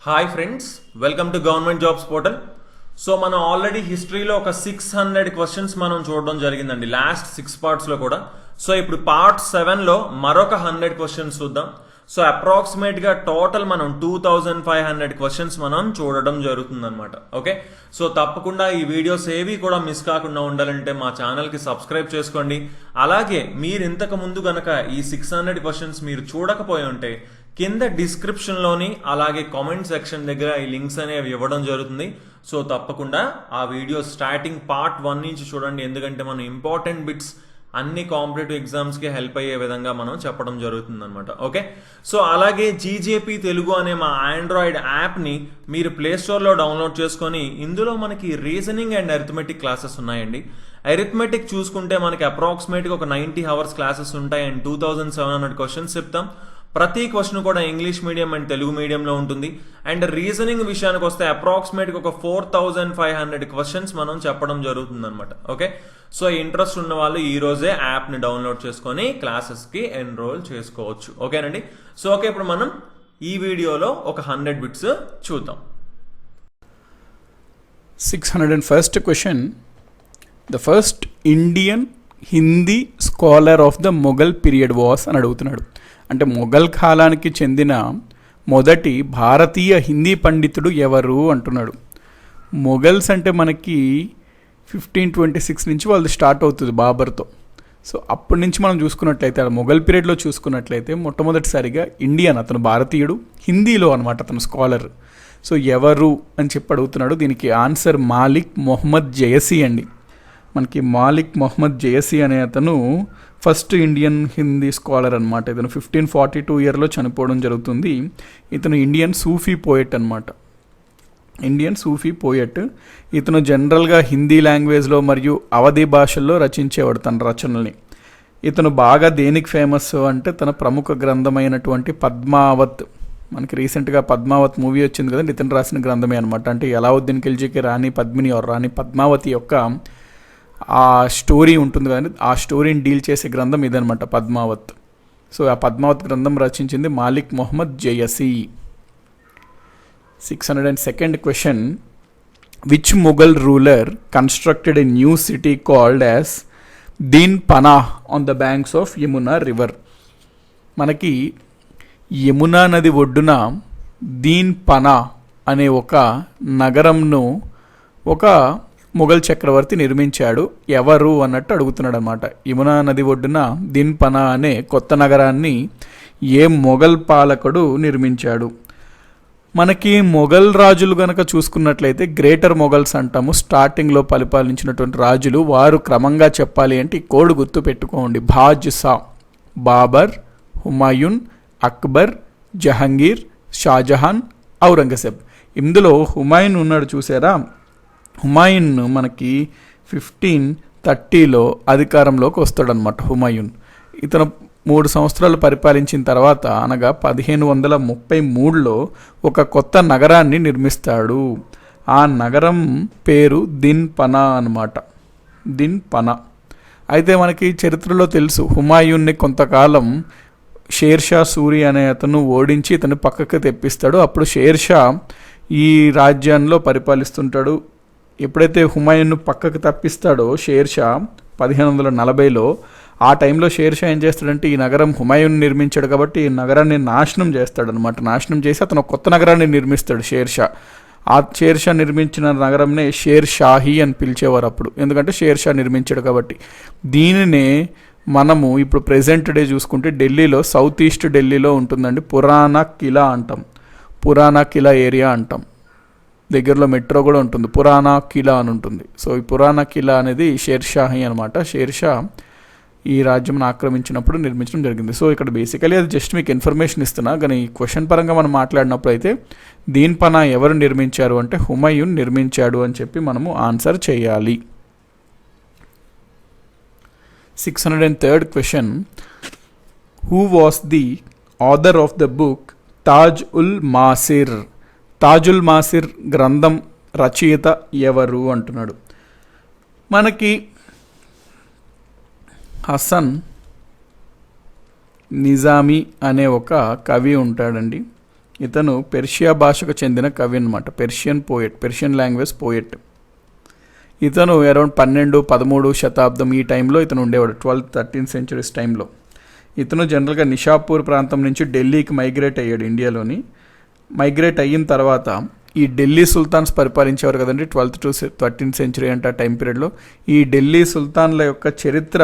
Hi friends, welcome to government jobs portal. So మనం already హిస్టరీలో ఒక 600 క్వశ్చన్స్ మనం చూడడం జరిగిందండి లాస్ట్ 6 పార్ట్స్లో కూడా. సో ఇప్పుడు పార్ట్ 7లో మరొక 100 క్వశ్చన్స్ చూద్దాం. సో అప్రాక్సిమేట్గా టోటల్ మనం 2500 క్వశ్చన్స్ మనం చూడడం జరుగుతుంది అనమాట. ఓకే, సో తప్పకుండా ఈ వీడియోస్ ఏవి కూడా మిస్ కాకుండా ఉండాలంటే మా ఛానల్కి సబ్స్క్రైబ్ చేసుకోండి. అలాగే మీరు ఇంతకు ముందు గనక ఈ 600 క్వశ్చన్స్ మీరు చూడకపోయి ఉంటే కింద డిస్క్రిప్షన్లోని అలాగే కామెంట్ సెక్షన్ దగ్గర ఈ లింక్స్ అనేవి ఇవ్వడం జరుగుతుంది. సో తప్పకుండా ఆ వీడియో స్టార్టింగ్ పార్ట్ 1 నుంచి చూడండి, ఎందుకంటే మనం ఇంపార్టెంట్ బిట్స్ అన్ని కాంపిటేటివ్ ఎగ్జామ్స్కి హెల్ప్ అయ్యే విధంగా మనం చెప్పడం జరుగుతుంది అనమాట. ఓకే, సో అలాగే జీజేపీ తెలుగు అనే మా ఆండ్రాయిడ్ యాప్ని మీరు ప్లేస్టోర్లో డౌన్లోడ్ చేసుకొని ఇందులో మనకి రీజనింగ్ అండ్ అరిథమెటిక్ క్లాసెస్ ఉన్నాయండి. అరిథమెటిక్ చూసుకుంటే మనకి అప్రాక్సిమేట్గా ఒక 90 అవర్స్ క్లాసెస్ ఉంటాయి అండ్ 2700 క్వశ్చన్స్ చెప్తాం. ప్రతి క్వశ్చన్ కూడా ఇంగ్లీష్ మీడియం అండ్ తెలుగు మీడియంలో ఉంటుంది. అండ్ రీజనింగ్ విషయానికి వస్తే అప్రాక్సిమేట్గా ఒక 4500 క్వశ్చన్స్ మనం చెప్పడం జరుగుతుంది అనమాట. ఓకే, సో ఇంట్రెస్ట్ ఉన్న వాళ్ళు ఈ రోజే యాప్ని డౌన్లోడ్ చేసుకొని క్లాసెస్కి ఎన్రోల్ చేసుకోవచ్చు. ఓకేనండి. సో ఓకే, ఇప్పుడు మనం ఈ వీడియోలో ఒక 100 బిట్స్ చూద్దాం. 601st question. The first Indian Hindi scholar of the Mughal period was అని అడుగుతున్నాడు. అంటే మొఘల్ కాలానికి చెందిన మొదటి భారతీయ హిందీ పండితుడు ఎవరు అంటున్నాడు. మొఘల్స్ అంటే మనకి 1526 నుంచి వాళ్ళు స్టార్ట్ అవుతుంది బాబర్తో. సో అప్పటి నుంచి మనం చూసుకున్నట్లయితే మొఘల్ పీరియడ్లో చూసుకున్నట్లయితే మొట్టమొదటిసారిగా ఇండియన్, అతను భారతీయుడు, హిందీలో అనమాట అతను స్కాలర్. సో ఎవరు అని చెప్పి అడుగుతున్నాడు. దీనికి ఆన్సర్ మాలిక్ మొహమ్మద్ జయసీ అండి. మనకి మాలిక్ మొహమ్మద్ జయసీ అనే అతను ఫస్ట్ ఇండియన్ హిందీ స్కాలర్ అనమాట. ఇతను 1542 ఇయర్లో చనిపోవడం జరుగుతుంది. ఇతను ఇండియన్ సూఫీ పోయెట్ అనమాట. ఇండియన్ సూఫీ పోయెట్. ఇతను జనరల్గా హిందీ లాంగ్వేజ్లో మరియు అవధి భాషల్లో రచించేవాడు తన రచనల్ని. ఇతను బాగా దేనికి ఫేమస్ అంటే తన ప్రముఖ గ్రంథమైనటువంటి పద్మావత్, మనకి రీసెంట్గా పద్మావత్ మూవీ వచ్చింది కదండి, ఇతను రాసిన గ్రంథమే అనమాట. అంటే అలావుద్దీన్ ఖిల్జీకి రాణి పద్మిని రాణి పద్మావతి యొక్క ఆ స్టోరీ ఉంటుంది కదండి, ఆ స్టోరీని డీల్ చేసే గ్రంథం ఇదనమాట పద్మావత్. సో ఆ పద్మావత్ గ్రంథం రచించింది Malik Mohammad Jayasi. 602nd question. Which Mughal ruler constructed a new city called as Din Panah on the banks of Yamuna river. మనకి యమునా నది ఒడ్డున దీన్ పనా అనే ఒక నగరంను ఒక మొఘల్ చక్రవర్తి నిర్మించాడు. ఎవరు అన్నట్టు అడుగుతున్నాడు అనమాట. యమునా నది ఒడ్డున దీన్ పనా అనే కొత్త నగరాన్ని ఏ మొఘల్ పాలకుడు నిర్మించాడు? మనకి మొఘల్ రాజులు గనక చూసుకున్నట్లయితే గ్రేటర్ మొఘల్స్ అంటాము. స్టార్టింగ్లో పరిపాలించినటువంటి రాజులు, వారు క్రమంగా చెప్పాలి అంటే ఈ కోడ్ గుర్తు పెట్టుకోండి. బాద్షా, బాబర్, హుమాయూన్, అక్బర్, జహంగీర్, షాజహాన్, ఔరంగజేబ్. ఇందులో హుమాయూన్ ఉన్నాడు చూసారా. హుమాయూన్ మనకి 1530లో అధికారంలోకి వస్తాడనమాట. హుమాయూన్ ఇతను 3 సంవత్సరాలు పరిపాలించిన తర్వాత అనగా 1533లో ఒక కొత్త నగరాన్ని నిర్మిస్తాడు. ఆ నగరం పేరు దిన్ పనా అనమాట. దిన్ పనా. అయితే మనకి చరిత్రలో తెలుసు, హుమాయూన్ని కొంతకాలం షేర్షా సూరి అనే అతను ఓడించి ఇతను పక్కకు తెప్పిస్తాడు. అప్పుడు షేర్షా ఈ రాజ్యాల్లో పరిపాలిస్తుంటాడు. ఎప్పుడైతే హుమాయూన్ను పక్కకు తప్పిస్తాడో షేర్షా 1540లో, ఆ టైంలో షేర్షా ఏం చేస్తాడంటే ఈ నగరం హుమాయూన్ నిర్మించాడు కాబట్టి ఈ నగరాన్ని నాశనం చేస్తాడనమాట. నాశనం చేసి అతను కొత్త నగరాన్ని నిర్మిస్తాడు షేర్షా. ఆ షేర్షా నిర్మించిన నగరంనే షేర్ షాహీ అని పిలిచేవారు అప్పుడు, ఎందుకంటే షేర్షా నిర్మించాడు కాబట్టి. దీనినే మనము ఇప్పుడు ప్రెజెంట్ డే చూసుకుంటే ఢిల్లీలో, సౌత్ ఈస్ట్ ఢిల్లీలో ఉంటుందండి, పురాణా కిలా అంటాం. పురాణా కిలా ఏరియా అంటాం. దగ్గరలో మెట్రో కూడా ఉంటుంది, పురాణా కిలా అని ఉంటుంది. సో ఈ పురాణా కిలా అనేది షేర్ షాహీ అనమాట. షేర్ షా ఈ రాజ్యం ఆక్రమించినప్పుడు నిర్మించడం జరిగింది. సో ఇక్కడ బేసికలీ అది జస్ట్ మీకు ఇన్ఫర్మేషన్ ఇస్తున్నా, కానీ ఈ క్వశ్చన్ పరంగా మనం మాట్లాడినప్పుడు అయితే దీన్ పనా ఎవరు నిర్మించారు అంటే హుమాయూన్ నిర్మించాడు అని చెప్పి మనము ఆన్సర్ చేయాలి. 603rd question. Who was the author of the book Taj ul Maasir? Tajul Maasir గ్రంథం రచయిత ఎవరు అంటున్నాడు. మనకి హసన్ నిజామీ అనే ఒక కవి ఉంటాడండి. ఇతను పెర్షియా భాషకు చెందిన కవి అనమాట. Persian language poet. ఇతను అరౌండ్ 12-13 శతాబ్దం ఈ టైంలో ఇతను ఉండేవాడు, 12th-13th centuries టైంలో. ఇతను జనరల్గా నిషాపూర్ ప్రాంతం నుంచి ఢిల్లీకి మైగ్రేట్ అయ్యాడు ఇండియాలోని. మైగ్రేట్ అయిన తర్వాత ఈ ఢిల్లీ సుల్తాన్స్ పరిపాలించేవారు కదండి 12th-13th century అంటే ఆ టైం పీరియడ్లో. ఈ ఢిల్లీ సుల్తాన్ల యొక్క చరిత్ర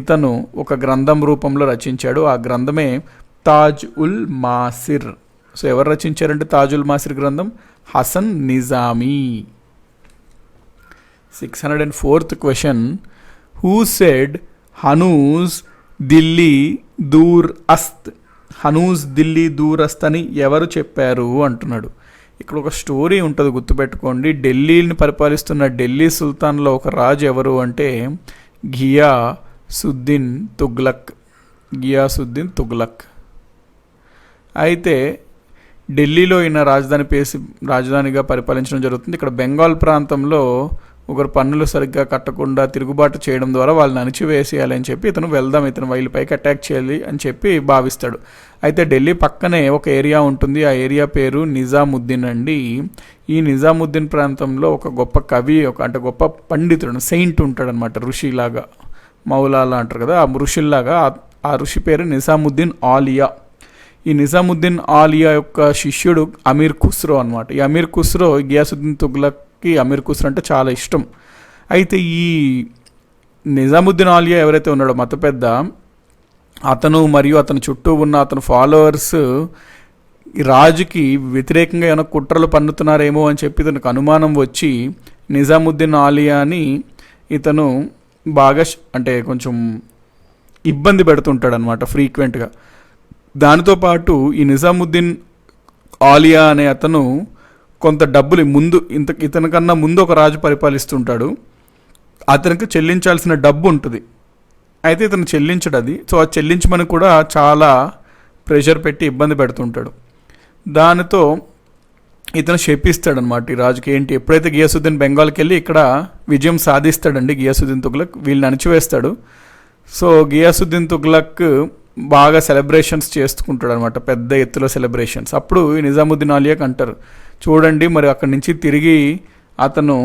ఇతను ఒక గ్రంథం రూపంలో రచించాడు. ఆ గ్రంథమే తాజ్ ఉల్ మాసిర్. సో ఎవరు రచించారంటే తాజ్ ఉల్ మాసిర్ గ్రంథం? Hasan Nizami. 604th question. Who said Hanuz Delhi Dur Ast? Hanuz Delhi Dur Ast అని ఎవరు చెప్పారు అంటున్నాడు. ఇక్కడ ఒక స్టోరీ ఉంటుంది, గుర్తుపెట్టుకోండి. ఢిల్లీని పరిపాలిస్తున్న ఢిల్లీ సుల్తాన్లో ఒక రాజు ఎవరు అంటే ఘియాసుద్దీన్ తుగ్లక్. అయితే ఢిల్లీలో ఈయన రాజధానిగా పరిపాలించడం జరుగుతుంది. ఇక్కడ బెంగాల్ ప్రాంతంలో ఒకరు పన్నులు సరిగ్గా కట్టకుండా తిరుగుబాటు చేయడం ద్వారా వాళ్ళని అణిచివేసేయాలని చెప్పి ఇతను వీళ్ళపైకి అటాక్ చేయాలి అని చెప్పి భావిస్తాడు. అయితే ఢిల్లీ పక్కనే ఒక ఏరియా ఉంటుంది, ఆ ఏరియా పేరు నిజాముద్దీన్ అండి. ఈ నిజాముద్దీన్ ప్రాంతంలో ఒక గొప్ప కవి, అంటే గొప్ప పండితుడు, సెయింట్ ఉంటాడనమాట, ఋషిలాగా, మౌలాలా అంటారు కదా, ఆ ఋషుల్లాగా. ఆ ఋషి పేరు నిజాముద్దీన్ ఆలియా. ఈ నిజాముద్దీన్ ఆలియా యొక్క శిష్యుడు అమీర్ ఖుస్రో అనమాట. ఈ అమీర్ ఖుస్రో గియాసుద్దీన్ తుగ్లక్కి అమీర్ ఖుస్రో అంటే చాలా ఇష్టం. అయితే ఈ నిజాముద్దీన్ ఆలియా ఎవరైతే ఉన్నాడో మత పెద్ద, అతను మరియు అతని చుట్టూ ఉన్న అతని ఫాలోవర్స్ రాజుకి వ్యతిరేకంగా ఏమైనా కుట్రలు పన్నుతున్నారేమో అని చెప్పి ఇతనికి అనుమానం వచ్చి నిజాముద్దీన్ ఆలియాని ఇతను బాగా అంటే కొంచెం ఇబ్బంది పెడుతుంటాడు అనమాట ఫ్రీక్వెంట్గా. దానితో పాటు ఈ నిజాముద్దీన్ ఆలియా అనే అతను కొంత డబ్బులు ఇతనికన్నా ముందు ఒక రాజు పరిపాలిస్తుంటాడు, అతనికి చెల్లించాల్సిన డబ్బు ఉంటుంది. అయితే ఇతను చెల్లించడు అది. సో అది చెల్లించమని కూడా చాలా ప్రెషర్ పెట్టి ఇబ్బంది పెడుతుంటాడు. దానితో ఇతను శపిస్తాడనమాట ఈ రాజుకి. ఏంటి, ఎప్పుడైతే గియాసుద్దీన్ బెంగాల్కి వెళ్ళి ఇక్కడ విజయం సాధిస్తాడండి గియాసుద్దీన్ తుగ్లక్, వీళ్ళని అణిచివేస్తాడు. సో గియాసుద్దీన్ తుగ్లక్ బాగా సెలబ్రేషన్స్ చేసుకుంటాడు అనమాట, పెద్ద ఎత్తులో సెలబ్రేషన్స్. అప్పుడు ఈ నిజాముద్దీన్ ఆలియాకి అంటారు, చూడండి మరి అక్కడి నుంచి తిరిగి అతను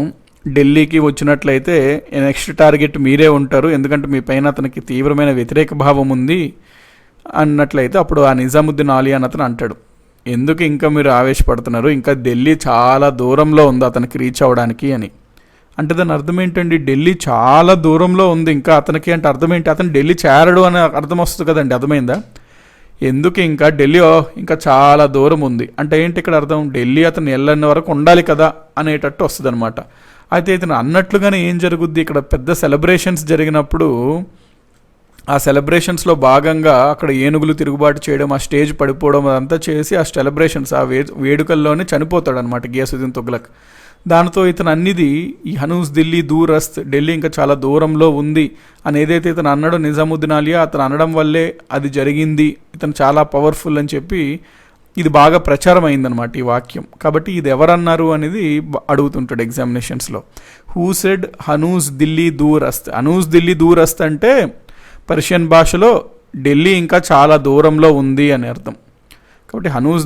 ఢిల్లీకి వచ్చినట్లయితే నెక్స్ట్ టార్గెట్ మీరే ఉంటారు, ఎందుకంటే మీ పైన అతనికి తీవ్రమైన వ్యతిరేక భావం ఉంది అన్నట్లయితే అప్పుడు ఆ నిజాముద్దీన్ ఆలియా అని అతను అంటాడు, ఎందుకు ఇంకా మీరు ఆవేశపడుతున్నారు, ఇంకా ఢిల్లీ చాలా దూరంలో ఉంది అతనికి రీచ్ అవ్వడానికి అని. అంటే దాని అర్థం ఏంటండి, ఢిల్లీ చాలా దూరంలో ఉంది ఇంకా అతనికి అంటే అర్థం ఏంటి, అతను ఢిల్లీ చేరడు అని అర్థం వస్తుంది కదండి, అర్థమైందా? ఎందుకు ఇంకా ఢిల్లీ ఇంకా చాలా దూరం ఉంది అంటే ఏంటి ఇక్కడ అర్థం, ఢిల్లీ అతను వెళ్ళని వరకు ఉండాలి కదా అనేటట్టు వస్తుంది అనమాట. అయితే ఇతను అన్నట్లుగానే ఏం జరుగుద్ది, ఇక్కడ పెద్ద సెలబ్రేషన్స్ జరిగినప్పుడు ఆ సెలబ్రేషన్స్లో భాగంగా అక్కడ ఏనుగులు తిరుగుబాటు చేయడం, ఆ స్టేజ్ పడిపోవడం అదంతా చేసి ఆ సెలబ్రేషన్స్ ఆ వేడుకల్లోనే చనిపోతాడు అనమాట గియాసుద్దీన్ తుగ్లక్. దానితో ఇతను అన్నిది ఈ హనూజ్ ఢిల్లీ దూరస్త్, ఢిల్లీ ఇంకా చాలా దూరంలో ఉంది అని ఏదైతే ఇతను అన్నాడో నిజాముద్దీన్ ఆలియా, అతను అనడం వల్లే అది జరిగింది, ఇతను చాలా పవర్ఫుల్ అని చెప్పి ఇది బాగా ప్రచారం అయిందనమాట ఈ వాక్యం. కాబట్టి ఇది ఎవరన్నారు అనేది అడుగుతుంటాడు ఎగ్జామినేషన్స్లో. Who said Hanuz Delhi Durast? హనూజ్ ఢిల్లీ దూరస్త్ అంటే పర్షియన్ భాషలో ఢిల్లీ ఇంకా చాలా దూరంలో ఉంది అని అర్థం. కాబట్టి హనూజ్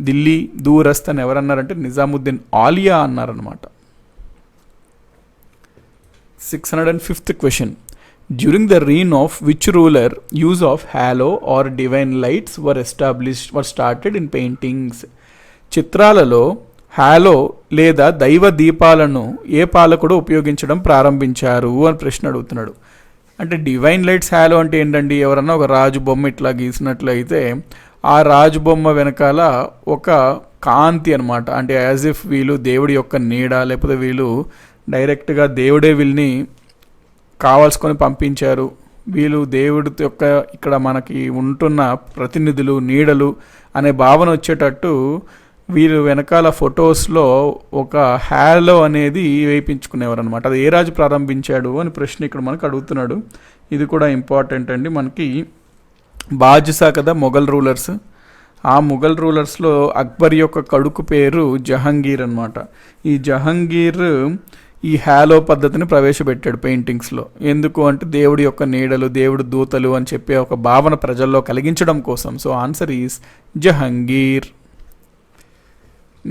ఢిల్లీ దూరస్త్ అని ఎవరన్నారంటే నిజాముద్దీన్ ఆలియా అన్నారనమాట. 605th question. During the reign of which ruler use of halo or divine lights were started in paintings? చిత్రాలలో హ్యాలో లేదా దైవ దీపాలను ఏ పాలకుడు ఉపయోగించడం ప్రారంభించారు అని ప్రశ్న అడుగుతున్నాడు. అంటే డివైన్ లైట్స్ హ్యాలో అంటే ఏంటండి, ఎవరన్నా ఒక రాజు బొమ్మ ఇట్లా గీసినట్లయితే ఆ రాజు బొమ్మ వెనకాల ఒక కాంతి అనమాట, అంటే యాజ్ ఇఫ్ వీళ్ళు దేవుడి యొక్క నీడ, లేకపోతే వీళ్ళు డైరెక్ట్గా దేవుడే వీళ్ళని కావాల్సుకొని పంపించారు, వీళ్ళు దేవుడి యొక్క ఇక్కడ మనకి ఉంటున్న ప్రతినిధులు, నీడలు అనే భావన వచ్చేటట్టు వీళ్ళు వెనకాల ఫొటోస్లో ఒక హ్యాలో అనేది వేయించుకునేవారు అనమాట. అది ఏ రాజు ప్రారంభించాడు అని ప్రశ్న ఇక్కడ మనకు అడుగుతున్నాడు. ఇది కూడా ఇంపార్టెంట్ అండి. మనకి బాద్షా కదా మొఘల్ రూలర్స్, ఆ మొఘల్ రూలర్స్లో అక్బర్ యొక్క కొడుకు పేరు జహంగీర్ అనమాట. ఈ జహంగీర్ ఈ హ్యాలో పద్ధతిని ప్రవేశపెట్టాడు పెయింటింగ్స్లో. ఎందుకు అంటే దేవుడి యొక్క నీడలు, దేవుడు దూతలు అని చెప్పే ఒక భావన ప్రజల్లో కలిగించడం కోసం. So answer is Jahangir.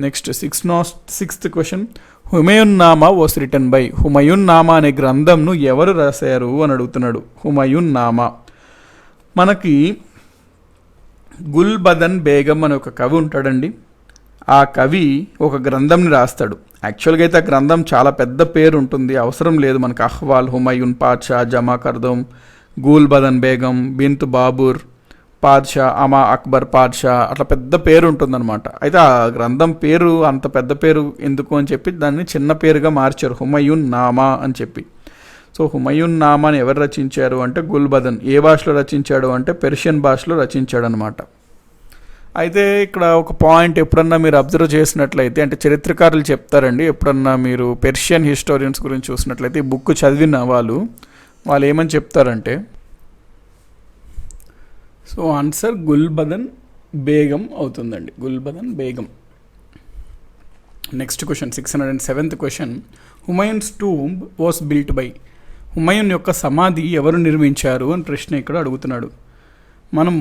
Next sixth question, Humayun Nama was written by. Humayun Nama అనే గ్రంథంను ఎవరు రాశారు అని అడుగుతున్నాడు. హుమయూన్ నామా మనకి గుల్బదన్ బేగం అనే ఒక కవి ఉంటాడండి. ఆ కవి ఒక గ్రంథంని రాస్తాడు. యాక్చువల్గా అయితే ఆ గ్రంథం చాలా పెద్ద పేరు ఉంటుంది, అవసరం లేదు మనకు. అహ్వాల్ హుమయూన్ పాద్షా, జమా కర్దం, గుల్బదన్ బేగం, బింత్ బాబూర్ పాద్షా, అమా అక్బర్ పాద్షా, అట్లా పెద్ద పేరు ఉంటుందన్నమాట. అయితే ఆ గ్రంథం పేరు అంత పెద్ద పేరు ఎందుకు అని చెప్పి దాన్ని చిన్న పేరుగా మార్చారు, హుమయూన్ నామా అని చెప్పి. సో హుమయూన్ నామాని ఎవరు రచించారు అంటే గుల్బదన్. ఏ భాషలో రచించాడు అంటే పెర్షియన్ భాషలో రచించాడు అనమాట. అయితే ఇక్కడ ఒక పాయింట్ ఎప్పుడన్నా మీరు అబ్జర్వ్ చేసినట్లయితే, అంటే చరిత్రకారులు చెప్తారండి, ఎప్పుడన్నా మీరు పెర్షియన్ హిస్టోరియన్స్ గురించి చూసినట్లయితే ఈ బుక్ చదివిన వాళ్ళు ఏమని చెప్తారంటే, సో ఆన్సర్ గుల్బదన్ బేగం అవుతుందండి, Gulbadan Begum. Next question 607th question, Humayun's tomb was built by. Humayun యొక్క సమాధి ఎవరు నిర్మించారు అని ప్రశ్న ఇక్కడ అడుగుతున్నాడు. మనం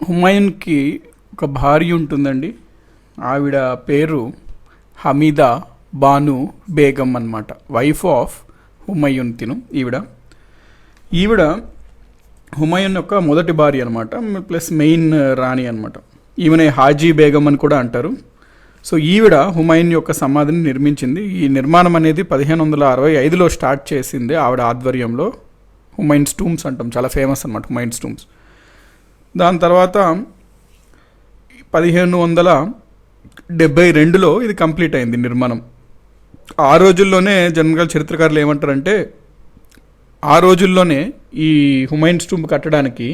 హుమయూన్కి ఒక భార్య ఉంటుందండి, ఆవిడ పేరు హమీదా బాను బేగం అన్నమాట, వైఫ్ ఆఫ్ హుమయూన్ తిను. ఈవిడ హుమయూన్ యొక్క మొదటి భార్య అనమాట, ప్లస్ మెయిన్ రాణి అనమాట. ఈమెనే హాజీ బేగం అని కూడా అంటారు. సో ఈవిడ హుమయూన్ యొక్క సమాధిని నిర్మించింది. ఈ నిర్మాణం అనేది 1565లో స్టార్ట్ చేసింది ఆవిడ ఆధ్వర్యంలో. హుమయూన్స్ టూంబ్స్ అంటాం, చాలా ఫేమస్ అనమాట హుమయూన్స్ టూంబ్స్. దాని తర్వాత 1572లో ఇది కంప్లీట్ అయింది నిర్మాణం. ఆ రోజుల్లోనే జనరల్గా చరిత్రకారులు ఏమంటారంటే, ఆ రోజుల్లోనే ఈ హుమయూన్స్ టూంబ్ కట్టడానికి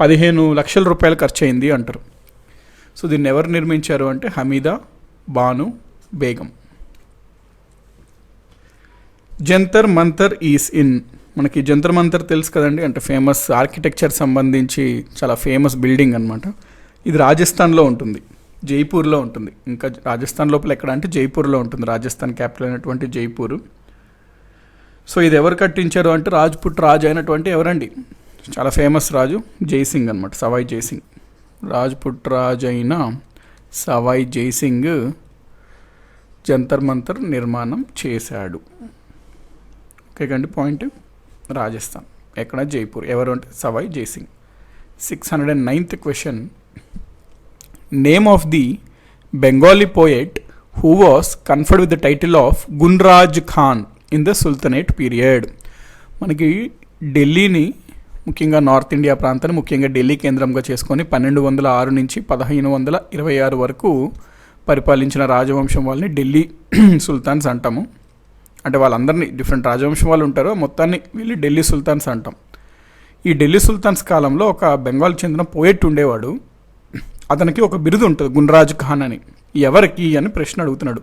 15 లక్షల రూపాయలు ఖర్చు అయింది అంటారు. సో దీన్ని ఎవరు నిర్మించారు అంటే హమీదా బాను బేగం. Jantar Mantar is in. మనకి జంతర్ మంతర్ తెలుసు కదండి, అంటే ఫేమస్ ఆర్కిటెక్చర్ సంబంధించి చాలా ఫేమస్ బిల్డింగ్ అనమాట. ఇది రాజస్థాన్లో ఉంటుంది, జైపూర్లో ఉంటుంది. ఇంకా రాజస్థాన్ లోపల ఎక్కడ అంటే జైపూర్లో ఉంటుంది, రాజస్థాన్ క్యాపిటల్ అయినటువంటి జైపూర్. సో ఇది ఎవరు కట్టించారు అంటే రాజ్పుట్ రాజు అయినటువంటి ఎవరండి, చాలా ఫేమస్ రాజు జైసింగ్ అనమాట, సవాయ్ జైసింగ్. రాజ్పుట్ రాజు అయిన సవాయ్ జైసింగ్ జంతర్ మంతర్ నిర్మాణం చేశాడు. ఓకే కండి, పాయింట్ రాజస్థాన్, ఎక్కడ జైపూర్. ఎవరు అంటే Sawai Jai Singh. 609th question, name of the Bengali poet who was conferred with the title of Gunraj Khan in the sultanate period. మనకి ఢిల్లీని, ముఖ్యంగా నార్త్ ఇండియా ప్రాంతాన్ని ముఖ్యంగా ఢిల్లీ కేంద్రంగా చేసుకొని 1206 నుంచి 1526 వరకు పరిపాలించిన రాజవంశం వాళ్ళని ఢిల్లీ సుల్తాన్స్ అంటాము. అంటే వాళ్ళందరినీ డిఫరెంట్ రాజవంశం వాళ్ళు ఉంటారు, మొత్తాన్ని వీళ్ళు ఢిల్లీ సుల్తాన్స్ అంటాం. ఈ ఢిల్లీ సుల్తాన్స్ కాలంలో ఒక బెంగాల్ చెందిన పోయెట్ ఉండేవాడు. అతనికి ఒక బిరుదు ఉంటుంది గున్రాజ్ ఖాన్ అని. ఎవరికి అని ప్రశ్న అడుగుతున్నాడు.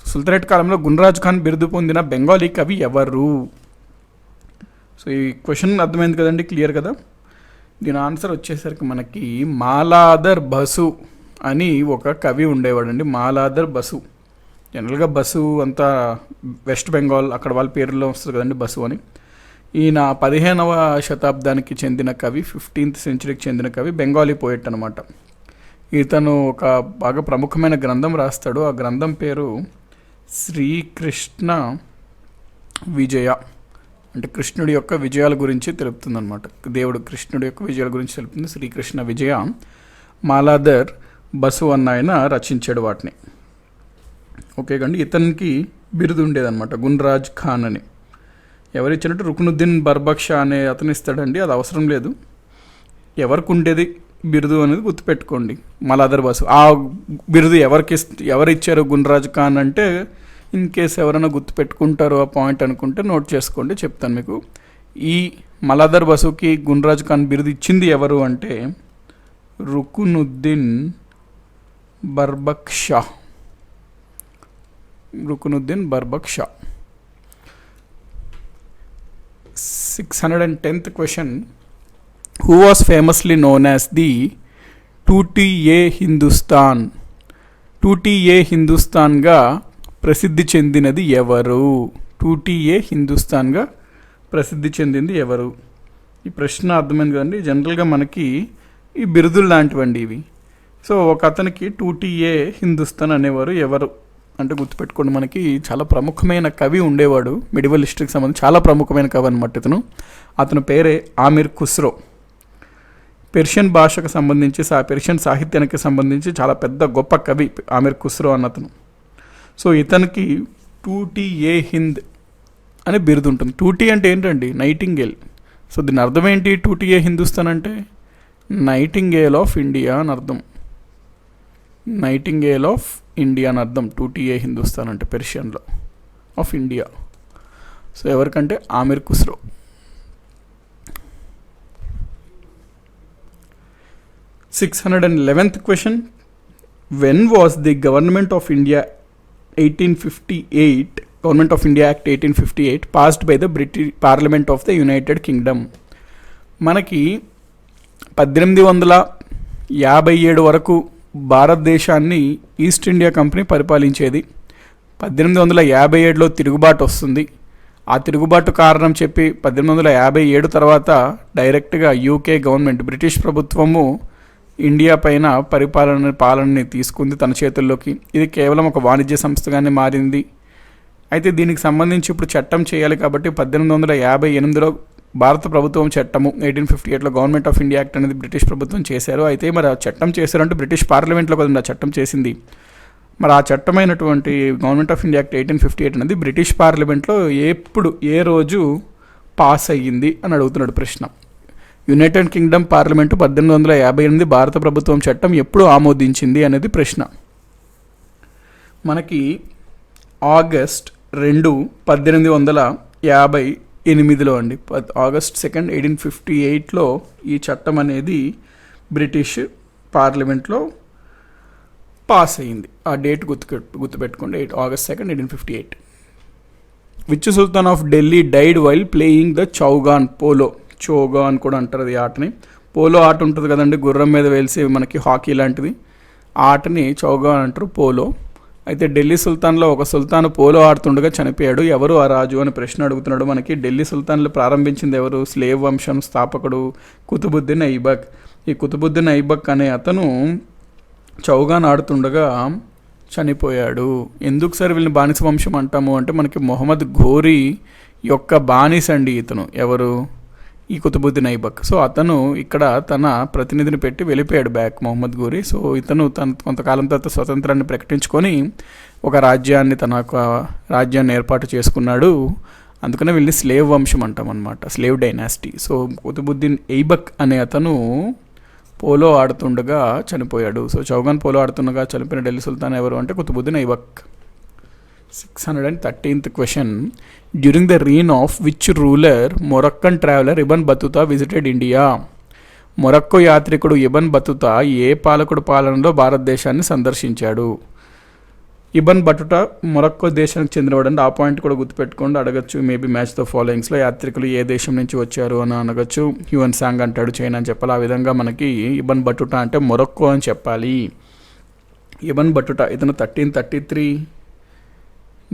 సుల్తానేట్ కాలంలో గున్రాజ్ ఖాన్ బిరుదు పొందిన బెంగాలీ కవి ఎవరు? సో ఈ క్వశ్చన్ అర్థమైంది కదండి, క్లియర్ కదా. దీని ఆన్సర్ వచ్చేసరికి మనకి మాలాదర్ బసు అని ఒక కవి ఉండేవాడండి, మాలాదర్ బసు. జనరల్గా బసు అంతా వెస్ట్ బెంగాల్ అక్కడ వాళ్ళ పేరులో వస్తుంది కదండి బసు అని. ఈయన 15వ శతాబ్దానికి చెందిన కవి, 15th centuryకి చెందిన కవి, బెంగాలీ పోయెట్ అనమాట. ఇతను ఒక బాగా ప్రముఖమైన గ్రంథం రాస్తాడు. ఆ గ్రంథం పేరు శ్రీకృష్ణ విజయ, అంటే కృష్ణుడి యొక్క విజయాల గురించి తెలుపుతుంది అనమాట. దేవుడు కృష్ణుడి యొక్క విజయాల గురించి తెలుపుతుంది, శ్రీకృష్ణ విజయ. మాలాదర్ బసు అన్న ఆయన రచించాడు వాటిని. ఓకే కండి, ఇతనికి బిరుదు ఉండేదన్నమాట గున్రాజ్ ఖాన్ అని. ఎవరిచ్చినట్టు రుక్నుద్దీన్ బర్బక్షా అనే అతను ఇస్తాడండి, అది అవసరం లేదు. ఎవరికి ఉండేది బిరుదు అనేది గుర్తుపెట్టుకోండి, మాలాదర్ బసు. ఆ బిరుదు ఎవరిచ్చారు గున్రాజ్ ఖాన్ అంటే, ఇన్ కేస్ ఎవరైనా గుర్తుపెట్టుకుంటారో ఆ పాయింట్ అనుకుంటే నోట్ చేసుకోండి, చెప్తాను మీకు. ఈ మాలాదర్ బసుకి గున్రాజ్ ఖాన్ బిరుదు ఇచ్చింది ఎవరు అంటే Ruknuddin Barbak Shah. Ruknuddin Barbak Shah. 610th question, who was famously known as the Tuti-e Hindustan. Tuti-e హిందుస్థాన్గా ప్రసిద్ధి చెందినది ఎవరు? టూటీ-ఏ హిందుస్థాన్గా ప్రసిద్ధి చెందింది ఎవరు? ఈ ప్రశ్న అర్థమైంది కదండి. జనరల్గా మనకి ఈ బిరుదులు లాంటివండి ఇవి. సో ఒక అతనికి 2TA హిందుస్థాన్ అనేవారు. ఎవరు అంటే గుర్తుపెట్టుకోండి, మనకి చాలా ప్రముఖమైన కవి ఉండేవాడు మిడివల్ హిస్టరీకి సంబంధించి, చాలా ప్రముఖమైన కవి అనమాట ఇతను. అతని పేరే ఆమిర్ ఖుస్రో. పెర్షియన్ భాషకు సంబంధించి పెర్షియన్ సాహిత్యానికి సంబంధించి చాలా పెద్ద గొప్ప కవి ఆమిర్ ఖుస్రో అన్నతను. సో ఇతనికి 2TA హింద్ అని బిరుదు ఉంటుంది. 2T అంటే ఏంటండి? నైటింగేల్. సో దీని అర్థం ఏంటి? 2TA హిందుస్థాన్ అంటే నైటింగేల్ ఆఫ్ ఇండియా అని అర్థం. నైటింగేల్ ఆఫ్ ఇండియా అని అర్థం 2TA హిందుస్థాన్ అంటే పెర్షియన్లో, ఆఫ్ ఇండియా. సో ఎవరికంటే Amir Khusro. 611th question. When was the government of India 1858 government of India act 1858 passed by the British parliament of the united kingdom? మనకి 1857 వరకు భారతదేశాన్ని ఈస్ట్ ఇండియా కంపెనీ పరిపాలించేది. 1857లో తిరుగుబాటు వస్తుంది. ఆ తిరుగుబాటు కారణం చెప్పి 1857 తర్వాత డైరెక్ట్గా యూకే గవర్నమెంట్, బ్రిటిష్ ప్రభుత్వము ఇండియా పైన పాలనని తీసుకుంది తన చేతుల్లోకి. ఇది కేవలం ఒక వాణిజ్య సంస్థగానే మారింది. అయితే దీనికి సంబంధించి ఇప్పుడు చట్టం చేయాలి కాబట్టి 1858లో భారత ప్రభుత్వం చట్టము 1858లో గవర్నమెంట్ ఆఫ్ ఇండియా యాక్ట్ అనేది బ్రిటిష్ ప్రభుత్వం చేశారు. అయితే మరి ఆ చట్టం చేశారంటే బ్రిటిష్ పార్లమెంట్లో కదండి ఆ చట్టం చేసింది. మరి ఆ చట్టమైనటువంటి గవర్నమెంట్ ఆఫ్ ఇండియా యాక్ట్ 1858 అనేది బ్రిటిష్ పార్లమెంట్లో ఏ రోజు పాస్ అయ్యింది అని అడుగుతున్నాడు ప్రశ్న. యునైటెడ్ కింగ్డమ్ పార్లమెంటు 1858 భారత ప్రభుత్వం చట్టం ఎప్పుడు ఆమోదించింది అనేది ప్రశ్న. మనకి ఆగస్ట్ 2, 1858లో అండి. ఆగస్ట్ 2, 1858లో ఈ చట్టం అనేది బ్రిటిష్ పార్లమెంట్లో పాస్ అయ్యింది. ఆ డేట్ గుర్తుపెట్టుకోండి, August 2, 1858. Which sultan of Delhi died while playing the chaugan polo? Chaugan కూడా అంటారు ఈ ఆటని. పోలో ఆట ఉంటుంది కదండి, గుర్రం మీద వేల్సి మనకి హాకీ లాంటిది. ఆ ఆటని చౌగాన్ అంటారు, పోలో. అయితే ఢిల్లీ సుల్తాన్లో ఒక సుల్తాన్ పోలో ఆడుతుండగా చనిపోయాడు. ఎవరు ఆ రాజు అని ప్రశ్న అడుగుతున్నాడు. మనకి ఢిల్లీ సుల్తాన్లు ప్రారంభించింది ఎవరు? స్లేవ్ వంశం స్థాపకుడు కుతుబుద్దీన్ ఐబక్. ఈ కుతుబుద్దీన్ ఐబక్ అనే అతను చౌగాన్ ఆడుతుండగా చనిపోయాడు. ఎందుకు సార్ వీళ్ళని బానిస వంశం అంటాము అంటే మనకి మొహమ్మద్ ఘోరీ యొక్క బానిస అండి ఇతను. ఎవరు? ఈ కుతుబుద్దీన్ ఐబక్. సో అతను ఇక్కడ తన ప్రతినిధిని పెట్టి వెళ్ళిపోయాడు బ్యాక్, మొహమ్మద్ ఘోరీ. సో ఇతను కొంతకాలం తర్వాత స్వతంత్రాన్ని ప్రకటించుకొని ఒక రాజ్యాన్ని ఏర్పాటు చేసుకున్నాడు. అందుకనే వీళ్ళని స్లేవ్ వంశం అంటాం అనమాట, slave dynasty. So Qutbuddin Aibak అనే అతను పోలో ఆడుతుండగా చనిపోయాడు. సో చౌగాన్ పోలో ఆడుతుండగా చనిపోయిన ఢిల్లీ సుల్తాన్ ఎవరు అంటే Qutbuddin Aibak. 613th question. During the reign of which ruler Moroccan traveller Ibn Battuta visited India? Morocco యాత్రికుడు ఇబన్ బతుతా ఏ పాలకుడు పాలనలో భారతదేశాన్ని సందర్శించాడు? ఇబన్ బతుటా మొరక్కో దేశానికి చెందినవాడు. ఆ పాయింట్ కూడా గుర్తుపెట్టుకోండి, అడగచ్చు మేబీ మ్యాచ్ ద ఫాలోయింగ్స్లో. యాత్రికులు ఏ దేశం నుంచి వచ్చారు అని అనగచ్చు. హ్యూన్ సాంగ్ అంటాడు చైనా అని చెప్పాలి. ఆ విధంగా మనకి ఇబన్ బతుటా అంటే మొరక్కో అని చెప్పాలి. ఇబన్ బతుటా ఇతను 1333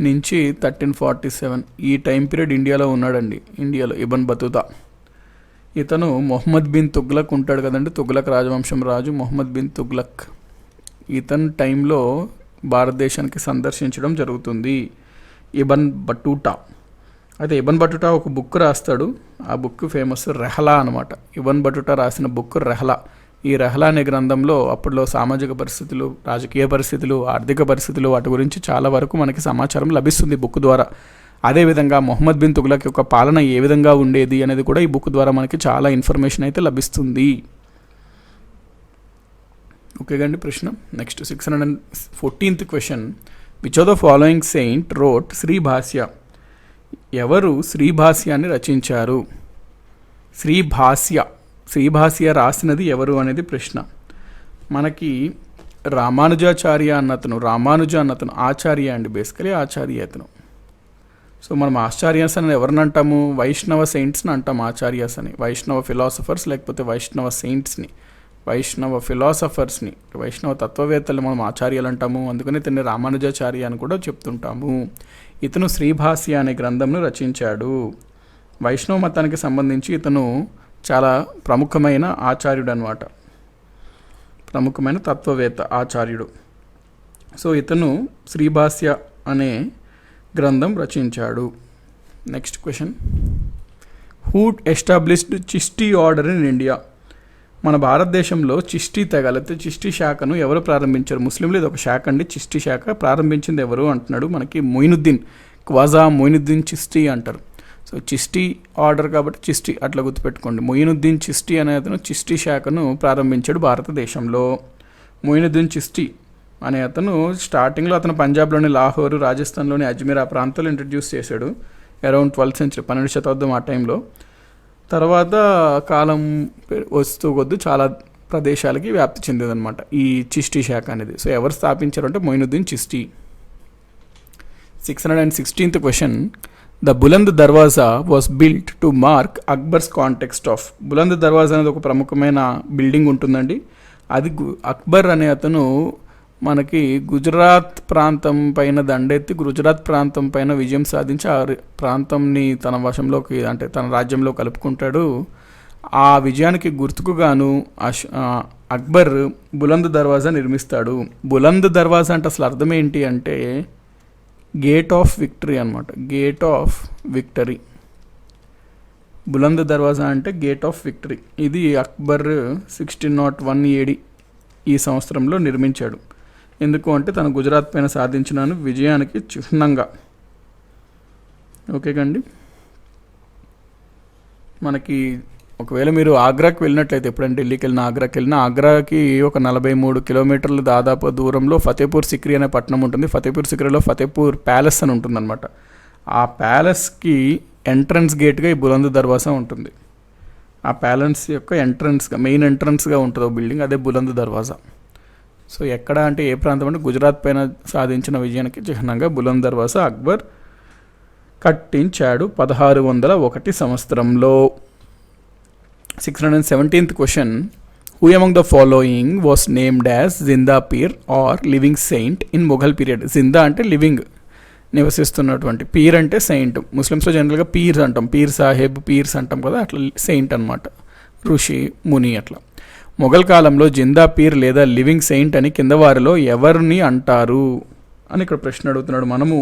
నుంచి 1347 ఈ టైం పీరియడ్ ఇండియాలో ఉన్నాడండి. ఇండియాలో ఇబన్ బతుతా. ఇతను మొహమ్మద్ బిన్ తుగ్లక్ ఉంటాడు కదండి, తుగ్లక్ రాజవంశం రాజు మొహమ్మద్ బిన్ తుగ్లక్. ఇతని టైంలో భారతదేశానికి సందర్శించడం జరుగుతుంది ఇబన్ బతుటా. అయితే ఇబన్ బతుటా ఒక బుక్ రాస్తాడు. ఆ బుక్ ఫేమస్ రెహలా అనమాట. ఇబన్ బతుటా రాసిన బుక్ రెహలా. ఈ రెహలా అనే గ్రంథంలో అప్పట్లో సామాజిక పరిస్థితులు, రాజకీయ పరిస్థితులు, ఆర్థిక పరిస్థితులు, వాటి గురించి చాలా వరకు మనకి సమాచారం లభిస్తుంది బుక్ ద్వారా. అదేవిధంగా మొహమ్మద్ బిన్ తుగ్లక్ యొక్క పాలన ఏ విధంగా ఉండేది అనేది కూడా ఈ బుక్ ద్వారా మనకి చాలా ఇన్ఫర్మేషన్ అయితే లభిస్తుంది. ఓకే అండి ప్రశ్న. Next 614th question. Which of the following saint wrote Sribhashya? ఎవరు శ్రీభాష్యాన్ని రచించారు? శ్రీభాష్య రాసినది ఎవరు అనేది ప్రశ్న. మనకి రామానుజాచార్య అన్నతను, ఆచార్య అండి, బేసికలీ ఆచార్య అతను. సో మనం ఆచార్యస్ అని ఎవరిని అంటాము? వైష్ణవ సెయింట్స్ని అంటాం ఆచార్యస్ అని. వైష్ణవ ఫిలాసఫర్స్ లేకపోతే వైష్ణవ సెయింట్స్ని, వైష్ణవ ఫిలాసఫర్స్ని, వైష్ణవ తత్వవేత్తలు మనం ఆచార్యాలు అంటాము. అందుకని ఇతన్ని రామానుజాచార్య అని కూడా చెప్తుంటాము. ఇతను శ్రీభాష్య అనే గ్రంథంను రచించాడు. వైష్ణవ మతానికి సంబంధించి ఇతను చాలా ప్రముఖమైన ఆచార్యుడు అనమాట. ప్రముఖమైన తత్వవేత్త ఆచార్యుడు. సో ఇతను శ్రీభాష్య అనే గ్రంథం రచించాడు. Next question, who established Chishti order in India? మన భారతదేశంలో చిష్టీ తెగ లేకపోతే చిష్టీ శాఖను ఎవరు ప్రారంభించారు? ముస్లింలు ఇది ఒక శాఖ అండి. చిష్టీ శాఖ ప్రారంభించింది ఎవరు అంటున్నాడు. మనకి మొయినుద్దీన్, క్వాజా మొయినుద్దీన్ చిష్టీ అంటారు. సో చిష్టీ ఆర్డర్ కాబట్టి చిష్టీ అట్లా గుర్తుపెట్టుకోండి. మొయినుద్దీన్ చిష్టీ అనే అతను చిష్టీ శాఖను ప్రారంభించాడు భారతదేశంలో. మొయినుద్దీన్ చిష్టీ అనే అతను స్టార్టింగ్లో అతను పంజాబ్లోని లాహోరు, రాజస్థాన్లోని అజ్మీర్ ఆ ప్రాంతాలు ఇంట్రడ్యూస్ చేశాడు అరౌండ్ 12th century, 12వ శతాబ్దం ఆ టైంలో. తర్వాత కాలం వస్తూ కొద్ది చాలా ప్రదేశాలకి వ్యాప్తి చెందిందనమాట ఈ చిష్టీ శాఖ అనేది. సో ఎవరు స్థాపించారు అంటే Moinuddin Chishti. 616th question, the Buland Darwaza was built to mark Akbar's context of. Buland Darwaza అనేది ఒక ప్రముఖమైన బిల్డింగ్ ఉంటుందండి. అది అక్బర్ అనే అతను మనకి గుజరాత్ ప్రాంతం పైన దండెత్తి గుజరాత్ ప్రాంతం పైన విజయం సాధించి ఆ ప్రాంతంని తన వశంలోకి అంటే తన రాజ్యంలో కలుపుకుంటాడు. ఆ విజయానికి గుర్తుకుగాను అక్బర్ బులంద్ దర్వాజా నిర్మిస్తాడు. బులంద్ దర్వాజా అంటే అసలు అర్థం ఏంటి అంటే గేట్ ఆఫ్ విక్టరీ అనమాట. Gate of victory. Buland Darwaza అంటే గేట్ ఆఫ్ విక్టరీ. ఇది అక్బర్ 1601 AD ఈ సంవత్సరంలో నిర్మించాడు. ఎందుకు అంటే తన గుజరాత్ పైన సాధించిన విజయానికి చిహ్నంగా. ఓకే కండి. మనకి ఒకవేళ మీరు ఆగ్రాకి వెళ్ళినట్లయితే, ఎప్పుడంటే ఢిల్లీకి వెళ్ళినా ఆగ్రాకి వెళ్ళినా, ఆగ్రాకి ఒక 43 కిలోమీటర్లు దాదాపు దూరంలో ఫతేపూర్ సిక్రీ అనే పట్టణం ఉంటుంది. ఫతేపూర్ సిక్రీలో ఫతేపూర్ ప్యాలెస్ అని ఉంటుందన్నమాట. ఆ ప్యాలెస్కి ఎంట్రన్స్ గేట్గా ఈ బులంద్ దర్వాజా ఉంటుంది. ఆ ప్యాలెస్ యొక్క ఎంట్రన్స్గా, మెయిన్ ఎంట్రన్స్గా ఉంటుంది ఒక బిల్డింగ్, అదే బులంద్ దర్వాజా. సో ఎక్కడ అంటే ఏ ప్రాంతం అంటే గుజరాత్ పైన సాధించిన విజయానికి చిహ్నంగా బులంద్ దర్వాజా అక్బర్ కట్టించాడు 1601 సంవత్సరంలో. 617th question, who among the following was named as Zinda Pir or living saint in Mughal period? జిందా అంటే లివింగ్, నివసిస్తున్నటువంటి, పీర్ అంటే సెయింట్. ముస్లిమ్స్లో జనరల్గా పీర్స్ అంటాం, పీర్ సాహెబ్ పీర్స్ అంటాం కదా, అట్లా సెయింట్ అనమాట, ఋషి ముని అట్లా. మొఘల్ కాలంలో జిందా పీర్ లేదా లివింగ్ సెయింట్ అని కింద వారిలో ఎవరిని అంటారు అని ఇక్కడ ప్రశ్న అడుగుతున్నాడు. మనము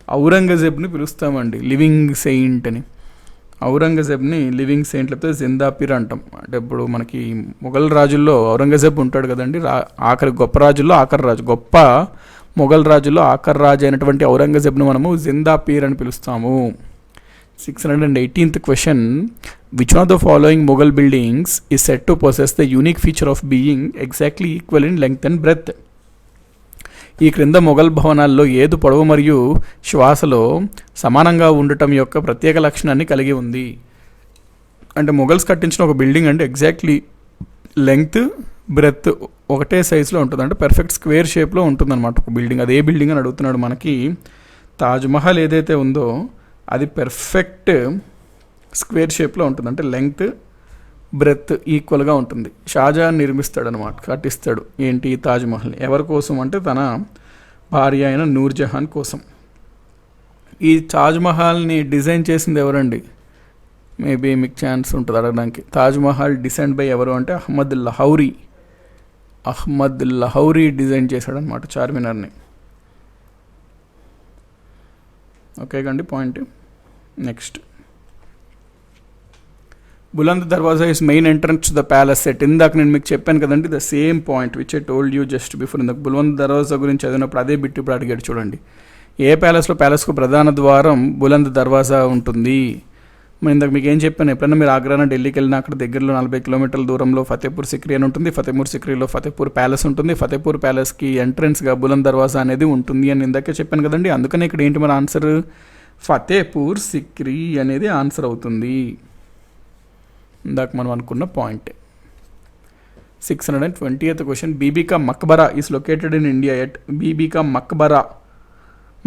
ఔరంగజేబ్ని పిలుస్తామండి లివింగ్ సెయింట్ అని. ఔరంగజేబ్ని లివింగ్ సెయింట్ లేకపోతే జిందా పీర్ అంటాం. అంటే ఇప్పుడు మనకి మొఘల్ రాజుల్లో ఔరంగజేబ్ ఉంటాడు కదండి, ఆఖరి గొప్ప రాజుల్లో ఆఖరి రాజు, గొప్ప మొఘల్ రాజుల్లో ఆఖరి రాజు అయినటువంటి ఔరంగజేబ్ను మనము జిందా పీర్ అని పిలుస్తాము. 618th question, which of the following Mughal buildings is set to possess the unique feature of being exactly equal in length and breadth? ఈ క్రింద మొఘల్ భవనాల్లో ఏది పొడవు మరియు శ్వాసలో సమానంగా ఉండటం యొక్క ప్రత్యేక లక్షణాన్ని కలిగి ఉంది? అంటే మొఘల్స్ కట్టించిన ఒక బిల్డింగ్ అంటే ఎగ్జాక్ట్లీ లెంగ్త్ బ్రెత్ ఒకటే సైజులో ఉంటుంది, అంటే పెర్ఫెక్ట్ స్క్వేర్ షేప్లో ఉంటుందన్నమాట ఒక బిల్డింగ్. అదే బిల్డింగ్ అని అడుగుతున్నాడు. మనకి తాజ్మహల్ ఏదైతే ఉందో అది పెర్ఫెక్ట్ స్క్వేర్ షేప్లో ఉంటుంది, అంటే లెంగ్త్ బ్రెత్ ఈక్వల్గా ఉంటుంది. షాజహాన్ నిర్మిస్తాడు అనమాట, కట్టిస్తాడు. ఏంటి తాజ్మహల్? ఎవరి కోసం అంటే తన భార్య అయిన నూర్జహాన్ కోసం. ఈ తాజ్మహల్ని డిజైన్ చేసింది ఎవరండి? మేబీ మీకు ఛాన్స్ ఉంటుంది అడగడానికి. తాజ్మహల్ డిజైన్ బై ఎవరు అంటే అహ్మద్ లహౌరీ. అహ్మద్ లహౌరీ డిజైన్ చేశాడు అనమాట చార్మినార్ని. ఓకే కండి పాయింట్. నెక్స్ట్, బులంద్ దర్వాజా is main entrance to the palace set. ఇందాక నేను మీకు చెప్పాను కదండి, the same point which I told you just before. ఇందాక బులంద్ దర్వాజా గురించి చదివినప్పుడు అదే బిట్ ఇప్పుడు అడిగాడు చూడండి. ఏ ప్యాలెస్లో ప్యాలెస్కు ప్రధాన ద్వారం బులంద్ దర్వాజా ఉంటుంది? మరి ఇందాక మీకు ఏం చెప్పాను, ఎప్పుడైనా మీరు ఆగ్రానా ఢిల్లీకి వెళ్ళినా అక్కడ దగ్గరలో 40 కిలోమీటర్ల దూరంలో ఫతేపూర్ సిక్రీ అని ఉంటుంది. ఫతేపూర్ సిక్రీలో ఫతేపూర్ ప్యాలెస్ ఉంటుంది. ఫతేపూర్ ప్యాలెస్కి ఎంట్రన్స్గా బులంద్ దర్వాజా అనేది ఉంటుంది అని ఇందాకే చెప్పాను కదండి. అందుకని ఇక్కడ ఏంటి మన ఆన్సర్? ఫతేపూర్ సిక్రీ అనేది ఆన్సర్ అవుతుంది. ఇందాక మనం అనుకున్న point. 620th question, Bibi ka Maqbara is located in India at? Bibi ka Maqbara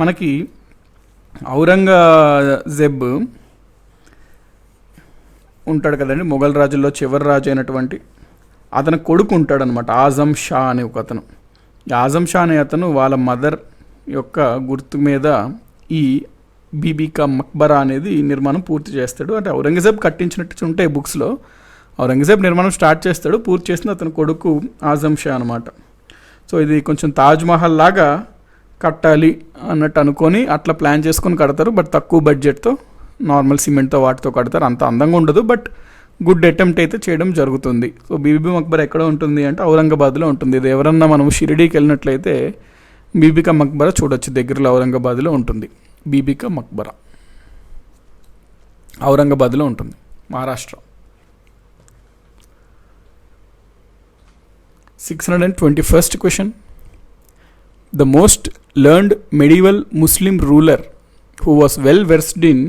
మనకి ఔరంగజేబ్ ఉంటాడు కదండి, మొఘల్ రాజుల్లో చివరి రాజు అయినటువంటి అతను కొడుకు ఉంటాడు అనమాట, ఆజం షా అనే ఒక అతను. ఆజం షా అనే అతను వాళ్ళ మదర్ యొక్క గుర్తు మీద ఈ బీబీ కా మక్బరా అనేది నిర్మాణం పూర్తి చేస్తాడు. అంటే ఔరంగజేబ్ కట్టించినట్టు ఉంటాయి బుక్స్లో, ఔరంగజేబ్ నిర్మాణం స్టార్ట్ చేస్తాడు, పూర్తి చేసిన అతని కొడుకు ఆజం షా అనమాట. సో ఇది కొంచెం తాజ్మహల్ లాగా కట్టాలి అన్నట్టు అనుకొని అట్లా ప్లాన్ చేసుకొని కడతారు. బట్ తక్కువ బడ్జెట్తో నార్మల్ సిమెంట్తో వాటితో కడతారు. అంత అందంగా ఉండదు, బట్ గుడ్ అటెంప్ట్ అయితే చేయడం జరుగుతుంది. సో బీబీ మక్బరా ఎక్కడ ఉంటుంది అంటే ఔరంగాబాద్లో ఉంటుంది. ఇది ఎవరన్నా మనం షిరిడీకి వెళ్ళినట్లయితే బీబీకా మక్బరా చూడొచ్చు, దగ్గరలో ఔరంగాబాద్లో ఉంటుంది. బీబీకా మక్బరా ఔరంగాబాద్లో ఉంటుంది, Maharashtra. 621st question. The most learned medieval Muslim ruler who was well versed in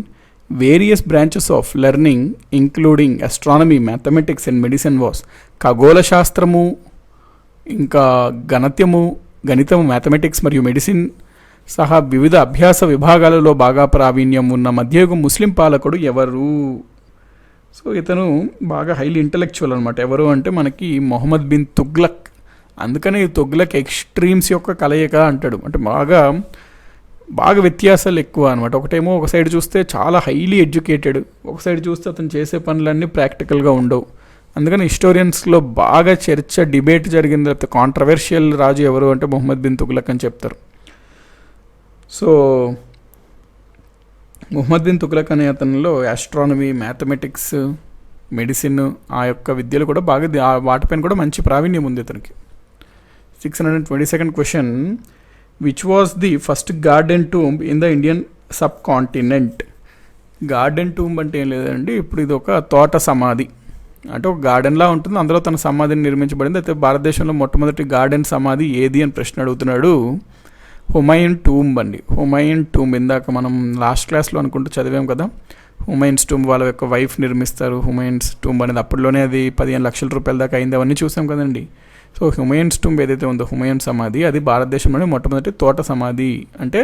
various branches of learning including astronomy, mathematics and medicine was ఖగోళ శాస్త్రము, ఇంకా గణితము, మ్యాథమెటిక్స్ మరియు మెడిసిన్ సహా వివిధ అభ్యాస విభాగాలలో బాగా ప్రావీణ్యం ఉన్న మధ్యయుగ ముస్లిం పాలకుడు ఎవరు? సో ఇతను బాగా హైలీ ఇంటలెక్చువల్ అనమాట. ఎవరు అంటే మనకి మొహమ్మద్ బిన్ తుగ్లక్. అందుకని ఈ తుగ్లక్ ఎక్స్ట్రీమ్స్ యొక్క కలయిక అంటాడు. అంటే బాగా వ్యత్యాసాలు ఎక్కువ అనమాట. ఒకటేమో ఒక సైడ్ చూస్తే చాలా హైలీ ఎడ్యుకేటెడ్, ఒక సైడ్ చూస్తే అతను చేసే పనులన్నీ ప్రాక్టికల్గా ఉండవు. అందుకని హిస్టోరియన్స్లో బాగా చర్చ, డిబేట్ జరిగింది. లేకపోతే కాంట్రవర్షియల్ రాజు ఎవరు అంటే మొహమ్మద్ బిన్ తుగ్లక్ అని చెప్తారు. సో మొహమ్మద్ బిన్ తుగ్లక్ అనే అతనిలో ఆస్ట్రానమీ, మ్యాథమెటిక్స్, మెడిసిన్ ఆ యొక్క విద్యలు కూడా బాగా వాటిపైన కూడా మంచి ప్రావీణ్యం ఉంది అతనికి. 622nd question. Which was the first garden tomb in the Indian subcontinent? Garden tomb అంటే ఏం లేదండి, ఇప్పుడు ఇది ఒక తోట సమాధి. అంటే ఒక గార్డెన్లా ఉంటుంది, అందులో తన సమాధిని నిర్మించబడింది. అయితే భారతదేశంలో మొట్టమొదటి గార్డెన్ సమాధి ఏది అని ప్రశ్న అడుగుతున్నాడు. హుమాయూన్ టూంబ్ అండి. హుమాయూన్ టూంబ్ ఇందాక మనం లాస్ట్ క్లాస్లో అనుకుంటూ చదివాం కదా. హుమాయూన్స్ టూంబ్ వాళ్ళ యొక్క వైఫ్ నిర్మిస్తారు. హుమాయూన్స్ టూంబ్ అనేది అప్పట్లోనే అది 15 లక్షల రూపాయల దాకా అయింది, అవన్నీ చూసాం కదండి. సో హుమాయూన్స్ టూంబ్ ఏదైతే ఉందో హుమాయూన్ సమాధి, అది భారతదేశంలోనే మొట్టమొదటి తోట సమాధి, అంటే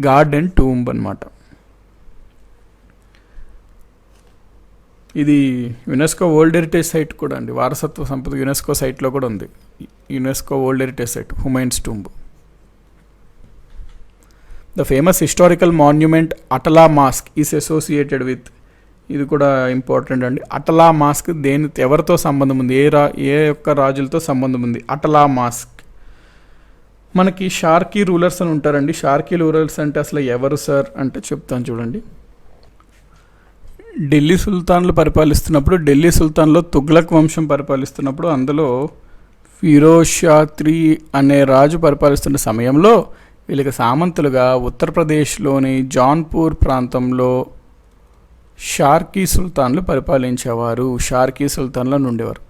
గార్డెన్ టూంబ్ అనమాట. ఇది యునెస్కో వరల్డ్ హెరిటేజ్ సైట్ కూడా అండి, వారసత్వ సంపద యునెస్కో సైట్లో కూడా ఉంది. UNESCO world heritage site Humayun's tomb. The famous historical monument Atala mosque is associated with, ఇది కూడా ఇంపార్టెంట్ అండి. అటలా మాస్క్ ఎవరితో సంబంధం ఉంది, ఏ యొక్క రాజులతో సంబంధం ఉంది? అటలా మాస్క్ మనకి షార్కీ రూలర్స్ అని ఉంటారండి. షార్కీ రూలర్స్ అంటే అసలు ఎవరు సార్ అంటే చెప్తాను చూడండి. ఢిల్లీ సుల్తాన్లు పరిపాలిస్తున్నప్పుడు, ఢిల్లీ సుల్తాన్లో తుగ్లక్ వంశం పరిపాలిస్తున్నప్పుడు, అందులో ఫిరోజ్ షా III అనే రాజు పరిపాలిస్తున్న సమయంలో వీళ్ళకి సామంతులుగా ఉత్తరప్రదేశ్లోని జాన్పూర్ ప్రాంతంలో షార్కీ సుల్తాన్లు పరిపాలించేవారు. షార్కీ సుల్తాన్లో ఉండేవారు.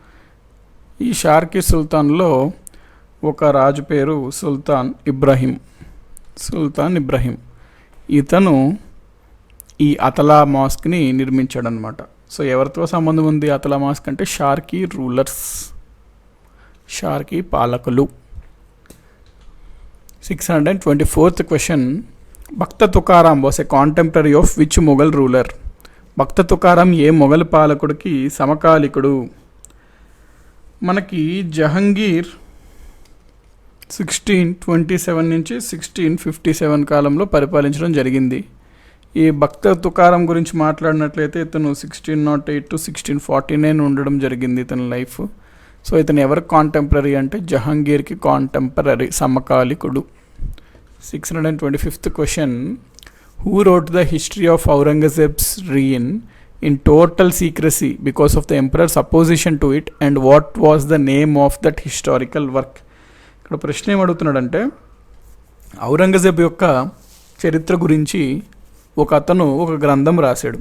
ఈ షార్కీ సుల్తాన్లో ఒక రాజు పేరు సుల్తాన్ ఇబ్రాహీం. ఇతను ఈ అతలా మాస్క్ని నిర్మించాడనమాట. సో ఎవరితో సంబంధం ఉంది అతలా మాస్క్ అంటే? షార్కీ రూలర్స్, షార్కీ పాలకులు. 624th question. Bhakta Tukaram was a contemporary of which Mughal ruler? Bhakta Tukaram ఏ మొఘల్ పాలకుడికి సమకాలికుడు? మనకి జహంగీర్ 1627 నుంచి 1657 కాలంలో పరిపాలించడం జరిగింది. ఈ భక్త తుకారాం గురించి మాట్లాడినట్లయితే ఇతను 1608 to 1649 ఉండడం జరిగింది ఇతని లైఫ్. సో ఇతను ఎవరు కాంటెంపరీ అంటే జహంగీర్కి contemporary, సమకాలికుడు. 625th question. Who wrote the history of Aurangzeb's reign in total secrecy because of the emperor's opposition to it, and what was the name of that historical work? ఇక్కడ ప్రశ్న ఏమడుగుతున్నాడంటే, ఔరంగజేబ్ యొక్క చరిత్ర గురించి ఒక గ్రంథం రాశాడు.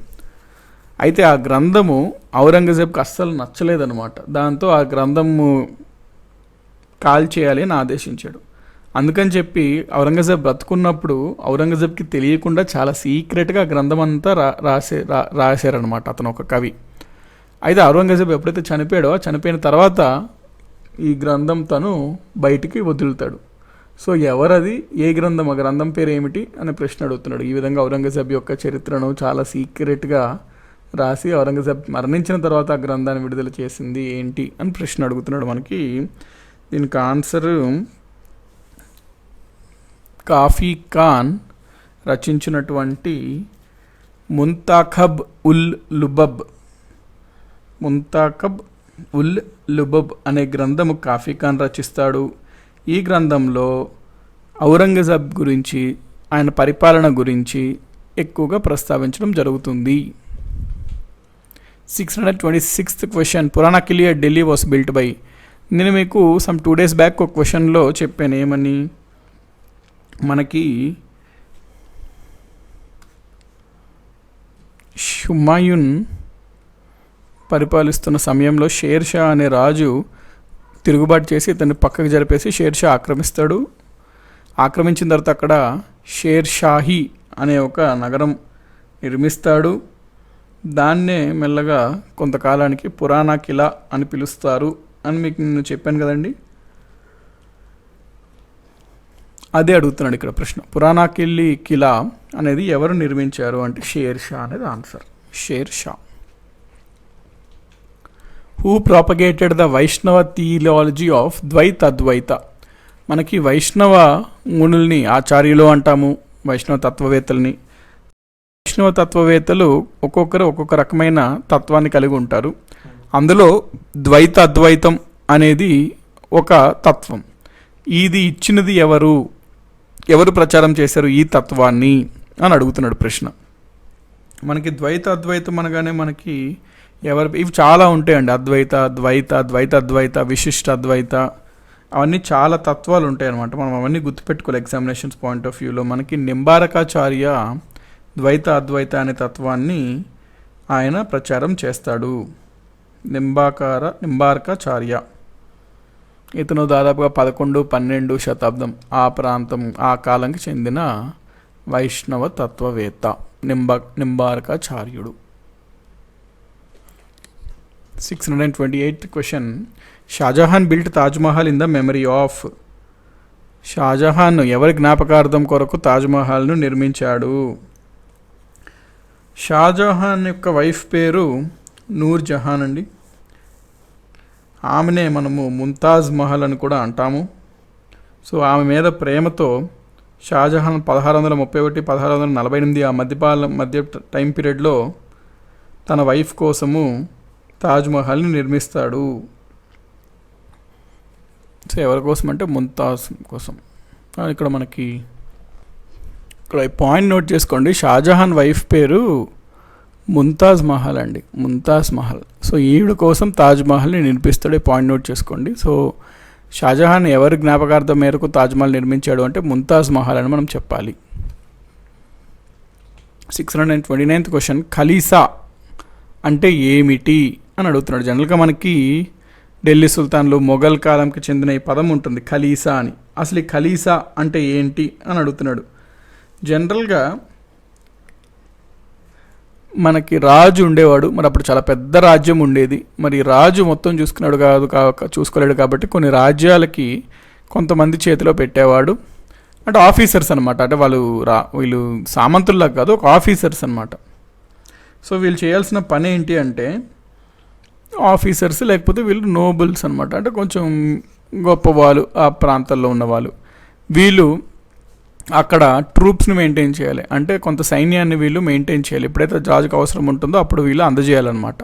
అయితే ఆ గ్రంథము ఔరంగజేబ్కి అస్సలు నచ్చలేదన్నమాట. దాంతో ఆ గ్రంథము కాల్చేయాలి అని ఆదేశించాడు. అందుకని చెప్పి ఔరంగజేబ్ బ్రతుకున్నప్పుడు ఔరంగజేబ్కి తెలియకుండా చాలా సీక్రెట్గా గ్రంథం అంతా రాశారనమాట అతను, ఒక కవి. అయితే ఔరంగజేబ్ ఎప్పుడైతే చనిపోయాడో, చనిపోయిన తర్వాత ఈ గ్రంథం తను బయటికి వదులుతాడు. సో ఎవరది, ఏ గ్రంథం, ఆ గ్రంథం పేరు ఏమిటి అనే ప్రశ్న అడుగుతున్నాడు. ఈ విధంగా ఔరంగజేబ్ యొక్క చరిత్రను చాలా సీక్రెట్గా రాసి ఔరంగజేబ్ మరణించిన తర్వాత ఆ గ్రంథాన్ని విడుదల చేసింది ఏంటి అని ప్రశ్న అడుగుతున్నాడు. మనకి దీనికి ఆన్సర్ కాఫీ ఖాన్ రచించినటువంటి ముంతాఖబ్ ఉల్ లుబబ్ ముంతాకబ్ ఉల్ లుబబ్ అనే గ్రంథము కాఫీ ఖాన్ రచిస్తాడు. ఈ గ్రంథంలో ఔరంగజేబ్ గురించి, ఆయన పరిపాలన గురించి ఎక్కువగా ప్రస్తావించడం జరుగుతుంది. 626th question, Purana కిలియా Delhi was built by. నేను మీకు సమ్ 2 days బ్యాక్ ఒక క్వశ్చన్లో చెప్పాను ఏమని, మనకి హుమాయూన్ పరిపాలిస్తున్న సమయంలో షేర్ షా అనే రాజు తిరుగుబాటు చేసి ఇతన్ని పక్కకు జరిపేసి షేర్ షా ఆక్రమిస్తాడు. ఆక్రమించిన తర్వాత అక్కడ షేర్ షాహి అనే ఒక నగరం నిర్మిస్తాడు. దాన్నే మెల్లగా కొంతకాలానికి పురాణా కిలా అని పిలుస్తారు అని మీకు నేను చెప్పాను కదండి. అదే అడుగుతున్నాడు ఇక్కడ ప్రశ్న. పురాణా కిలా అనేది ఎవరు నిర్మించారు అంటే షేర్ షా అనేది answer. Share Shah. Who propagated the వైష్ణవ థియాలజీ ఆఫ్ ద్వైత అద్వైత. మనకి వైష్ణవ మునుల్ని ఆచార్యులు అంటాము, వైష్ణవ తత్వవేత్తల్ని. వైష్ణవ తత్వవేత్తలు ఒక్కొక్కరు ఒక్కొక్క రకమైన తత్వాన్ని కలిగి ఉంటారు. అందులో ద్వైత అద్వైతం అనేది ఒక తత్వం. ఇది ఇచ్చినది ఎవరు ప్రచారం చేశారు ఈ తత్వాన్ని అని అడుగుతున్నాడు ప్రశ్న. మనకి ద్వైత అద్వైతం అనగానే మనకి ఇవి చాలా ఉంటాయండి. అద్వైత, ద్వైత, ద్వైత అద్వైత, విశిష్ట అద్వైత, అవన్నీ చాలా తత్వాలు ఉంటాయి అన్నమాట. మనం అవన్నీ గుర్తుపెట్టుకోవాలి ఎగ్జామినేషన్స్ పాయింట్ ఆఫ్ వ్యూలో. మనకి నింబారకాచార్య ద్వైత అద్వైత అనే తత్వాన్ని ఆయన ప్రచారం చేస్తాడు. నింబారకాచార్య ఇతను దాదాపుగా 11-12 శతాబ్దం ఆ ప్రాంతం ఆ కాలంకి చెందిన వైష్ణవ తత్వవేత్త నింబారకాచార్యుడు. 628th question, Shahjahan built Taj Mahal in the memory of. Shahjahan ఎవరి జ్ఞాపకార్థం కొరకు తాజ్మహల్ను నిర్మించాడు? షాజహాన్ యొక్క వైఫ్ పేరు నూర్ జహాన్ అండి. ఆమెనే మనము ముంతాజ్ మహల్ అని కూడా అంటాము. సో ఆమె మీద ప్రేమతో షాజహాన్ 1631-1648 ఆ మధ్య టైం పీరియడ్లో తన వైఫ్ కోసము తాజ్మహల్ని నిర్మిస్తాడు. సో ఎవరి కోసం అంటే ముంతాజ్ కోసం. ఇక్కడ మనకి ఇక్కడ పాయింట్ నోట్ చేసుకోండి, షాజహాన్ వైఫ్ పేరు ముంతాజ్ మహల్ అండి, ముంతాజ్ మహల్. సో ఈవిడ కోసం తాజ్మహల్ని నిర్మిస్తాడు. ఈ పాయింట్ నోట్ చేసుకోండి. సో షాజహాన్ ఎవరి జ్ఞాపకార్థం మేరకు తాజ్మహల్ నిర్మించాడు అంటే ముంతాజ్ మహల్ అని మనం చెప్పాలి. 629th క్వశ్చన్, ఖలీసా అంటే ఏమిటి అని అడుగుతున్నాడు. జనరల్గా మనకి ఢిల్లీ సుల్తాన్లు మొఘల్ కాలంకి చెందిన ఈ పదం ఉంటుంది ఖలీసా అని. అసలు ఈ ఖలీసా అంటే ఏంటి అని అడుగుతున్నాడు. జనరల్గా మనకి రాజు ఉండేవాడు, మరి అప్పుడు చాలా పెద్ద రాజ్యం ఉండేది. మరి రాజు మొత్తం చూసుకోలేడు కాబట్టి కొన్ని రాజ్యాలకి కొంతమంది చేతిలో పెట్టేవాడు. అంటే ఆఫీసర్స్ అనమాట. అంటే వీళ్ళు సామంతుల్లా కాదు, ఒక ఆఫీసర్స్ అనమాట. సో వీళ్ళు చేయాల్సిన పని ఏంటి అంటే ఆఫీసర్స్ లేకపోతే వీళ్ళు నోబుల్స్ అనమాట. అంటే కొంచెం గొప్పవాళ్ళు, ఆ ప్రాంతాల్లో ఉన్నవాళ్ళు. వీళ్ళు అక్కడ ట్రూప్స్ని మెయింటైన్ చేయాలి. అంటే కొంత సైన్యాన్ని వీళ్ళు మెయింటైన్ చేయాలి. ఎప్పుడైతే రాజుకు అవసరం ఉంటుందో అప్పుడు వీళ్ళు అందజేయాలన్నమాట.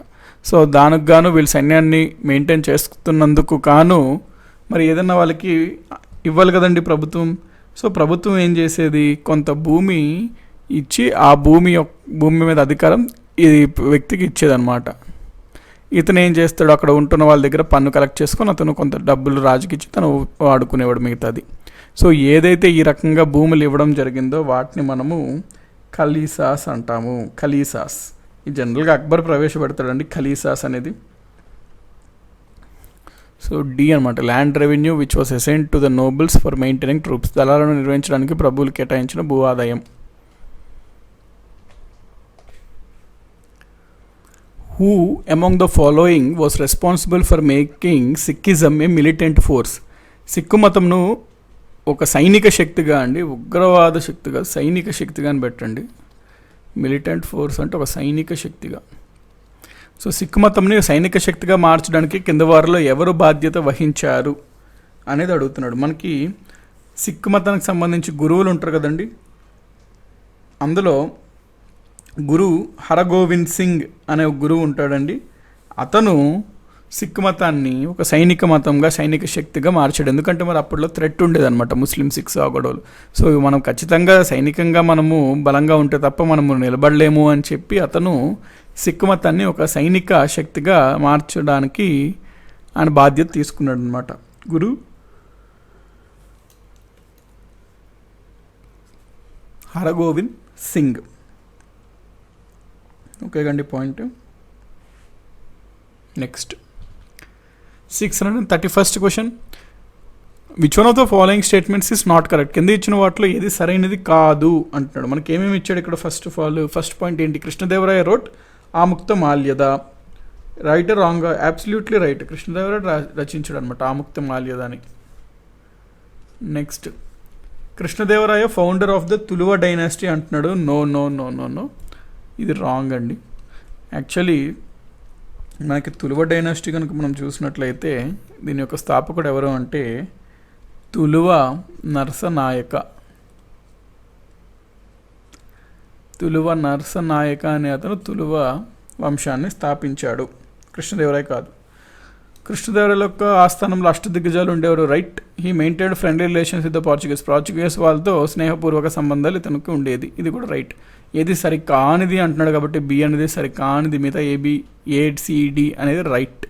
సో దానికి గాను వీళ్ళు సైన్యాన్ని మెయింటైన్ చేస్తున్నందుకు గాను మరి ఏదన్నా వాళ్ళకి ఇవ్వాలి కదండి ప్రభుత్వం. సో ప్రభుత్వం ఏం చేసేది, కొంత భూమి ఇచ్చి ఆ భూమి మీద అధికారం ఈ వ్యక్తికి ఇచ్చేదన్నమాట. ఇతను ఏం చేస్తాడు, అక్కడ ఉంటున్న వాళ్ళ దగ్గర పన్ను కలెక్ట్ చేసుకొని అతను కొంత డబ్బులు రాజుకి ఇచ్చి తను వాడుకునేవాడు మిగతాది. సో ఏదైతే ఈ రకంగా భూములు ఇవ్వడం జరిగిందో వాటిని మనము ఖలీసాస్ అంటాము. ఖలీసాస్ ఈ జనరల్గా అక్బర్ ప్రవేశపెడతాడండి ఖలీసాస్ అనేది. సో డి అనమాట, land revenue which was assigned to the nobles for maintaining troops. దళాలను నిర్వహించడానికి ప్రభువులు కేటాయించిన భూ ఆదాయం. Who among the following was responsible for making Sikhism a militant force? Sikh మతంను ఒక సైనిక శక్తిగా అండి, ఉగ్రవాద శక్తిగా, సైనిక శక్తిగా అని పెట్టండి. మిలిటెంట్ ఫోర్స్ అంటే ఒక సైనిక శక్తిగా. సో సిక్కు మతంని సైనిక శక్తిగా మార్చడానికి కింద వారిలో ఎవరు బాధ్యత వహించారు అనేది అడుగుతున్నాడు. మనకి సిక్కు మతానికి సంబంధించి గురువులు ఉంటారు కదండి. అందులో గురు హరగోవింద్ సింగ్ అనే ఒక గురువు ఉంటాడండి. అతను సిక్ మతాన్ని ఒక సైనిక మతంగా, సైనిక శక్తిగా మార్చాడు. ఎందుకంటే మరి అప్పట్లో థ్రెట్ ఉండేదన్నమాట, ముస్లిం సిక్స్ ఆ గొడవలు. సో మనం ఖచ్చితంగా సైనికంగా మనము బలంగా ఉంటే తప్ప మనము నిలబడలేము అని చెప్పి అతను సిక్ మతాన్ని ఒక సైనిక శక్తిగా మార్చడానికి ఆయన బాధ్యత తీసుకున్నాడు అనమాట. గురు హరగోవింద్ సింగ్. ఓకే కండి point. Next 631st question. Which one of the following statements is not correct? కింద ఇచ్చిన వాటిలో ఏది సరైనది కాదు అంటున్నాడు. మనకి ఏమేమి ఇచ్చాడు ఇక్కడ? ఫస్ట్ పాయింట్ ఏంటి? Krishnadevaraya wrote Amukta Malyada. Right wrong? Absolutely right. Krishnadevaraya రచించాడు అనమాట ఆముక్త మాల్యదని. Next, Krishnadevaraya founder of the Tuluva dynasty అంటున్నాడు. No no no no no, ఇది రాంగ్ అండి. యాక్చువల్లీ మనకి తులువ డైనాసిటీ కనుక మనం చూసినట్లయితే దీని యొక్క స్థాపకుడు ఎవరు అంటే తులువ నరసనాయక. తులువ నరసనాయక అనే అతను తులువ వంశాన్ని స్థాపించాడు, కృష్ణదేవరాయ కాదు. కృష్ణదేవరాయల యొక్క ఆస్థానంలో అష్టదిగ్గజాలు ఉండేవారు. Right. He maintained friendly relations with the Portuguese వాళ్ళతో స్నేహపూర్వక సంబంధాలు ఇతనికి ఉండేది. ఇది కూడా రైట్. ఏది సరికానిది అంటున్నాడు కాబట్టి బి అనేది సరికానిది. మిగతా ఏబి, ఏసిడి అనేది right.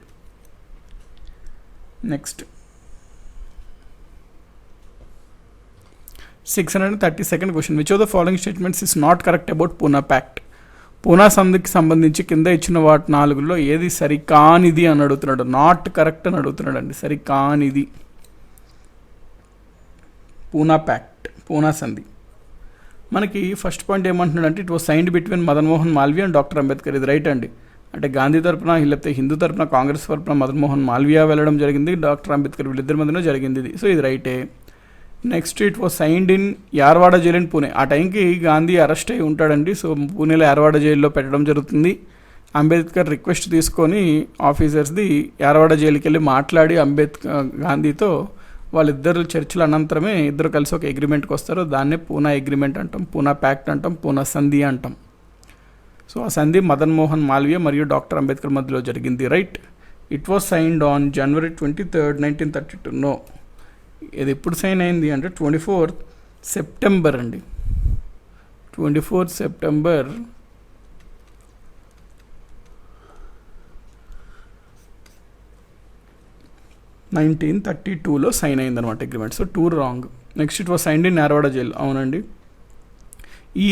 Next 632nd question. Which of the following statements is not correct about Poona pact? Poona సంధికి సంబంధించి కింద ఇచ్చిన వాటి 4లో ఏది సరికానిది అని అడుగుతున్నాడు. నాట్ కరెక్ట్ అని అడుగుతున్నాడు అండి. సరికానిది పూనా ప్యాక్ట్, పూనా సంధి. మనకి ఫస్ట్ పాయింట్ ఏమంటున్నాడు అంటే it was signed between Madan Mohan Malviya and doctor Ambedkar. ఇది రైట్ అండి. అంటే గాంధీ తరపున, లేకపోతే హిందూ తరపున, కాంగ్రెస్ తరపున మదన్ మోహన్ మాల్వియా వెళ్ళడం జరిగింది, డాక్టర్ అంబేద్కర్ వీళ్ళిద్దరి మధ్యలో జరిగింది ఇది. సో ఇది రైటే. Next, it was signed in Yerawada jail in Pune. ఆ టైంకి గాంధీ అరెస్ట్ అయి ఉంటాడండి. సో పూణేలో యార్వాడ జైల్లో పెట్టడం జరుగుతుంది. అంబేద్కర్ రిక్వెస్ట్ తీసుకొని ఆఫీసర్స్ది యార్వాడ జైలుకి వెళ్ళి మాట్లాడి గాంధీతో వాళ్ళిద్దరు చర్చల అనంతరమే ఇద్దరు కలిసి ఒక అగ్రిమెంట్కి వస్తారు. దాన్నే పూనా అగ్రిమెంట్ అంటాం, పూనా ప్యాక్ట్ అంటాం, పూనా సంధి అంటాం. సో ఆ సంధి మదన్ మోహన్ మాల్వియా మరియు డాక్టర్ అంబేద్కర్ మధ్యలో జరిగింది. Right. It was signed on January 23rd, 1932. No, ఇది ఎప్పుడు సైన్ అయింది అంటే 24th September అండి. 24th September 1932లో సైన్ అయింది అనమాట agreement. So 2 wrong. Next, it was signed in Yerawada jail. అవునండి. ఈ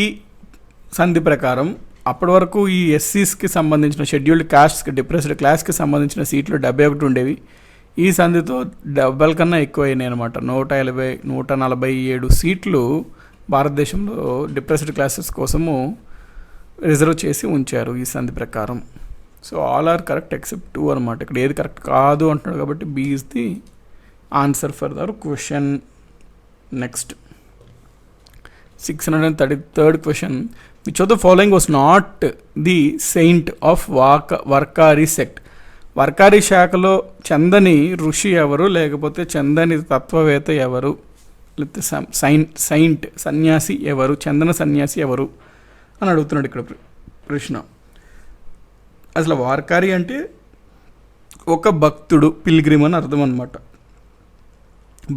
సంధి ప్రకారం అప్పటి వరకు ఈ ఎస్సీస్కి సంబంధించిన షెడ్యూల్డ్ కాస్ట్స్కి, డిప్రెస్డ్ క్లాస్కి సంబంధించిన సీట్లు 71 ఉండేవి. ఈ సంధితో 70 కన్నా ఎక్కువ అయినాయి అనమాట. 147 సీట్లు భారతదేశంలో డిప్రెస్డ్ క్లాసెస్ కోసము రిజర్వ్ చేసి ఉంచారు ఈ సంధి ప్రకారం. So all are correct except 2 అనమాట. ఇక్కడ ఏది కరెక్ట్ కాదు అంటున్నాడు కాబట్టి B is the answer for the question. Next 633rd question. Which of the following was not the saint of Varkari sect? Varkari శాఖలో చందని ఋషి ఎవరు, లేకపోతే చందని తత్వవేత్త ఎవరు, లేకపోతే సైంట్ సన్యాసి ఎవరు, చందన సన్యాసి ఎవరు అని అడుగుతున్నాడు ఇక్కడ ప్రశ్న. అసలు వార్కారి అంటే ఒక భక్తుడు, పిల్గ్రిమ్ అని అర్థం అనమాట.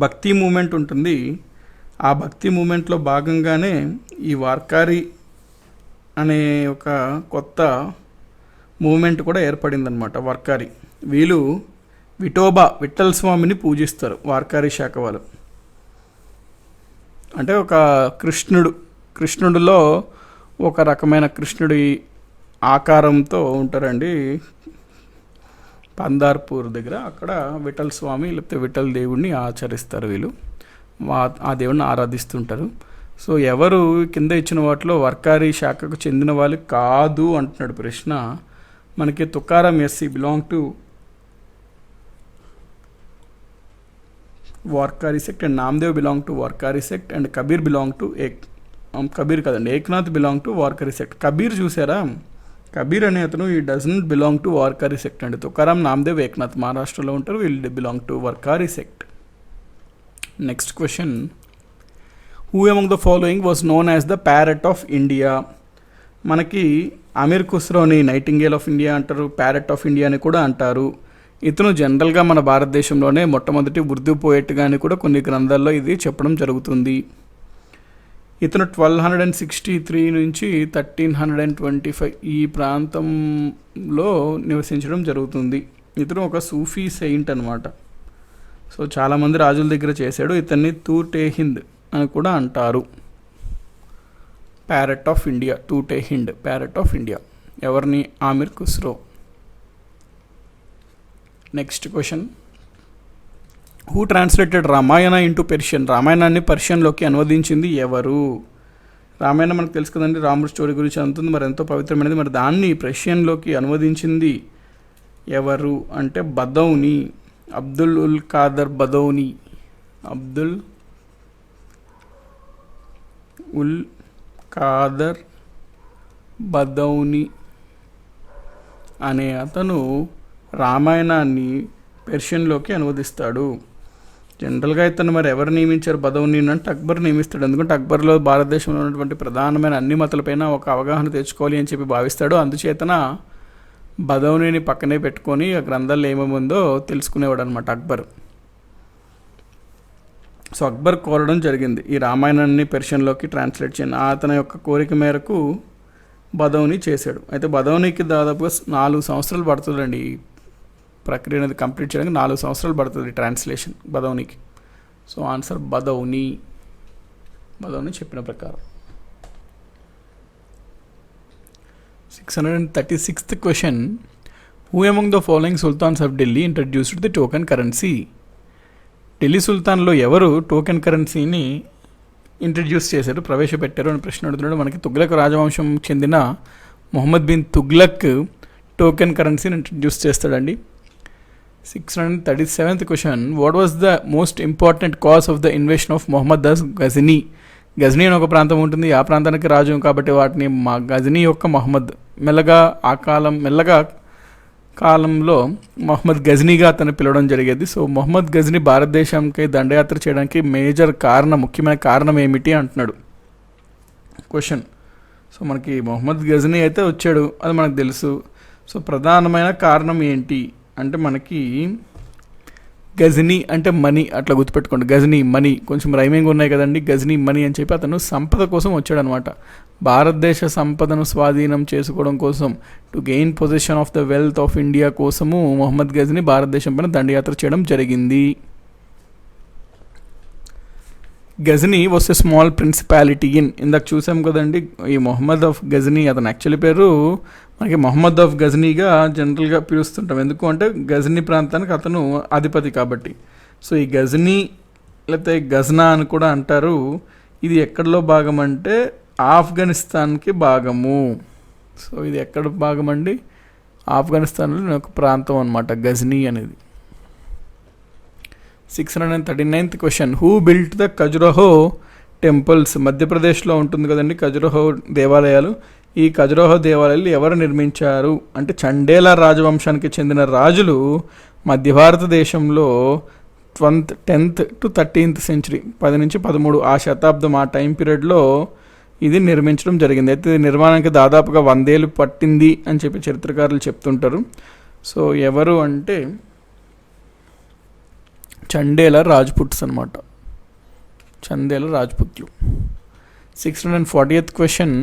భక్తి మూమెంట్ ఉంటుంది. ఆ భక్తి మూమెంట్లో భాగంగానే ఈ వార్కారి అనే ఒక కొత్త మూమెంట్ కూడా ఏర్పడిందనమాట. వార్కారి వీళ్ళు విఠల్ స్వామిని పూజిస్తారు వార్కారి శాఖ వాళ్ళు. అంటే ఒక కృష్ణుడిలో ఒక రకమైన కృష్ణుడి ఆకారంతో ఉంటారండి పందార్పూర్ దగ్గర. అక్కడ విఠల్ స్వామి లేకపోతే విఠల్ దేవుడిని ఆచరిస్తారు వీళ్ళు. ఆ దేవుడిని ఆరాధిస్తుంటారు. సో ఎవరు కింద ఇచ్చిన వాటిలో వర్కారీ శాఖకు చెందిన వాళ్ళు కాదు అంటున్నాడు ప్రశ్న. మనకి Tukaram is belong to Varkari sect and Namdev belong to Varkari sect and Kabir belong to Eknath belong to Varkari sect. Kabir చూసారా? కబీర్ అనే అతను ఈ doesn't belong to Varkari sect అండి. తుకారాం, నామదేవ్, ఏక్నాథ్ మహారాష్ట్రలో ఉంటారు. వీళ్ళు belong to Varkari sect. Next question. Who among the following was known as the parrot of India? మనకి అమీర్ ఖుస్రోని నైటింగేల్ ఆఫ్ ఇండియా అంటారు, ప్యారెట్ ఆఫ్ ఇండియా అని కూడా అంటారు. ఇతను జనరల్గా మన భారతదేశంలోనే మొట్టమొదటి ఉర్దూ పోయెట్గా అని కూడా కొన్ని గ్రంథాల్లో ఇది చెప్పడం జరుగుతుంది. ఇతను 1263 నుంచి 1325 ఈ ప్రాంతంలో నివసించడం జరుగుతుంది. ఇతను ఒక సూఫీ సెయింట్ అనమాట. సో చాలామంది రాజుల దగ్గర చేశాడు. ఇతన్ని తూటే హింద్ అని కూడా అంటారు. Parrot of India, Tute Hind, parrot of India. ఎవరిని? Amir Khusro. Next question, who translated Ramayana into Persian? రామాయణాన్ని పర్షియన్లోకి అనువదించింది ఎవరు? రామాయణం మనకు తెలుసు కదండి, రాముడి స్టోరీ గురించి అంటుంది, మరి ఎంతో పవిత్రమైనది. మరి దాన్ని పర్షియన్లోకి అనువదించింది ఎవరు అంటే బదౌని, అబ్దుల్ ఉల్ ఖాదర్ బదౌని. అబ్దుల్ ఉల్ ఖాదర్ బదౌని అనే అతను రామాయణాన్ని పెర్షియన్లోకి అనువదిస్తాడు. జనరల్గా ఇతను మరి ఎవరు నియమించారు బదౌని అంటే అక్బర్ నియమిస్తాడు. ఎందుకంటే అక్బర్లో భారతదేశంలో ఉన్నటువంటి ప్రధానమైన అన్ని మతాలపైన ఒక అవగాహన తెచ్చుకోవాలి అని చెప్పి భావిస్తాడు. అందుచేతన బదౌనిని పక్కనే పెట్టుకొని ఆ గ్రంథాల్లో ఏమేమి ఉందో తెలుసుకునేవాడు అనమాట అక్బర్. సో అక్బర్ కోరడం జరిగింది ఈ రామాయణాన్ని పెర్షియన్లోకి ట్రాన్స్లేట్ చేయండి. అతని యొక్క కోరిక మేరకు బదౌని చేశాడు. అయితే బదౌనికి దాదాపుగా 4 సంవత్సరాలు పడుతుందండి ఈ ప్రక్రియ అనేది కంప్లీట్ చేయడానికి. 4 సంవత్సరాలు పడుతుంది ట్రాన్స్లేషన్ బదౌనికి. సో ఆన్సర్ బదౌని చెప్పిన ప్రకారం. 636th question, who among the following sultans of Delhi introduced the token currency? Delhi సుల్తాన్లో ఎవరు టోకెన్ కరెన్సీని ఇంట్రడ్యూస్ చేశారు, ప్రవేశపెట్టారు అని ప్రశ్న అడుగుతున్నాడు. మనకి తుగ్లక్ రాజవంశం చెందిన మొహమ్మద్ బిన్ తుగ్లక్ టోకెన్ కరెన్సీని ఇంట్రడ్యూస్ చేస్తాడండి. 637th question, what was the most important cause of the invasion of Mohammad దస్ గజనీ? గజనీ అని ఒక ప్రాంతం ఉంటుంది, ఆ ప్రాంతానికి రాజు కాబట్టి వాటిని గజనీ యొక్క మొహమ్మద్ మెల్లగా కాలంలో మొహమ్మద్ గజనీగా అతను పిలవడం జరిగేది. సో మొహమ్మద్ గజనీ భారతదేశంకి దండయాత్ర చేయడానికి ముఖ్యమైన కారణం ఏమిటి అంటున్నాడు క్వశ్చన్. సో మనకి మొహమ్మద్ గజనీ అయితే వచ్చాడు, అది మనకు తెలుసు. సో ప్రధానమైన కారణం ఏంటి అంటే మనకి గజనీ అంటే మనీ, అట్లా గుర్తుపెట్టుకోండి. గజనీ మనీ కొంచెం రైమింగ్ ఉన్నాయి కదండి, గజనీ మనీ అని చెప్పి అతను సంపద కోసం వచ్చాడనమాట. భారతదేశ సంపదను స్వాధీనం చేసుకోవడం కోసం, to gain position of the wealth of India కోసము మొహమ్మద్ గజనీ భారతదేశం పైన దండయాత్ర చేయడం జరిగింది. Ghazni was a small principality ఇందాక చూసాం కదండి. ఈ మొహమ్మద్ ఆఫ్ గజనీ అతను యాక్చువల్లీ పేరు మనకి మొహమ్మద్ ఆఫ్ గజనీగా జనరల్గా పిలుస్తుంటాం. ఎందుకు అంటే గజనీ ప్రాంతానికి అతను అధిపతి కాబట్టి. సో ఈ గజనీ లేకపోతే గజ్నా అని కూడా అంటారు. ఇది ఎక్కడలో భాగం అంటే ఆఫ్ఘనిస్తాన్కి భాగము. సో ఇది ఎక్కడ భాగం అండి? ఆఫ్ఘనిస్తాన్లో ఒక ప్రాంతం అనమాట గజనీ అనేది. 639th question, who built the Khajuraho temples? మధ్యప్రదేశ్లో ఉంటుంది కదండి ఖజురహో దేవాలయాలు. ఈ ఖజురహో దేవాలయాలు ఎవరు నిర్మించారు అంటే చండేలా రాజవంశానికి చెందిన రాజులు మధ్య భారతదేశంలో 10th to 13th century 10 నుంచి 13 ఆ శతాబ్దం ఆ టైం పీరియడ్లో ఇది నిర్మించడం జరిగింది. అయితే నిర్మాణానికి దాదాపుగా 100 ఏళ్ళు పట్టింది అని చెప్పి చరిత్రకారులు చెప్తుంటారు. సో ఎవరు అంటే చండేలా రాజ్పుట్స్ అనమాట, చందేల రాజ్పుత్లు. 640th question,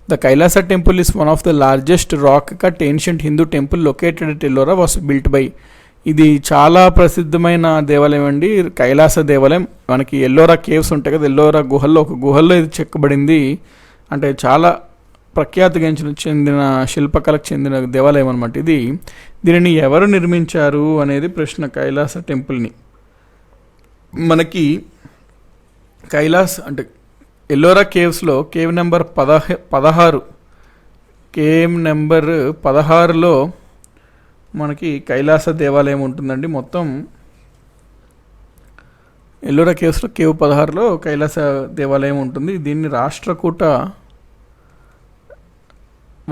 the Kailasa temple is one of the largest rock cut ancient Hindu temple located at Ellora was built by. ఇది చాలా ప్రసిద్ధమైన దేవాలయం అండి, కైలాస దేవాలయం. మనకి ఎల్లోరా కేవ్స్ ఉంటాయి కదా, ఎల్లోరా గుహల్లో ఒక గుహల్లో ఇది చెక్కబడింది. అంటే చాలా ప్రఖ్యాతిగా చెందిన శిల్పకళకు చెందిన దేవాలయం అనమాట ఇది. దీనిని ఎవరు నిర్మించారు అనేది ప్రశ్న. కైలాస టెంపుల్ని మనకి కైలాస్ అంటే ఎల్లోరా కేవ్స్లో కేవ్ నెంబర్ 16లో మనకి కైలాస దేవాలయం ఉంటుందండి. మొత్తం ఎల్లోరా కేవ్స్లో కేవ్ 16లో కైలాస దేవాలయం ఉంటుంది. దీన్ని రాష్ట్రకూట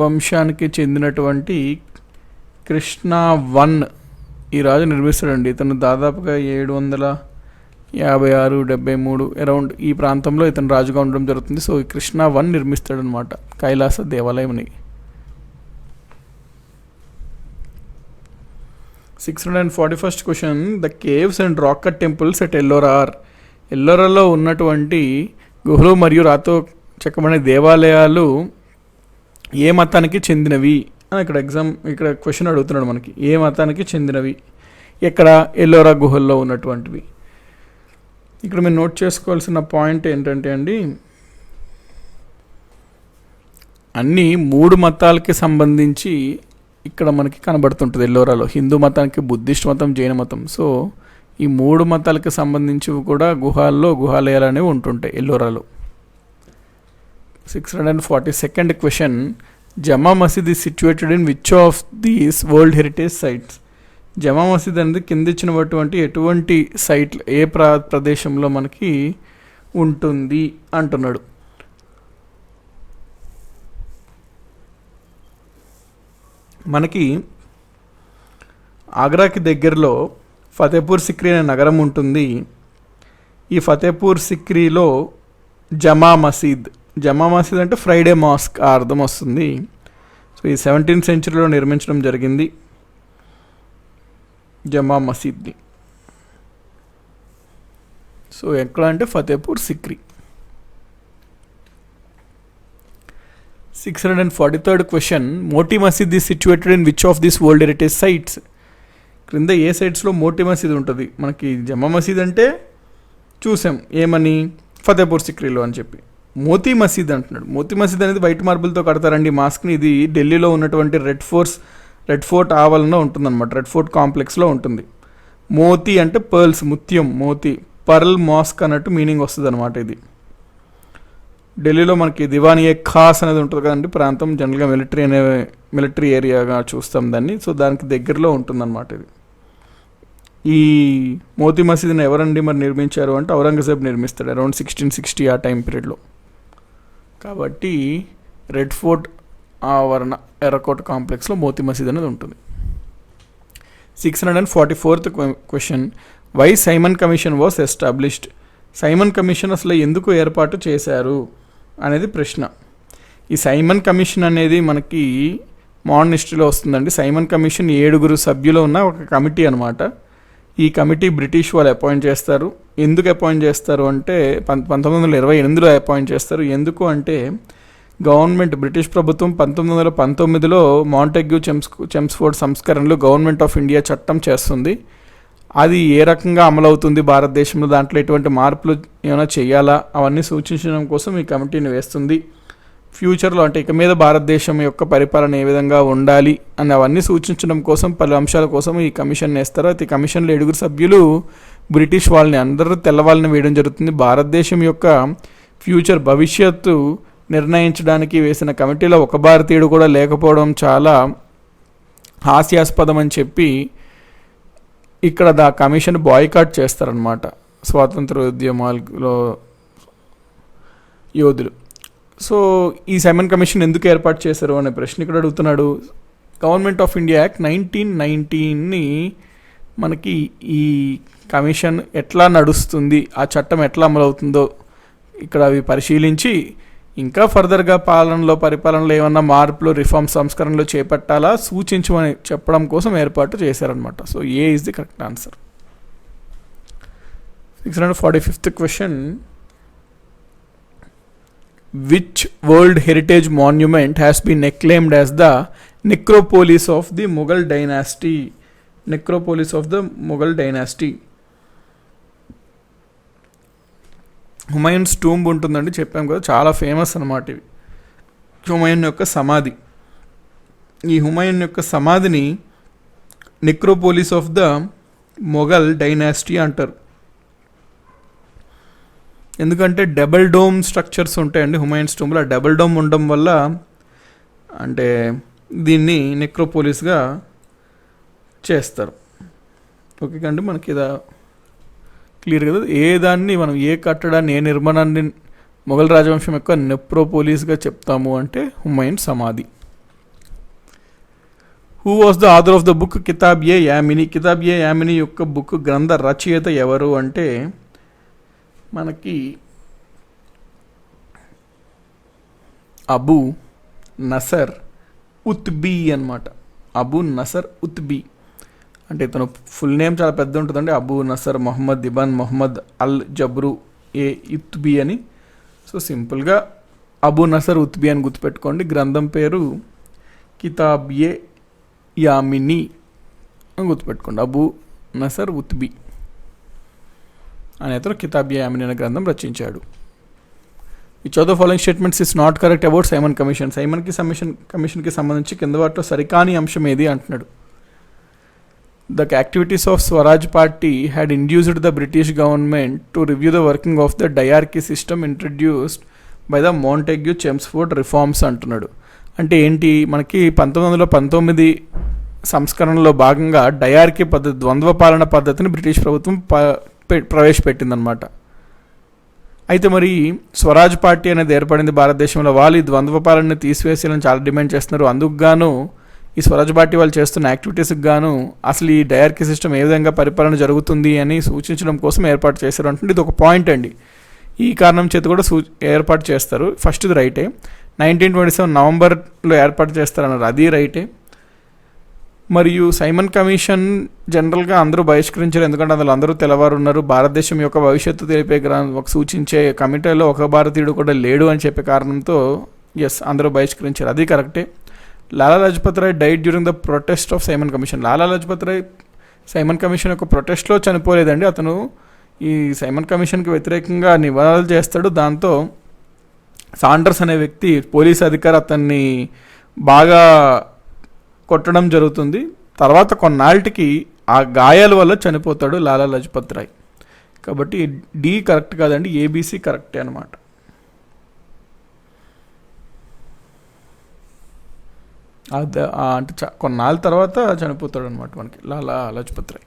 వంశానికి చెందినటువంటి కృష్ణా 1 ఈ రాజు నిర్మిస్తాడండి. ఇతను దాదాపుగా 756-73 అరౌండ్ ఈ ప్రాంతంలో ఇతను రాజుగా ఉండడం జరుగుతుంది. సో ఈ కృష్ణా 1 నిర్మిస్తాడనమాట కైలాస దేవాలయంని. 641st question, the caves and rock cut temples at Ellora are. ఎల్లోరాలో ఉన్నటువంటి గుహలు మరియు రాతో చెక్కబడిన దేవాలయాలు ఏ మతానికి చెందినవి అని ఇక్కడ క్వశ్చన్ అడుగుతున్నాడు మనకి. ఏ మతానికి చెందినవి, ఎక్కడ? ఎల్లోరా గుహల్లో ఉన్నటువంటివి. ఇక్కడ మీరు నోట్ చేసుకోవాల్సిన పాయింట్ ఏంటంటే అండి, అన్నీ 3 మతాలకి సంబంధించి ఇక్కడ మనకి కనబడుతుంటుంది ఎల్లోరాలో. హిందూ మతానికి, బుద్ధిస్ట్ మతం, జైన మతం. సో ఈ 3 మతాలకి సంబంధించి కూడా గుహాలయాలు అనేవి ఉంటుంటాయి ఎల్లోరాలో. 642nd question, Jama Masjid is situated in which of these world heritage sites. Jama Masjid అనేది కింద ఇచ్చినటువంటి ఎటువంటి సైట్, ఏ ప్రదేశంలో మనకి ఉంటుంది అంటున్నాడు. మనకి ఆగ్రాకి దగ్గరలో ఫతేపూర్ సిక్రీ అనే నగరం ఉంటుంది. ఈ ఫతేపూర్ సిక్రీలో జమా మసీద్ అంటే ఫ్రైడే మాస్క్ ఆ అర్థం వస్తుంది. సో ఈ 17th సెంచరీలో నిర్మించడం జరిగింది జమా మసీద్ని. సో ఎక్కడ అంటే Fatehpur Sikri. 643rd question, Moti Masjid is situated in which of this world heritage sites. క్రింద ఏ సైట్స్లో మోటీ మసీద్ ఉంటుంది? మనకి జమా మసీద్ అంటే చూసాం, ఏమని? ఫతేపూర్ సిక్రీలో అని చెప్పి. మోతీ మసీద్ అంటున్నాడు. మోతీ మసీద్ అనేది వైట్ మార్బుల్తో కడతారండి మాస్క్ని. ఇది ఢిల్లీలో ఉన్నటువంటి రెడ్ ఫోర్ట్ ఆవరణలో ఉంటుందన్నమాట. రెడ్ ఫోర్ట్ కాంప్లెక్స్లో ఉంటుంది. మోతీ అంటే పర్ల్స్, ముత్యం, మోతీ. పర్ల్ మాస్క్ అన్నట్టు మీనింగ్ వస్తుంది అనమాట. ఇది ఢిల్లీలో మనకి దివానీ ఏ ఖాస్ అనేది ఉంటుంది కదండి ప్రాంతం, జనరల్గా మిలిటరీ ఏరియాగా చూస్తాం దాన్ని. సో దానికి దగ్గరలో ఉంటుందన్నమాట ఇది. ఈ మోతీ మసీద్ని ఎవరండి మరి నిర్మించారు అంటే ఔరంగజేబ్ నిర్మిస్తాడు అరౌండ్ 1660 ఆ టైం పీరియడ్లో. కాబట్టి రెడ్ ఫోర్ట్ ఆవరణ ఎర్రకోట కాంప్లెక్స్లో మోతీ మసీద్ అనేది ఉంటుంది. 644th question, why Simon commission was established. Simon commission అసలు ఎందుకు ఏర్పాటు చేశారు అనేది ప్రశ్న. ఈ సైమన్ కమిషన్ అనేది మనకి మోడర్న్ హిస్టరీలో వస్తుందండి. సైమన్ కమిషన్ 7 సభ్యులు ఉన్న ఒక కమిటీ అనమాట. ఈ కమిటీ బ్రిటిష్ వాళ్ళు అపాయింట్ చేస్తారు. ఎందుకు అపాయింట్ చేస్తారు అంటే 1928లో అపాయింట్ చేస్తారు. ఎందుకు అంటే గవర్నమెంట్, బ్రిటిష్ ప్రభుత్వం 1919లో మాంటెగ్యూ చెమ్స్ఫోర్డ్ సంస్కరణలు గవర్నమెంట్ ఆఫ్ ఇండియా చట్టం చేస్తుంది. అది ఏ రకంగా అమలవుతుంది భారతదేశంలో, దాంట్లో ఎటువంటి మార్పులు ఏమైనా చేయాలా, అవన్నీ సూచించడం కోసం ఈ కమిటీని వేస్తుంది. ఫ్యూచర్లో అంటే ఇక మీద భారతదేశం యొక్క పరిపాలన ఏ విధంగా ఉండాలి అని అవన్నీ సూచించడం కోసం, పలు అంశాల కోసం ఈ కమిషన్ వేస్తారు. అయితే ఈ కమిషన్లో 7 సభ్యులు బ్రిటిష్ వాళ్ళని, అందరూ తెల్లవాళ్ళని వేయడం జరుగుతుంది. భారతదేశం యొక్క ఫ్యూచర్, భవిష్యత్తు నిర్ణయించడానికి వేసిన కమిటీలో ఒక భారతీయుడు కూడా లేకపోవడం చాలా హాస్యాస్పదం అని చెప్పి ఇక్కడ కమిషన్ బాయ్కాట్ చేస్తారనమాట స్వాతంత్ర ఉద్యమాల్లో యోధులు. సో ఈ సైమన్ కమిషన్ ఎందుకు ఏర్పాటు చేశారు అనే ప్రశ్న ఇక్కడ అడుగుతున్నాడు. గవర్నమెంట్ ఆఫ్ ఇండియా యాక్ట్ 1919ని మనకి ఈ కమిషన్ ఎట్లా నడుస్తుంది, ఆ చట్టం ఎట్లా అమలవుతుందో ఇక్కడ అవి పరిశీలించి ఇంకా ఫర్దర్గా పరిపాలనలో ఏమన్నా మార్పులు, రిఫార్మ్, సంస్కరణలు చేపట్టాలా సూచించమని చెప్పడం కోసం ఏర్పాటు చేశారనమాట. So A is the correct answer. 645th question, which world heritage monument has been acclaimed as the necropolis of the Mughal dynasty. Necropolis of the Mughal dynasty. Humayun's tomb ఉంటుందండి, చెప్పాం కదా, చాలా ఫేమస్ అన్నమాట ఇవి. హుమాయూన్ యొక్క సమాధి. ఈ హుమాయూన్ యొక్క సమాధిని necropolis of the Mughal dynasty అంటారు. ఎందుకంటే డబుల్ డోమ్ స్ట్రక్చర్స్ ఉంటాయండి హుమాయూన్స్ టూంబ్లో. ఆ డబుల్ డోమ్ ఉండడం వల్ల అంటే దీన్ని నెక్రోపోలిస్గా చేస్తారు. ఓకే కండి, మనకి ఇదా క్లియర్ కదా. ఏ దాన్ని మనం, ఏ కట్టడాన్ని, ఏ నిర్మాణాన్ని మొఘల్ రాజవంశం యొక్క నెక్రోపోలిస్గా చెప్తాము అంటే హుమాయూన్ సమాధి. Who was the author of the book Kitab e Yamini. Kitab e Yamini యొక్క బుక్ గ్రంథ రచయిత ఎవరు అంటే మనకి అబూ నసర్ ఉత్బీ అన్నమాట. అబూ నసర్ ఉత్బీ. అంటే ఇతను ఫుల్ నేమ్ చాలా పెద్ద ఉంటుందండి, అబూ నసర్ మొహమ్మద్ ఇబన్ మొహమ్మద్ అల్ జబ్రు ఏ ఉత్బీ అని. సో సింపుల్గా అబూ నసర్ ఉత్బీ అని గుర్తుపెట్టుకోండి. గ్రంథం పేరు కితాబ్-ఏ యామిని అని గుర్తుపెట్టుకోండి. అబూ నసర్ ఉత్బీ అనే అతను కితాబ్-ఏ యామిని అనే గ్రంథం రచించాడు. Which of the following statements is not correct about Simon commission? కమిషన్కి సంబంధించి కింద వాటిలో సరికాని అంశం ఏది అంటున్నాడు. The activities of Swaraj party had induced the British government to review the working of the diarchy system introduced by the Montagu Chelmsford reforms అంటున్నాడు. అంటే ఏంటి, మనకి 1919 సంస్కరణలో భాగంగా డయార్కీ పద్ధతి, ద్వంద్వ పాలన పద్ధతిని బ్రిటిష్ ప్రభుత్వం ప్రవేశపెట్టిందనమాట. అయితే మరి స్వరాజ్ పార్టీ అనేది ఏర్పడింది భారతదేశంలో. వాళ్ళు ఈ ద్వంద్వ పాలనని తీసివేసేయాలని చాలా డిమాండ్ చేస్తున్నారు. అందుకు గాను ఈ స్వరాజ్ పార్టీ వాళ్ళు చేస్తున్న యాక్టివిటీస్కి గాను అసలు ఈ డయార్కీ సిస్టమ్ ఏ విధంగా పరిపాలన జరుగుతుంది అని సూచించడం కోసం ఏర్పాటు చేశారు అంటే ఇది ఒక పాయింట్ అండి. ఈ కారణం చేత కూడా ఏర్పాటు చేస్తారు. ఫస్ట్ ఇది రైటే. 1927 నవంబర్లో ఏర్పాటు చేస్తారన్నారు, అది రైటే. మరియు సైమన్ కమిషన్ జనరల్గా అందరూ బహిష్కరించారు, ఎందుకంటే అందులో అందరూ తెల్లవారు ఉన్నారు. భారతదేశం యొక్క భవిష్యత్తు తెలిపే ఒక సూచించే కమిటీలో ఒక భారతీయుడు కూడా లేడు అని చెప్పే కారణంతో అందరూ బహిష్కరించారు, అది కరెక్టే. Lala Lajpat Rai died during the protest of Simon commission. Lala Lajpat Rai Simon commission యొక్క ప్రొటెస్ట్లో చనిపోలేదండి. అతను ఈ సైమన్ కమిషన్కి వ్యతిరేకంగా నివాళులు చేస్తాడు. దాంతో సాండర్స్ అనే వ్యక్తి పోలీస్ అధికారి అతన్ని బాగా కొట్టడం జరుగుతుంది. తర్వాత కొన్నాళ్ళకి ఆ గాయాల వల్ల చనిపోతాడు లాలా లజపత్ రాయ్. కాబట్టి డి కరెక్ట్ కాదండి, ఏబీసీ కరెక్టే అనమాట. అంటే కొన్నాళ్ళ తర్వాత చనిపోతాడు అనమాట మనకి Lala Lajpat Rai.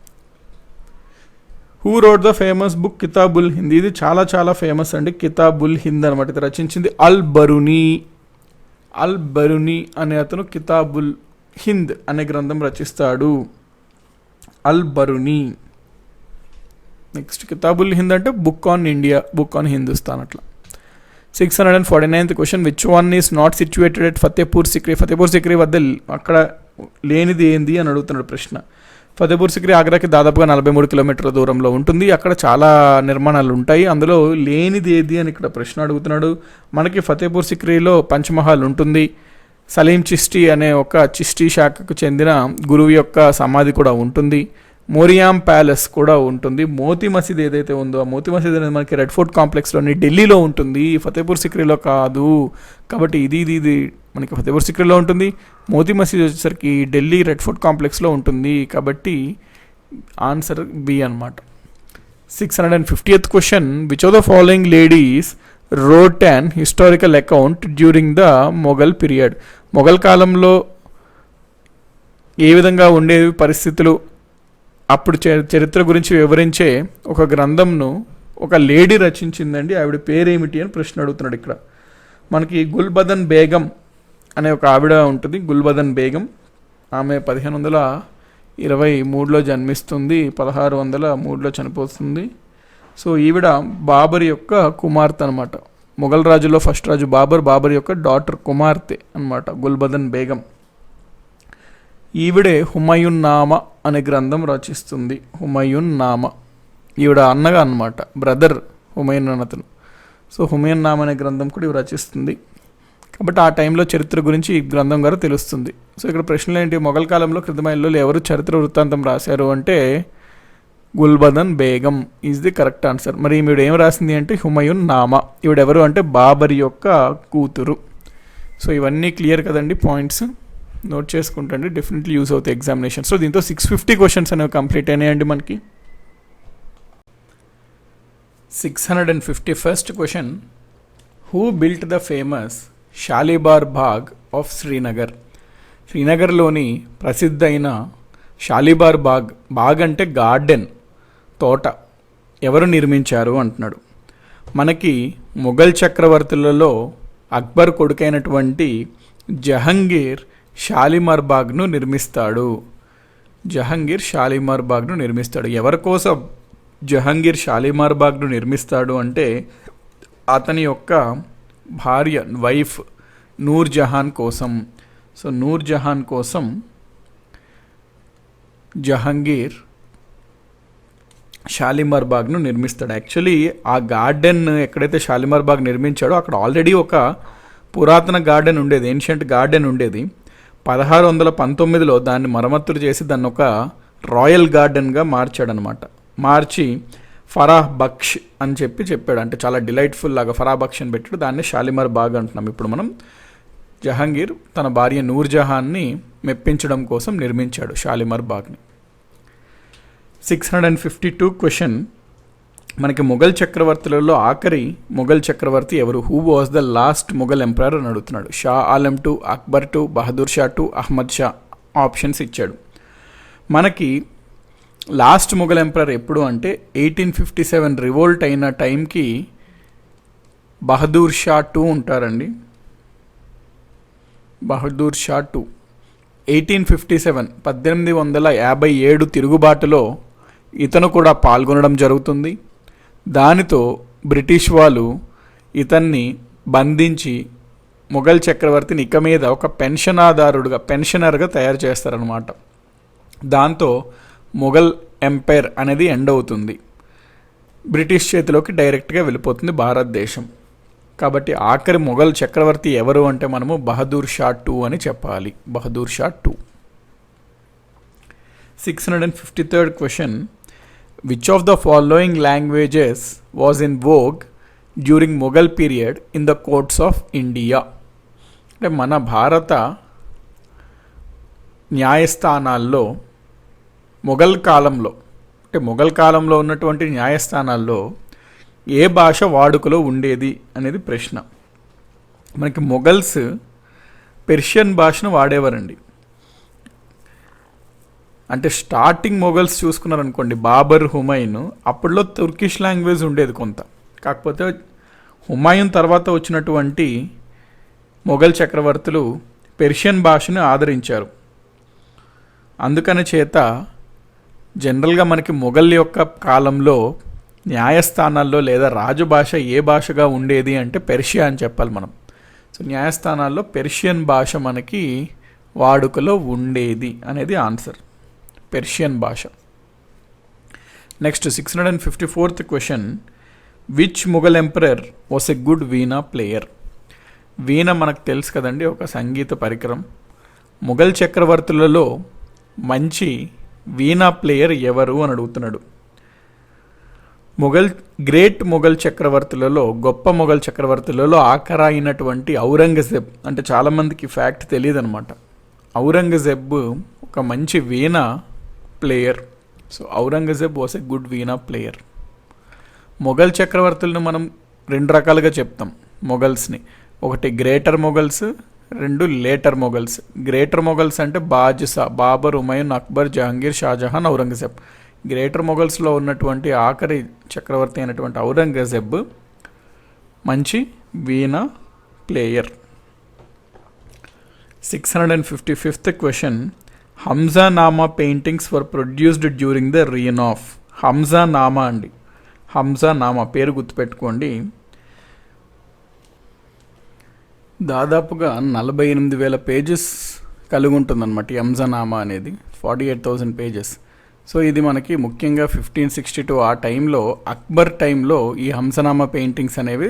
Who wrote the famous book Kitabul Hind? ఇది చాలా చాలా ఫేమస్ అండి, కితాబుల్ హింద్ అనమాట. ఇది రచించింది అల్ బరూని అనే అతను కితాబుల్ హింద్ అనే గ్రంథం రచిస్తాడు. అల్ బరూని. నెక్స్ట్ కితాబుల్ హింద్ అంటే book on India, book on Hindustan అట్లా. 649th question, which one is not situated at Fatehpur Sikri? Fatehpur Sikri వద్ద అక్కడ లేనిది ఏంది అని అడుగుతున్నాడు ప్రశ్న. ఫతేపూర్ సిక్రీ ఆగ్రాకి దాదాపుగా 43 కిలోమీటర్ల దూరంలో ఉంటుంది. అక్కడ చాలా నిర్మాణాలు ఉంటాయి, అందులో లేనిది ఏది అని ఇక్కడ ప్రశ్న అడుగుతున్నాడు. మనకి ఫతేపూర్ సిక్రీలో పంచమహల్ ఉంటుంది. సలీం చిష్టి అనే ఒక చిష్టి శాఖకు చెందిన గురువు యొక్క సమాధి కూడా ఉంటుంది. మోరియాం ప్యాలెస్ కూడా ఉంటుంది. మోతీ మసీద్ ఏదైతే ఉందో ఆ మోతీ మసీద్ అనేది మనకి రెడ్ ఫోర్ట్ కాంప్లెక్స్లోని ఢిల్లీలో ఉంటుంది, ఫతేపూర్ సిక్రీలో కాదు. కాబట్టి ఇది మనకి ఫతేపూర్ సిక్రీలో ఉంటుంది. మోతీ మసీద్ వచ్చేసరికి ఢిల్లీ రెడ్ ఫోర్ట్ కాంప్లెక్స్లో ఉంటుంది. కాబట్టి ఆన్సర్ బి అనమాట. 650th question, which of the following ladies wrote an historical account during the Mughal period? Mughal కాలంలో ఏ విధంగా ఉండేవి పరిస్థితులు, అప్పుడు చరిత్ర గురించి వివరించే ఒక గ్రంథంను ఒక లేడీ రచించిందండి. ఆవిడ పేరేమిటి అని ప్రశ్న అడుగుతున్నాడు ఇక్కడ. మనకి గుల్బదన్ బేగం అనే ఒక ఆవిడ ఉంటుంది. గుల్బదన్ బేగం ఆమె 1523లో జన్మిస్తుంది, 1603లో చనిపోతుంది. సో ఈవిడ బాబర్ యొక్క కుమార్తె అనమాట. మొఘల్ రాజులో ఫస్ట్ రాజు బాబర్ యొక్క డాటర్ కుమార్తె అనమాట గుల్బదన్ బేగం. ఈవిడే హుమయూన్ నామా అనే గ్రంథం రచిస్తుంది. హుమయూన్ నామా ఈవిడ అన్నగా అనమాట, బ్రదర్ హుమయూన్ అతను. సో హుమయూన్ నామా అనే గ్రంథం కూడా ఇవి రచిస్తుంది. కాబట్టి ఆ టైంలో చరిత్ర గురించి ఈ గ్రంథం గారు తెలుస్తుంది. సో ఇక్కడ ప్రశ్నలు ఏంటి, మొఘల్ కాలంలో కృతమైల్లో ఎవరు చరిత్ర వృత్తాంతం రాశారు అంటే Gulbadan Begum is the correct answer. మరి ఈవిడ ఏం రాసింది అంటే హుమయూన్ నామా. ఈవిడెవరు అంటే బాబర్ యొక్క కూతురు. సో ఇవన్నీ క్లియర్ కదండి, పాయింట్స్ నోట్ చేసుకుంటండి, డెఫినెట్లీ యూజ్ అవుతాయి ఎగ్జామినేషన్. సో దీంతో 650 క్వశ్చన్స్ అనేవి కంప్లీట్ అయినాయండి మనకి. 651st question, who built the famous Shalibar Bagh of Srinagar? శ్రీనగర్లోని ప్రసిద్ధైన షాలిబార్ బాగ్ అంటే గార్డెన్, తోట ఎవరు నిర్మించారు అంటున్నాడు. మనకి మొఘల్ చక్రవర్తులలో అక్బర్ కొడుకైనటువంటి జహంగీర్ షాలిమార్ బాగ్ను నిర్మిస్తాడు. జహంగీర్ షాలిమార్ బాగ్ను నిర్మిస్తాడు. ఎవరి కోసం జహంగీర్ షాలిమార్ బాగ్ను నిర్మిస్తాడు అంటే అతని యొక్క భార్య వైఫ్ నూర్ జహాన్ కోసం. సో నూర్ జహాన్ కోసం జహంగీర్ షాలిమార్ బాగ్ను నిర్మిస్తాడు. యాక్చువల్లీ ఆ గార్డెన్ ఎక్కడైతే షాలిమార్ బాగ్ నిర్మించాడో అక్కడ ఆల్రెడీ ఒక పురాతన గార్డెన్ ఉండేది, ఏన్షియంట్ గార్డెన్ ఉండేది. 1619లో దాన్ని మరమ్మతులు చేసి దాన్ని ఒక రాయల్ గార్డెన్గా మార్చాడనమాట. మార్చి ఫరాహ్ బక్ష్ అని చెప్పాడు. అంటే చాలా డిలైట్ఫుల్ లాగా ఫరాహ్ బక్ష్ అని పెట్టాడు. దాన్ని షాలిమార్ బాగ్ అంటున్నాం. ఇప్పుడు మనం జహంగీర్ తన భార్య నూర్జహాన్ని మెప్పించడం కోసం నిర్మించాడు షాలిమార్ బాగ్ని. 652 క్వశ్చన్, మనకి మొఘల్ చక్రవర్తులలో ఆఖరి మొఘల్ చక్రవర్తి ఎవరు? Who was the last Mughal emperor అని అడుగుతున్నాడు. Shah Alam two, Akbar two, Bahadur Shah two, Ahmad Shah options ఇచ్చాడు. మనకి లాస్ట్ మొఘల్ ఎంపరర్ ఎప్పుడు అంటే 1857 రివోల్ట్ అయిన టైంకి బహదూర్ షా టూ ఉంటారండి. బహదూర్ షా టూ 1857 1857 తిరుగుబాటులో ఇతను కూడా పాల్గొనడం జరుగుతుంది. దానితో బ్రిటిష్ వాళ్ళు ఇతన్ని బంధించి మొఘల్ చక్రవర్తిని ఇక మీద ఒక పెన్షనర్గా తయారు చేస్తారనమాట. దాంతో మొఘల్ ఎంపైర్ అనేది ఎండ్ అవుతుంది. బ్రిటిష్ చేతిలోకి డైరెక్ట్గా వెళ్ళిపోతుంది భారతదేశం. కాబట్టి ఆఖరి మొఘల్ చక్రవర్తి ఎవరు అంటే మనము బహదూర్ షా టూ అని చెప్పాలి. Bahadur Shah two. 653rd question, which of the following languages was in Vogue during Mughal period in the courts of India? అంటే మన భారత న్యాయస్థానాల్లో మొఘల్ కాలంలో ఉన్నటువంటి న్యాయస్థానాల్లో ఏ భాష వాడుకలో ఉండేది అనేది ప్రశ్న. మనకి మొఘల్స్ పెర్షియన్ భాషను వాడేవారండి. అంటే స్టార్టింగ్ మొఘల్స్ చూసుకున్నారనుకోండి, బాబర్, హుమాయూన్, అప్పట్లో తుర్కిష్ లాంగ్వేజ్ ఉండేది కొంత. కాకపోతే హుమాయూన్ తర్వాత వచ్చినటువంటి మొఘల్ చక్రవర్తులు పెర్షియన్ భాషను ఆదరించారు. అందుకని చేత జనరల్గా మనకి మొఘల్ యొక్క కాలంలో న్యాయస్థానాల్లో లేదా రాజభాష ఏ భాషగా ఉండేది అంటే పెర్షియా అని చెప్పాలి మనం. సో న్యాయస్థానాల్లో పెర్షియన్ భాష మనకి వాడుకలో ఉండేది అనేది ఆన్సర్, పెర్షియన్ భాష. Next 654th question, which Mughal emperor was a good veena player? వీణ మనకు తెలుసు కదండి, ఒక సంగీత పరికరం. మొఘల్ చక్రవర్తులలో మంచి వీణా ప్లేయర్ ఎవరు అని అడుగుతున్నాడు. గ్రేట్ మొఘల్ చక్రవర్తులలో, గొప్ప మొఘల్ చక్రవర్తులలో ఆఖరా అయినటువంటి ఔరంగజేబ్, అంటే చాలామందికి ఫ్యాక్ట్ తెలియదు అనమాట. ఔరంగజేబ్ ఒక మంచి veena player. So Aurangzeb was a good veena player. Mughal చక్రవర్తులను మనం రెండు రకాలుగా చెప్తాం మొఘల్స్ని. ఒకటి గ్రేటర్ మొఘల్స్, రెండు లేటర్ మొఘల్స్. గ్రేటర్ మొఘల్స్ అంటే బాద్షా, బాబర్, హుమాయూన్, అక్బర్, జహంగీర్, షాజహాన్, ఔరంగజేబ్. గ్రేటర్ మొఘల్స్లో ఉన్నటువంటి ఆఖరి చక్రవర్తి అయినటువంటి ఔరంగజేబ్ మంచి veena player. 655th question, Hamzanama paintings were produced during the reign of? Hamzanama అండి, హంజా నామా పేరు గుర్తుపెట్టుకోండి. దాదాపుగా 48,000 పేజెస్ కలిగి ఉంటుందన్నమాట ఈ హంజానామా అనేది. 48,000 పేజెస్. సో ఇది మనకి ముఖ్యంగా 1562 ఆ టైంలో, అక్బర్ టైంలో ఈ హంసనామా పెయింటింగ్స్ అనేవి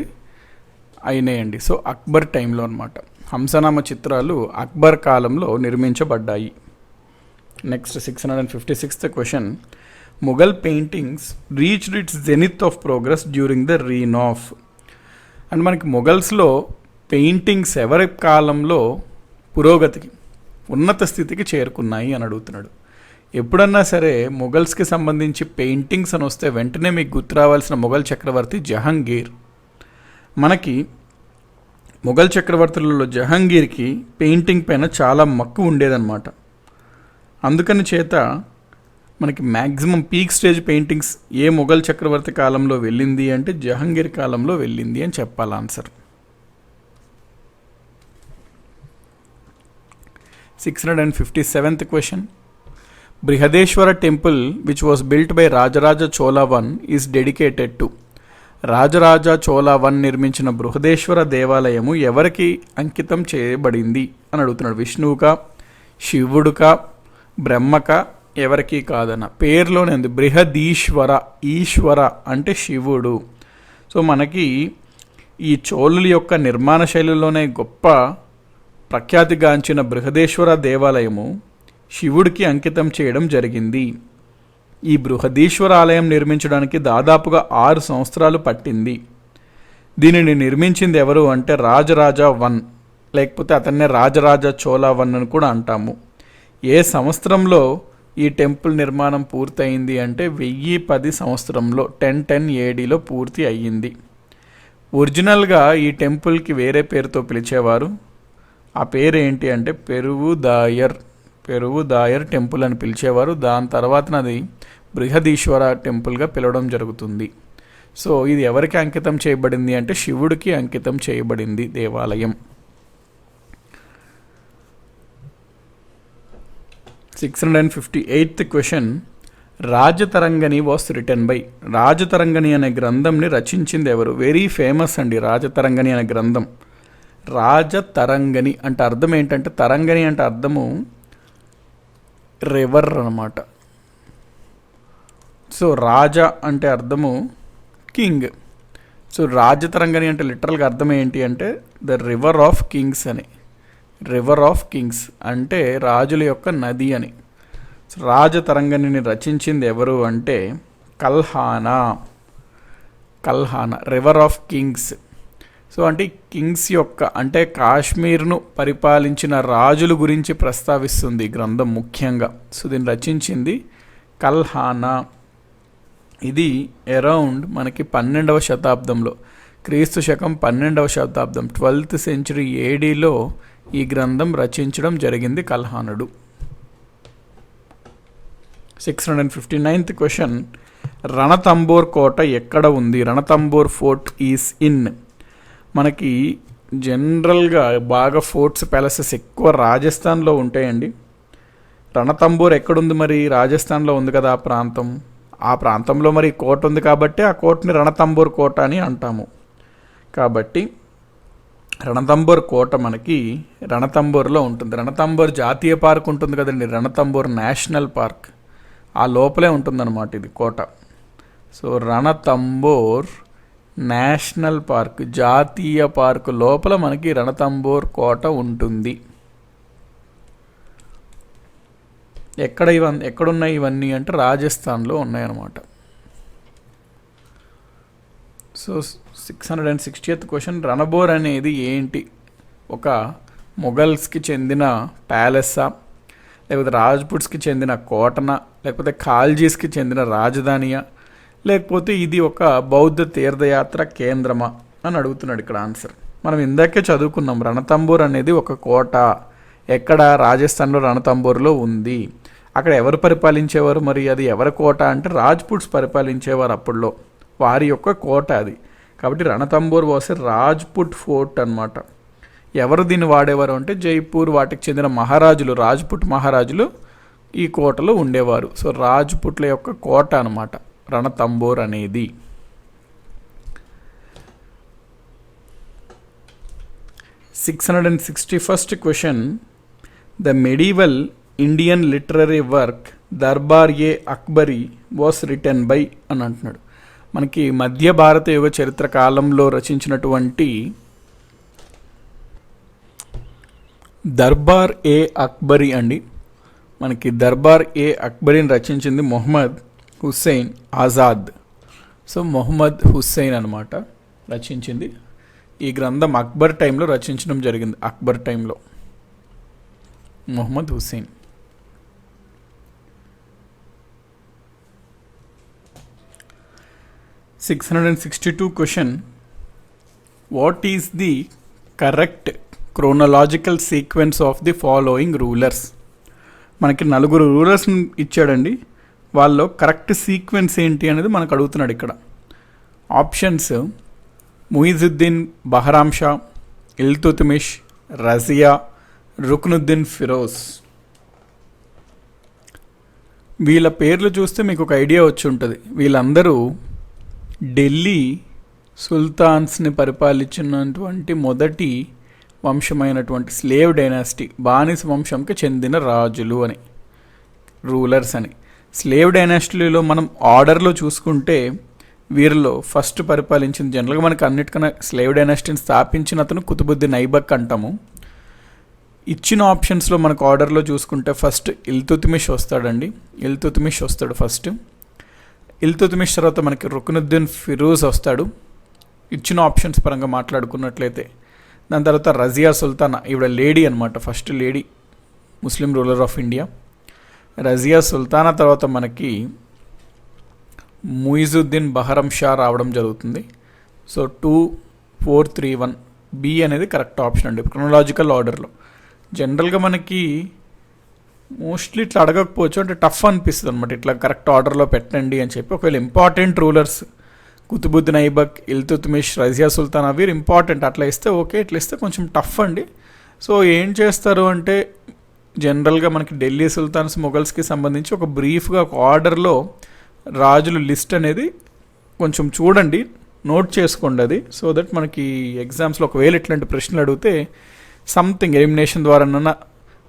అయినాయండి. సో అక్బర్ టైంలో అనమాట హంసనామా చిత్రాలు అక్బర్ కాలంలో నిర్మించబడ్డాయి. Next 656th question, Mughal paintings reached it's zenith of progress during the reign of? And మనకి మొఘల్స్లో పెయింటింగ్స్ ఎవరి కాలంలో పురోగతికి, ఉన్నత స్థితికి చేరుకున్నాయి అని అడుగుతున్నాడు. ఎప్పుడన్నా సరే మొఘల్స్కి సంబంధించి పెయింటింగ్స్ అని వస్తే వెంటనే మీకు గుర్తు రావాల్సిన మొఘల్ చక్రవర్తి జహంగీర్. మనకి మొఘల్ చక్రవర్తులలో జహంగీర్కి పెయింటింగ్ పైన చాలా మక్కువ ఉండేదన్నమాట. అందుకని చేత మనకి మ్యాక్సిమం పీక్ స్టేజ్ పెయింటింగ్స్ ఏ మొఘల్ చక్రవర్తి కాలంలో వెళ్ళింది అంటే జహంగీర్ కాలంలో వెళ్ళింది అని చెప్పాలి answer. 657th question, Brihadeeswara temple which was built by Rajaraja Chola one is dedicated to? Rajaraja Chola one నిర్మించిన బృహదేశ్వర దేవాలయము ఎవరికి అంకితం చేయబడింది అని అడుగుతున్నాడు. విష్ణువుకా, శివుడుకా, బ్రహ్మక, ఎవరికి కాదన్న పేరులోనే ఉంది. బృహదీశ్వర, ఈశ్వర అంటే శివుడు. సో మనకి ఈ చోళుల యొక్క నిర్మాణ శైలిలోనే గొప్ప ప్రఖ్యాతిగాంచిన బృహదేశ్వర దేవాలయము శివుడికి అంకితం చేయడం జరిగింది. ఈ బృహదీశ్వర ఆలయం నిర్మించడానికి దాదాపుగా 6 సంవత్సరాలు పట్టింది. దీనిని నిర్మించింది ఎవరు అంటే రాజరాజ 1, లేకపోతే అతన్నే రాజరాజ చోళ 1 అని కూడా అంటాము. ఏ సంవత్సరంలో ఈ టెంపుల్ నిర్మాణం పూర్తయింది అంటే 1010 సంవత్సరంలో 1010 ADలో పూర్తి అయ్యింది. ఒరిజినల్గా ఈ టెంపుల్కి వేరే పేరుతో పిలిచేవారు. ఆ పేరు ఏంటి అంటే పెరువుదాయర్ టెంపుల్ అని పిలిచేవారు. దాని తర్వాత అది బృహదీశ్వర టెంపుల్గా పిలవడం జరుగుతుంది. సో ఇది ఎవరికి అంకితం చేయబడింది అంటే శివుడికి అంకితం చేయబడింది దేవాలయం. 658th question. Rajatarangini was written by. Rajatarangini అనే గ్రంథంని రచించింది ఎవరు? వెరీ ఫేమస్ అండి రాజతరంగని అనే గ్రంథం. రాజతరంగని అంటే అర్థం ఏంటంటే, తరంగని అంటే అర్థము రివర్ అన్నమాట. సో రాజా అంటే అర్థము కింగ్. సో రాజతరంగని అంటే లిటరల్గా అర్థం ఏంటి అంటే ద రివర్ ఆఫ్ కింగ్స్ అని. రివర్ ఆఫ్ కింగ్స్ అంటే రాజుల యొక్క నది అని. రాజతరంగనిని రచించింది ఎవరు అంటే Kalhana. River of kings. So అంటే కింగ్స్ యొక్క అంటే కాశ్మీర్ను పరిపాలించిన రాజుల గురించి ప్రస్తావిస్తుంది ఈ గ్రంథం ముఖ్యంగా. సో దీన్ని రచించింది కల్హానా. ఇది అరౌండ్ మనకి 12వ శతాబ్దంలో, క్రీస్తు శకం 12వ శతాబ్దం 12th century ADలో ఈ గ్రంథం రచించడం జరిగింది కల్హానుడు. 659th question. రణతంబోర్ కోట ఎక్కడ ఉంది? Ranthambore fort is in. మనకి జనరల్గా బాగా ఫోర్ట్స్ ప్యాలెసెస్ ఎక్కువ రాజస్థాన్లో ఉంటాయండి. రణతంబోర్ ఎక్కడుంది మరి? రాజస్థాన్లో ఉంది కదా ఆ ప్రాంతం. ఆ ప్రాంతంలో మరి కోట ఉంది కాబట్టి ఆ కోటని రణతంబోర్ కోట అని అంటాము. కాబట్టి రణతంబోర్ కోట మనకి రణతంబోర్లో ఉంటుంది. రణతంబోర్ జాతీయ పార్క్ ఉంటుంది కదండి, రణతంబోర్ నేషనల్ పార్క్, ఆ లోపలే ఉంటుందన్నమాట ఇది కోట. సో రణతంబోర్ నేషనల్ పార్క్, జాతీయ పార్క్ లోపల మనకి రణతంబోర్ కోట ఉంటుంది. ఎక్కడున్నాయి ఇవన్నీ అంటే రాజస్థాన్లో ఉన్నాయన్నమాట. So 660th question. రణబోర్ అనేది ఏంటి? ఒక మొఘల్స్కి చెందిన ప్యాలెస్సా, లేకపోతే రాజ్పుట్స్కి చెందిన కోటనా, లేకపోతే ఖాల్జీస్కి చెందిన రాజధానియా, లేకపోతే ఇది ఒక బౌద్ధ తీర్థయాత్ర కేంద్రమా అని అడుగుతున్నాడు ఇక్కడ ఆన్సర్. మనం ఇందాకే చదువుకున్నాం రణతంబోర్ అనేది ఒక కోట. ఎక్కడ? రాజస్థాన్లో రణతంబోర్లో ఉంది. అక్కడ ఎవరు పరిపాలించేవారు మరి? అది ఎవరి కోట అంటే రాజ్పుట్స్ పరిపాలించేవారు అప్పుడులో, వారి యొక్క కోట అది. కాబట్టి రణతంబోర్ వాస్ రాజ్పుట్ ఫోర్ట్ అన్నమాట. ఎవరు దీన్ని వాడేవారు అంటే జైపూర్ వాటికి చెందిన మహారాజులు, రాజ్పుట్ మహారాజులు ఈ కోటలో ఉండేవారు. సో రాజ్పుట్ల యొక్క కోట అన్నమాట రణతంబోర్ అనేది. 661st question. The medieval Indian literary work Darbar e Akbari was written by అని అంటున్నాడు. మనకి మధ్య భారత యుగ చరిత్ర కాలంలో రచించినటువంటి దర్బార్-ఏ-అక్బరీ అండి. మనకి దర్బార్-ఏ-అక్బరీని రచించింది మొహమ్మద్ హుస్సేన్ ఆజాద్. సో మొహమ్మద్ హుస్సేన్ అనమాట రచించింది. ఈ గ్రంథం అక్బర్ టైంలో రచించడం జరిగింది. అక్బర్ టైంలో Mohammed Hussain. 662 question. What is the correct chronological sequence of the following rulers? మనకి 4 రూలర్స్ ఇచ్చాడండి. వాళ్ళలో కరెక్ట్ సీక్వెన్స్ ఏంటి అనేది మనకు అడుగుతున్నాడు ఇక్కడ. ఆప్షన్స్: ముయిజుద్దీన్ బహరామ్ షా, ఇల్తుత్మిష్, రజియా, రుక్నుద్దీన్ ఫిరోజ్. వీళ్ళ పేర్లు చూస్తే మీకు ఒక ఐడియా వచ్చి ఉంటుంది. వీళ్ళందరూ ఢిల్లీ సుల్తాన్స్ని పరిపాలించినటువంటి మొదటి వంశమైనటువంటి స్లేవ్ డైనాసిటీ, బానిస వంశంకి చెందిన రాజులు అని. రూలర్స్ అని. స్లేవ్ డైనాస్టీలో మనం ఆర్డర్లో చూసుకుంటే వీరిలో ఫస్ట్ పరిపాలించింది జనరల్గా మనకు అన్నిటికన్నా స్లేవ్ డైనాస్టీని స్థాపించిన అతను కుతుబుద్దీన్ ఐబక్ అంటాము. ఇచ్చిన ఆప్షన్స్లో మనకు ఆర్డర్లో చూసుకుంటే ఫస్ట్ ఇల్తుత్మిష్ వస్తాడండి. ఇల్తుత్మిష్ వస్తాడు ఫస్ట్. ఇల్తుత్మిష్ తర్వాత మనకి రుక్నుద్దీన్ ఫిరోజ్ వస్తాడు ఇచ్చిన ఆప్షన్స్ పరంగా మాట్లాడుకున్నట్లయితే. దాని తర్వాత రజియా సుల్తానా, ఈవిడ లేడీ అనమాట, first lady Muslim ruler of India. Razia Sultana తర్వాత మనకి ముయిజుద్దీన్ బహరం షా రావడం జరుగుతుంది. సో 2, 4, 3, 1 బి అనేది కరెక్ట్ ఆప్షన్ అండి క్రొనలాజికల్ ఆర్డర్లో. జనరల్గా మనకి మోస్ట్లీ ఇట్లా అడగకపోవచ్చు, అంటే టఫ్ అనిపిస్తుంది అనమాట, ఇట్లా కరెక్ట్ ఆర్డర్లో పెట్టండి అని చెప్పి. ఒకవేళ ఇంపార్టెంట్ రూలర్స్ కుతుబుద్దీన్ ఐబక్, ఇల్తుత్మిష్, రజియా సుల్తానా వీరు ఇంపార్టెంట్ అట్లా ఇస్తే ఓకే, ఇట్లా ఇస్తే కొంచెం టఫ్ అండి. సో ఏం చేస్తారు అంటే జనరల్గా మనకి ఢిల్లీ సుల్తాన్స్ మొఘల్స్కి సంబంధించి ఒక బ్రీఫ్గా ఒక ఆర్డర్లో రాజుల లిస్ట్ అనేది కొంచెం చూడండి, నోట్ చేసుకోండి అది. సో దట్ మనకి ఎగ్జామ్స్లో ఒకవేళ ఇట్లాంటి ప్రశ్నలు అడిగితే సంథింగ్ ఎలిమినేషన్ ద్వారా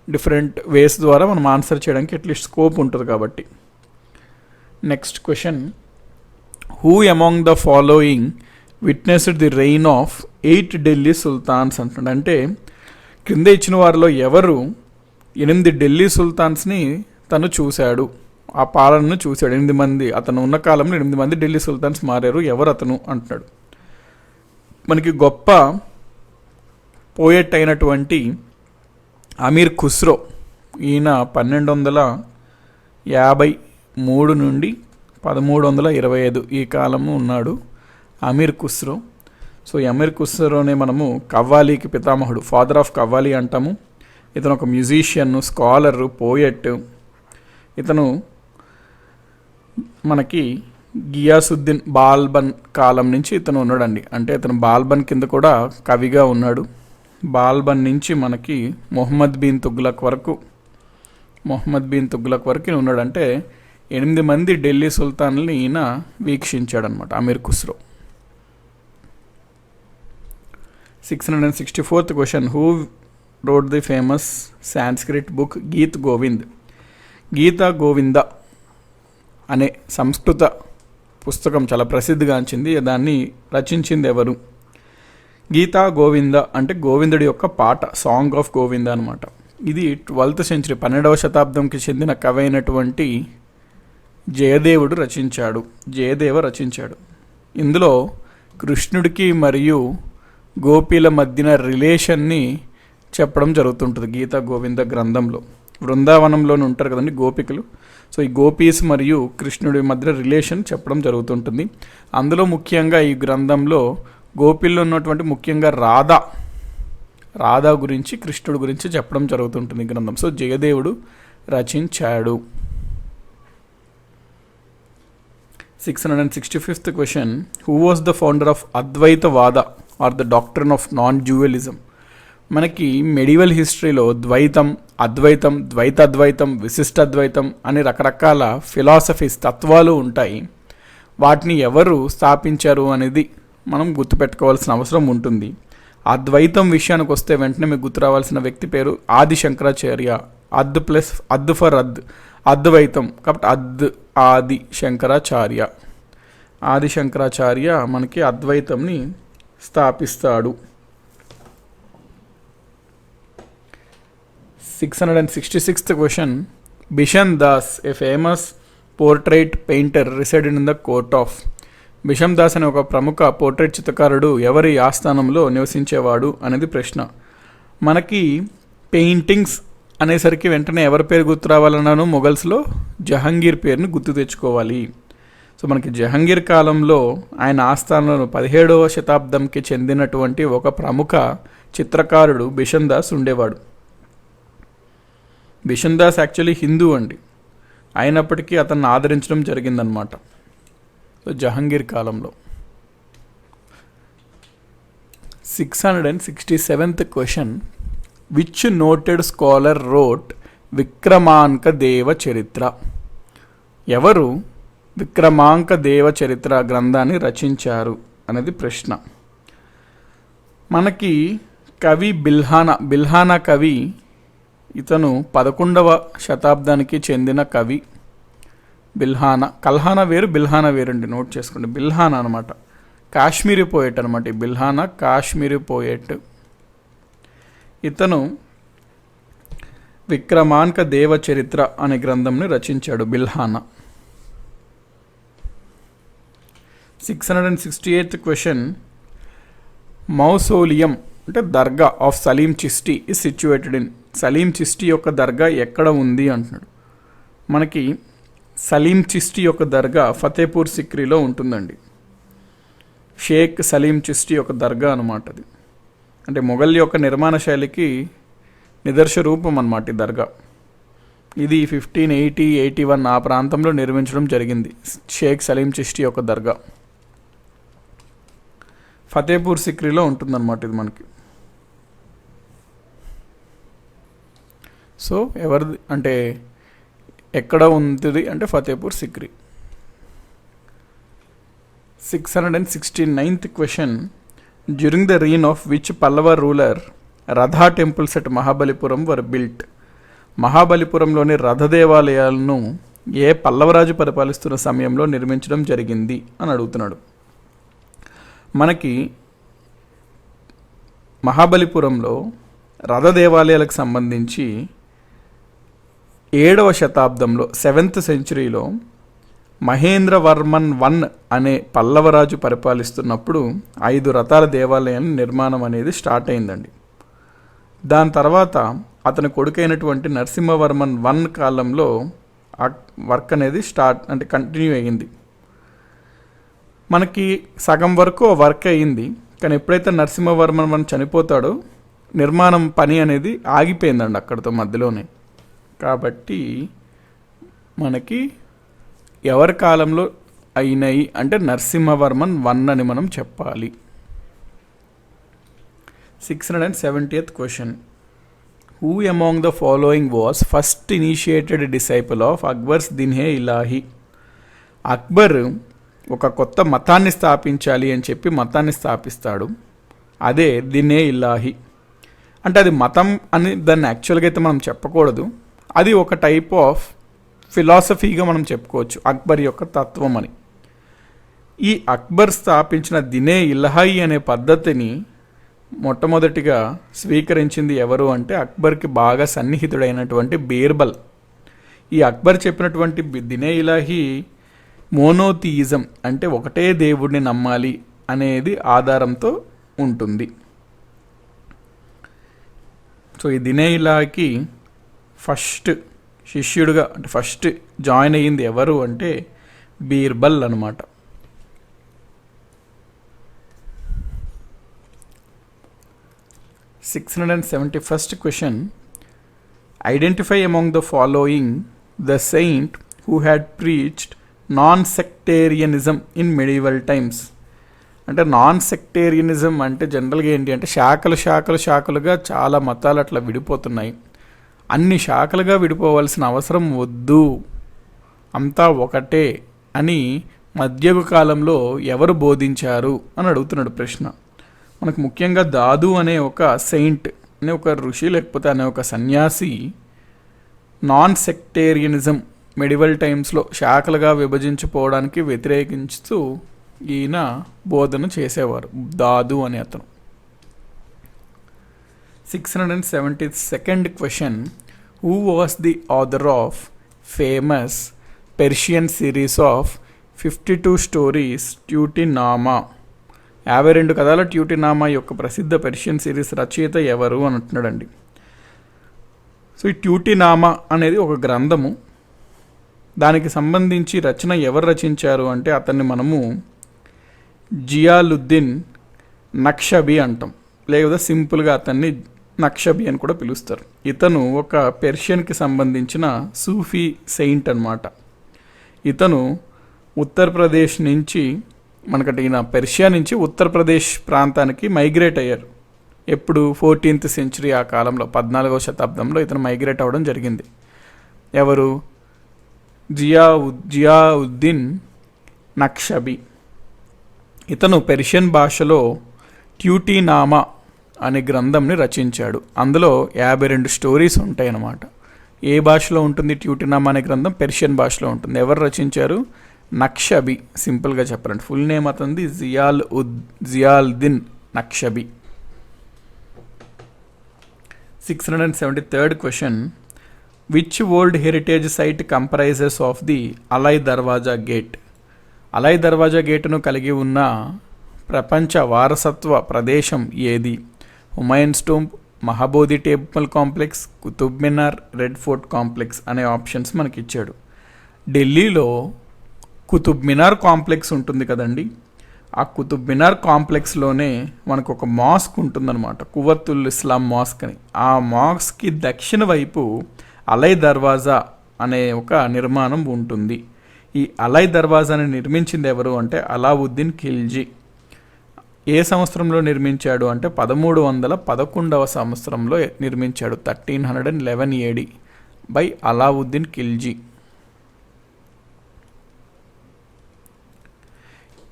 డిఫరెంట్ వేస్ ద్వారా మనం ఆన్సర్ చేయడానికి అట్లీస్ట్ స్కోప్ ఉంటుంది కాబట్టి. Next question, who among the following witnessed the rain of 8 Delhi sultans అంటున్నాడు. అంటే కింద ఇచ్చిన వారిలో ఎవరు 8 ఢిల్లీ సుల్తాన్స్ని తను చూశాడు, ఆ పాలనను చూశాడు. 8 మంది, అతను ఉన్న కాలంలో 8 మంది ఢిల్లీ సుల్తాన్స్ మారారు, ఎవరు అతను అంటున్నాడు. మనకి గొప్ప పోయెట్ అయినటువంటి అమీర్ ఖుస్రో, ఈయన 1253 నుండి 1325 ఈ కాలము ఉన్నాడు అమీర్ ఖుస్రో. సో ఈ అమీర్ ఖుస్రోనే మనము కవ్వాలీకి పితామహుడు, ఫాదర్ ఆఫ్ కవ్వాలి అంటాము. ఇతను ఒక మ్యూజిషియన్, స్కాలర్, పోయెట్. ఇతను మనకి గియాసుద్దీన్ బాల్బన్ కాలం నుంచి ఇతను ఉన్నాడండి. అంటే ఇతను బాల్బన్ కింద కూడా కవిగా ఉన్నాడు. బాల్బన్ నుంచి మనకి మొహమ్మద్ బిన్ తుగ్లక్ వరకు ఉన్నాడు. అంటే 8 మంది ఢిల్లీ సుల్తాన్లని ఈయన వీక్షించాడనమాట Amir Khusro. 664th question, who wrote the famous Sanskrit book Geet Govind? Gita Govinda అనే సంస్కృత పుస్తకం చాలా ప్రసిద్ధిగాంచింది, దాన్ని రచించింది ఎవరు? గీతా గోవింద అంటే గోవిందుడి యొక్క పాట, సాంగ్ ఆఫ్ గోవింద అనమాట. ఇది 12th century 12వ శతాబ్దంకి చెందిన కవి అయినటువంటి జయదేవ రచించాడు. ఇందులో కృష్ణుడికి మరియు గోపీల మధ్యన రిలేషన్ని చెప్పడం జరుగుతుంటుంది గీతా గోవింద గ్రంథంలో. బృందావనంలోనే ఉంటారు కదండి గోపికలు. సో ఈ గోపీస్ మరియు కృష్ణుడి మధ్య రిలేషన్ చెప్పడం జరుగుతుంటుంది. అందులో ముఖ్యంగా ఈ గ్రంథంలో గోపిల్లో ఉన్నటువంటి ముఖ్యంగా రాధా గురించి, కృష్ణుడి గురించి చెప్పడం జరుగుతుంటుంది ఈ గ్రంథం. సో జయదేవుడు రచించాడు. 665th question, who was the founder of Advaitavada or the doctrine of non dualism? మనకి మెడివల్ హిస్టరీలో ద్వైతం, అద్వైతం, ద్వైతాద్వైతం, విశిష్టాద్వైతం అని రకరకాల ఫిలాసఫీస్, తత్వాలు ఉంటాయి. వాటిని ఎవరు స్థాపించారు అనేది మనం గుర్తుపెట్టుకోవాల్సిన అవసరం ఉంటుంది. అద్వైతం విషయానికి వస్తే వెంటనే మీకు గుర్తు రావాల్సిన వ్యక్తి పేరు ఆది శంకరాచార్య. అద్ ఫర్ అద్వైతం కాబట్టి ఆది శంకరాచార్య మనకి అద్వైతంని స్థాపిస్తాడు. 666th question, Bishan Das, a famous portrait painter, resided in the court of? Bisham Das అనే ఒక ప్రముఖ పోర్ట్రైట్ చిత్రకారుడు ఎవరి ఆస్థానంలో నివసించేవాడు అనేది ప్రశ్న. మనకి పెయింటింగ్స్ అనేసరికి వెంటనే ఎవరి పేరు గుర్తు రావాలన్నాను, మొఘల్స్లో జహంగీర్ పేరును గుర్తు తెచ్చుకోవాలి. సో మనకి జహంగీర్ కాలంలో ఆయన ఆస్థానంలో 17వ శతాబ్దంకి చెందినటువంటి ఒక ప్రముఖ చిత్రకారుడు బిషన్ దాస్ ఉండేవాడు. బిషన్ దాస్ యాక్చువల్లీ హిందూ అండి, అయినప్పటికీ అతన్ని ఆదరించడం జరిగిందనమాట. సో జహంగీర్ కాలంలో. 667th question, which noted scholar wrote Vikramanka Deva Charitra? ఎవరు విక్రమాంక దేవ చరిత్ర గ్రంథాన్ని రచించారు అనేది ప్రశ్న. మనకి కవి బిల్హానా కవి ఇతను 11వ శతాబ్దానికి చెందిన కవి. బిల్హానా. కల్హానా వేరు, బిల్హానా వేరండి, నోట్ చేసుకోండి. బిల్హానా అనమాట కాశ్మీరీ పోయెట్ అనమాట. ఈ బిల్హానా కాశ్మీరీ పోయెట్. ఇతను విక్రమాంక దేవచరిత్ర అనే గ్రంథంని రచించాడు బిల్హానా. 668th question. మౌసోలియం అంటే dargah of Salim Chishti is situated in. Salim Chishti యొక్క దర్గా ఎక్కడ ఉంది అంటున్నాడు. మనకి సలీం చిస్టీ యొక్క దర్గా ఫతేపూర్ సిక్రీలో ఉంటుందండి. షేక్ సలీం చిస్టీ యొక్క దర్గా అనమాట అది. అంటే మొఘల్ యొక్క నిర్మాణ శైలికి నిదర్శ రూపం అన్నమాట ఈ దర్గా. ఇది 1580-81 ఆ ప్రాంతంలో నిర్మించడం జరిగింది. షేక్ సలీం చిస్టీ యొక్క దర్గా ఫతేపూర్ సిక్రీలో ఉంటుందన్నమాట ఇది మనకి. సో ఎవరిది అంటే ఎక్కడ ఉంటుంది అంటే Fatehpur Sikri. 669th question. During the reign of which Pallava ruler Ratha temples at Mahabalipuram were built. మహాబలిపురంలోని రథ దేవాలయాలను ఏ పల్లవరాజు పరిపాలిస్తున్న సమయంలో నిర్మించడం జరిగింది అని అడుగుతున్నాడు. మనకి మహాబలిపురంలో రథ దేవాలయాలకు సంబంధించి 7వ శతాబ్దంలో 7th సెంచురీలో మహేంద్రవర్మన్ I అనే పల్లవరాజు పరిపాలిస్తున్నప్పుడు 5 రథాల దేవాలయం నిర్మాణం అనేది స్టార్ట్ అయిందండి. దాని తర్వాత అతని కొడుకైనటువంటి నరసింహవర్మన్ I కాలంలో వర్క్ అనేది కంటిన్యూ అయ్యింది. మనకి సగం వరకు వర్క్ అయ్యింది, కానీ ఎప్పుడైతే నరసింహవర్మన్ I చనిపోతాడో నిర్మాణం పని అనేది ఆగిపోయిందండి అక్కడితో మధ్యలోనే. కాబట్టి మనకి ఎవరి కాలంలో అయినాయి అంటే నరసింహవర్మన్ I అని మనం చెప్పాలి. 670th question. Who among the following was first initiated disciple of Akbar's Din e Ilahi. Akbar ఒక కొత్త మతాన్ని స్థాపించాలి అని చెప్పి మతాన్ని స్థాపిస్తాడు. అదే దిన్హే ఇలాహి. అంటే అది మతం అని దాన్ని యాక్చువల్గా అయితే మనం చెప్పకూడదు. అది ఒక టైప్ ఆఫ్ ఫిలాసఫీగా మనం చెప్పుకోవచ్చు, అక్బర్ యొక్క తత్వం అని. ఈ అక్బర్ స్థాపించిన దినే ఇలాహి అనే పద్ధతిని మొట్టమొదటిగా స్వీకరించింది ఎవరు అంటే అక్బర్కి బాగా సన్నిహితుడైనటువంటి బీర్బల్. ఈ అక్బర్ చెప్పినటువంటి దినే ఇలాహి మోనోథియిజం అంటే ఒకటే దేవుడిని నమ్మాలి అనేది ఆధారంతో ఉంటుంది. సో ఈ దినే ఇలాహీకి ఫస్ట్ శిష్యుడుగా అంటే ఫస్ట్ జాయిన్ అయ్యింది ఎవరు అంటే బీర్బల్ అనమాట. $671st question. Identify among the following the saint who had preached non sectarianism in medieval times. అంటే నాన్ సెక్టేరియనిజం అంటే జనరల్గా ఏంటి అంటే శాఖలుగా చాలా మతాలు అట్లా విడిపోతున్నాయి. అన్ని శాఖలుగా విడిపోవాల్సిన అవసరం వద్దు, అంతా ఒకటే అని మధ్యయుగ కాలంలో ఎవరు బోధించారు అని అడుగుతున్నాడు ప్రశ్న. మనకు ముఖ్యంగా దాదు అనే ఒక సెయింట్ అనే ఒక ఋషి లేకపోతే అనే ఒక సన్యాసి నాన్ సెక్టేరియనిజం మెడివల్ టైమ్స్లో శాఖలుగా విభజించిపోవడానికి వ్యతిరేకించుతూ ఈయన బోధన చేసేవారు, దాదు అనే అతను. 672nd question. Who was the author of famous Persian series of 52 stories Tutinama. 52 కథల ట్యూటినామా యొక్క ప్రసిద్ధ పెర్షియన్ సిరీస్ రచయిత ఎవరు అని అంటున్నాడండి. సో ఈ ట్యూటినామా అనేది ఒక గ్రంథము. దానికి సంబంధించి రచన ఎవరు రచించారు అంటే అతన్ని మనము జియాలుద్దీన్ నక్షబి అంటాం, లేదా సింపుల్గా అతన్ని నక్షబి అని కూడా పిలుస్తారు. ఇతను ఒక పెర్షియన్కి సంబంధించిన సూఫీ సెయింట్ అన్నమాట. ఇతను ఉత్తరప్రదేశ్ నుంచి మనకటి ఈయన పెర్షియా నుంచి ఉత్తరప్రదేశ్ ప్రాంతానికి మైగ్రేట్ అయ్యారు. ఎప్పుడు 14th సెంచురీ ఆ కాలంలో 14వ శతాబ్దంలో ఇతను మైగ్రేట్ అవ్వడం జరిగింది. ఎవరు? జియావుద్దీన్ నక్షబి. ఇతను పెర్షియన్ భాషలో ట్యూటినామా అనే గ్రంథంని రచించాడు. అందులో 52 స్టోరీస్ ఉంటాయి అన్నమాట. ఏ భాషలో ఉంటుంది ట్యూటినామా అనే గ్రంథం? పెర్షియన్ భాషలో ఉంటుంది. ఎవరు రచించారు? నక్షబి. సింపుల్గా చెప్పాలంటే ఫుల్ నేమ్ అతనిది Ziauddin Nakhshabi. 673rd question. Which world heritage site comprises of the Alai Darwaza gate? అలై దర్వాజా గేటును కలిగి ఉన్న ప్రపంచ వారసత్వ ప్రదేశం ఏది? Humayun's tomb, Mahabodhi temple complex, Qutub Minar, red fort complex అనే ఆప్షన్స్ మనకి ఇచ్చాడు. ఢిల్లీలో కుతుబ్ మినార్ కాంప్లెక్స్ ఉంటుంది కదండి. ఆ కుతుబ్ మినార్ కాంప్లెక్స్లోనే మనకు ఒక మాస్క్ ఉంటుందన్నమాట, కువత్తుల్ ఇస్లాం మాస్క్ అని. ఆ మాస్క్కి దక్షిణ వైపు అలై దర్వాజా అనే ఒక నిర్మాణం ఉంటుంది. ఈ అలై దర్వాజాని నిర్మించింది ఎవరు అంటే అలావుద్దీన్ ఖిల్జీ. ఏ సంవత్సరంలో నిర్మించాడు అంటే 1311వ సంవత్సరంలో నిర్మించాడు. 1311 AD బై అలావుద్దీన్ ఖిల్జీ.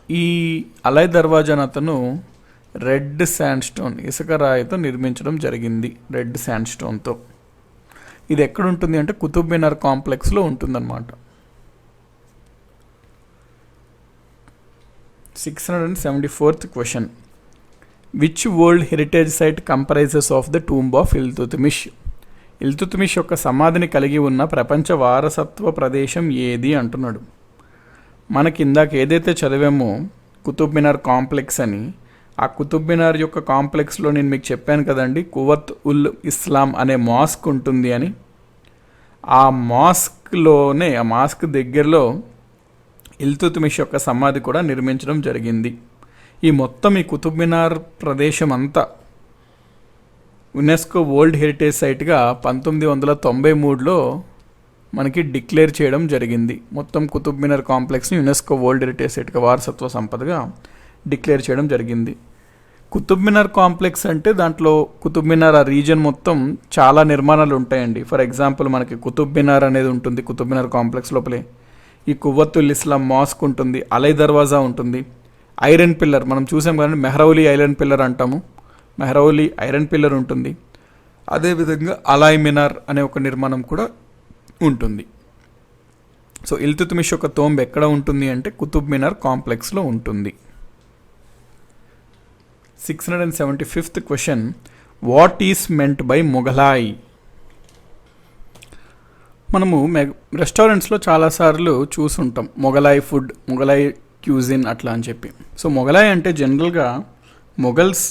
ఈ అలై దర్వాజాను అతను రెడ్ శాండ్ స్టోన్, ఇసుక రాయితో నిర్మించడం జరిగింది. రెడ్ శాండ్ స్టోన్తో. ఇది ఎక్కడుంటుంది అంటే కుతుబ్ మినార్ కాంప్లెక్స్లో ఉంటుందన్నమాట. 674th question. Which world heritage site comprises of the tomb of Iltutmish? Iltutmish యొక్క సమాధిని కలిగి ఉన్న ప్రపంచ వారసత్వ ప్రదేశం ఏది అంటున్నాడు. మనకి ఇందాక ఏదైతే చదివామో కుతుబ్ మినార్ కాంప్లెక్స్ అని, ఆ కుతుబ్ మినార్ యొక్క కాంప్లెక్స్లో నేను మీకు చెప్పాను కదండి, కువత్ ఉల్ ఇస్లాం అనే మాస్క్ ఉంటుంది అని. ఆ మాస్క్లోనే, ఆ మాస్క్ దగ్గరలో ఇల్తుత్మిష్ యొక్క సమాధి కూడా నిర్మించడం జరిగింది. ఈ మొత్తం ఈ కుతుబ్ మినార్ ప్రదేశం అంతా యునెస్కో వరల్డ్ హెరిటేజ్ సైట్గా 1993లో మనకి డిక్లేర్ చేయడం జరిగింది. మొత్తం కుతుబ్ మినార్ కాంప్లెక్స్ని యునెస్కో వరల్డ్ హెరిటేజ్ సైట్గా వారసత్వ సంపదగా డిక్లేర్ చేయడం జరిగింది. కుతుబ్ మినార్ కాంప్లెక్స్ అంటే దాంట్లో కుతుబ్ మినార్ ఆ రీజన్ మొత్తం చాలా నిర్మాణాలు ఉంటాయండి. ఫర్ ఎగ్జాంపుల్ మనకి కుతుబ్ మినార్ అనేది ఉంటుంది కుతుబ్ మినార్ కాంప్లెక్స్ లోపలే. ఈ కువ్వత్తుల్ ఇస్లాం మాస్క్ ఉంటుంది, అలై దర్వాజా ఉంటుంది, ఐరన్ పిల్లర్ మనం చూసాం కానీ మెహ్రౌలీ ఐరన్ పిల్లర్ అంటాము, మెహ్రౌలీ ఐరన్ పిల్లర్ ఉంటుంది. అదేవిధంగా అలాయ్ మినార్ అనే ఒక నిర్మాణం కూడా ఉంటుంది. సో ఇల్తుత్మిష్ యొక్క తోంబ్ ఎక్కడ ఉంటుంది అంటే కుతుబ్ మినార్ కాంప్లెక్స్లో ఉంటుంది. 675th question. What is meant by Mughlai? మనము రెస్టారెంట్స్లో చాలాసార్లు చూసుంటాం మొఘలాయ్ ఫుడ్, మొఘలాయ్ క్యూజిన్ అట్లా అని చెప్పి. సో మొఘలాయ్ అంటే జనరల్గా మొఘల్స్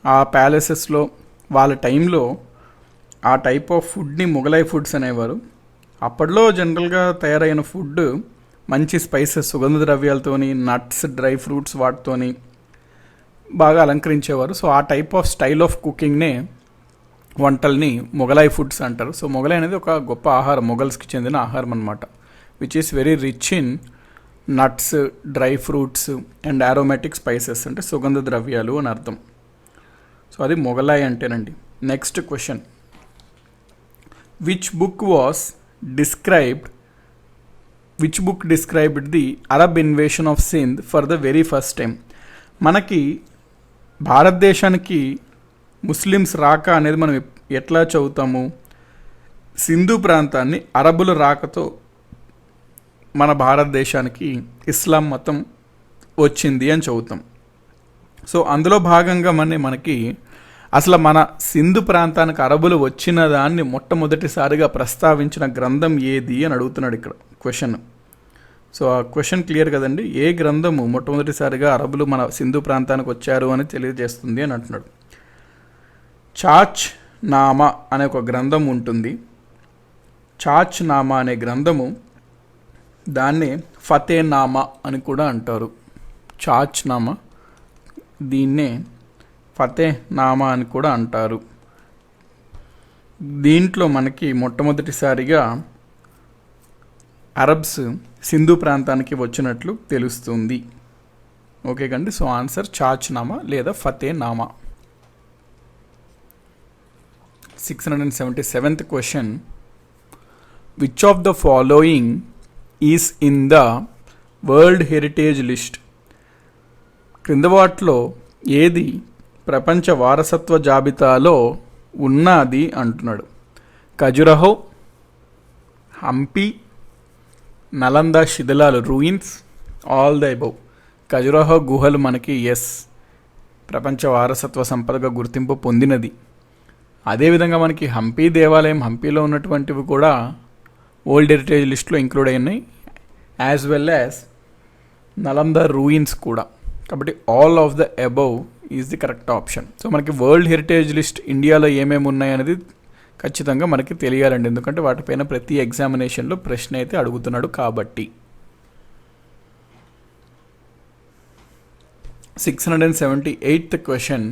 ఆ ప్యాలెసెస్లో వాళ్ళ టైంలో ఆ టైప్ ఆఫ్ ఫుడ్ని మొఘలాయ్ ఫుడ్స్ అనేవారు. అప్పట్లో జనరల్గా తయారైన ఫుడ్ మంచి స్పైసెస్, సుగంధ ద్రవ్యాలతోని, నట్స్, డ్రై ఫ్రూట్స్ వాటితోని బాగా అలంకరించేవారు. సో ఆ టైప్ ఆఫ్ స్టైల్ ఆఫ్ కుకింగ్నే వంటల్ని మొఘలాయ్ ఫుడ్స్ అంటారు. సో మొఘలాయ్ అనేది ఒక గొప్ప ఆహారం, మొఘల్స్కి చెందిన ఆహారం అనమాట. Which is very rich in nuts, dry fruits and aromatic spices, అంటే సుగంధ ద్రవ్యాలు అని అర్థం. సో అది మొఘలాయ్ అంటేనండి. Next question. Which book described the Arab invasion of Sindh for the very first time? మనకి భారతదేశానికి ముస్లిమ్స్ రాక అనేది మనం ఎట్లా చదువుతాము? సింధు ప్రాంతాన్ని అరబుల రాకతో మన భారతదేశానికి ఇస్లాం మతం వచ్చింది అని చదువుతాం. సో అందులో భాగంగా మనకి అసలు మన సింధు ప్రాంతానికి అరబులు వచ్చిన దాన్ని మొట్టమొదటిసారిగా ప్రస్తావించిన గ్రంథం ఏది అని అడుగుతున్నాడు ఇక్కడ క్వశ్చన్. సో ఆ క్వశ్చన్ క్లియర్ కదండి. ఏ గ్రంథము మొట్టమొదటిసారిగా అరబులు మన సింధు ప్రాంతానికి వచ్చారు అని తెలియజేస్తుంది అని అంటున్నాడు. చాచ్ నామా అనే ఒక గ్రంథం ఉంటుంది. చాచ్ నామా అనే గ్రంథము, దాన్నే ఫతే నామా అని కూడా అంటారు. చాచ్ నామా, దీన్నే ఫతే నామా అని కూడా అంటారు. దీంట్లో మనకి మొట్టమొదటిసారిగా అరబ్స్ సింధు ప్రాంతానికి వచ్చినట్లు తెలుస్తుంది. ఓకే కండి. సో ఆన్సర్ చాచ్ నామా లేదా Fatehnama. 677th question. Which of the following is in the world heritage list? క్రింద వాటిలో ఏది ప్రపంచ వారసత్వ జాబితాలో ఉన్నది అంటున్నాడు. ఖజురహో, హంపి, నలంద శిథిలాలు ruins, all the above. Khajuraho గుహలు మనకి ప్రపంచ వారసత్వ సంపదగా గుర్తింపు పొందినది. అదేవిధంగా మనకి హంపి దేవాలయం, హంపీలో ఉన్నటువంటివి కూడా వరల్డ్ హెరిటేజ్ లిస్ట్లో ఇంక్లూడ్ అయినాయి, as well as Nalanda ruins కూడా. కాబట్టి all of the above is the correct option. So మనకి వరల్డ్ హెరిటేజ్ లిస్ట్ ఇండియాలో ఏమేమి ఉన్నాయనేది ఖచ్చితంగా మనకి తెలియాలండి, ఎందుకంటే వాటిపైన ప్రతి ఎగ్జామినేషన్లో ప్రశ్న అయితే అడుగుతున్నాడు కాబట్టి. 678th question,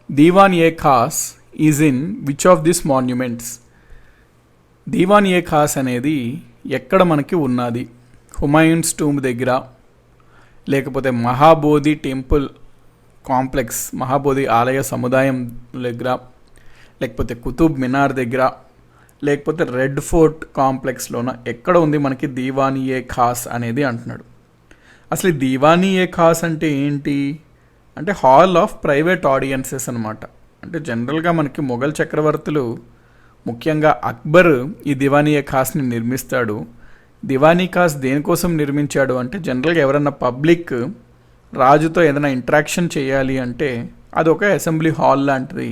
Diwan e Khas is in which of this monuments? Diwan e Khas అనేది ఎక్కడ మనకి ఉన్నది? హుమాయూన్స్ టూంబ్ దగ్గర, లేకపోతే మహాబోధి టెంపుల్ కాంప్లెక్స్, మహాబోధి ఆలయ సముదాయం దగ్గర, లేకపోతే కుతుబ్ మినార్ దగ్గర, లేకపోతే రెడ్ ఫోర్ట్ కాంప్లెక్స్లోన ఎక్కడ ఉంది మనకి దీవాన్-ఏ-ఖాస్ అనేది అంటున్నాడు. అసలు ఈ దీవాన్-ఏ-ఖాస్ అంటే ఏంటి అంటే హాల్ ఆఫ్ ప్రైవేట్ ఆడియన్సెస్ అనమాట. అంటే జనరల్గా మనకి మొఘల్ చక్రవర్తులు, ముఖ్యంగా అక్బర్ ఈ దీవాన్-ఏ-ఖాస్ని నిర్మిస్తాడు. దీవాన్-ఏ-ఖాస్ దేనికోసం నిర్మించాడు అంటే జనరల్గా ఎవరన్నా పబ్లిక్ రాజుతో ఏదైనా ఇంటరాక్షన్ చేయాలి అంటే అదొక అసెంబ్లీ హాల్ లాంటిది,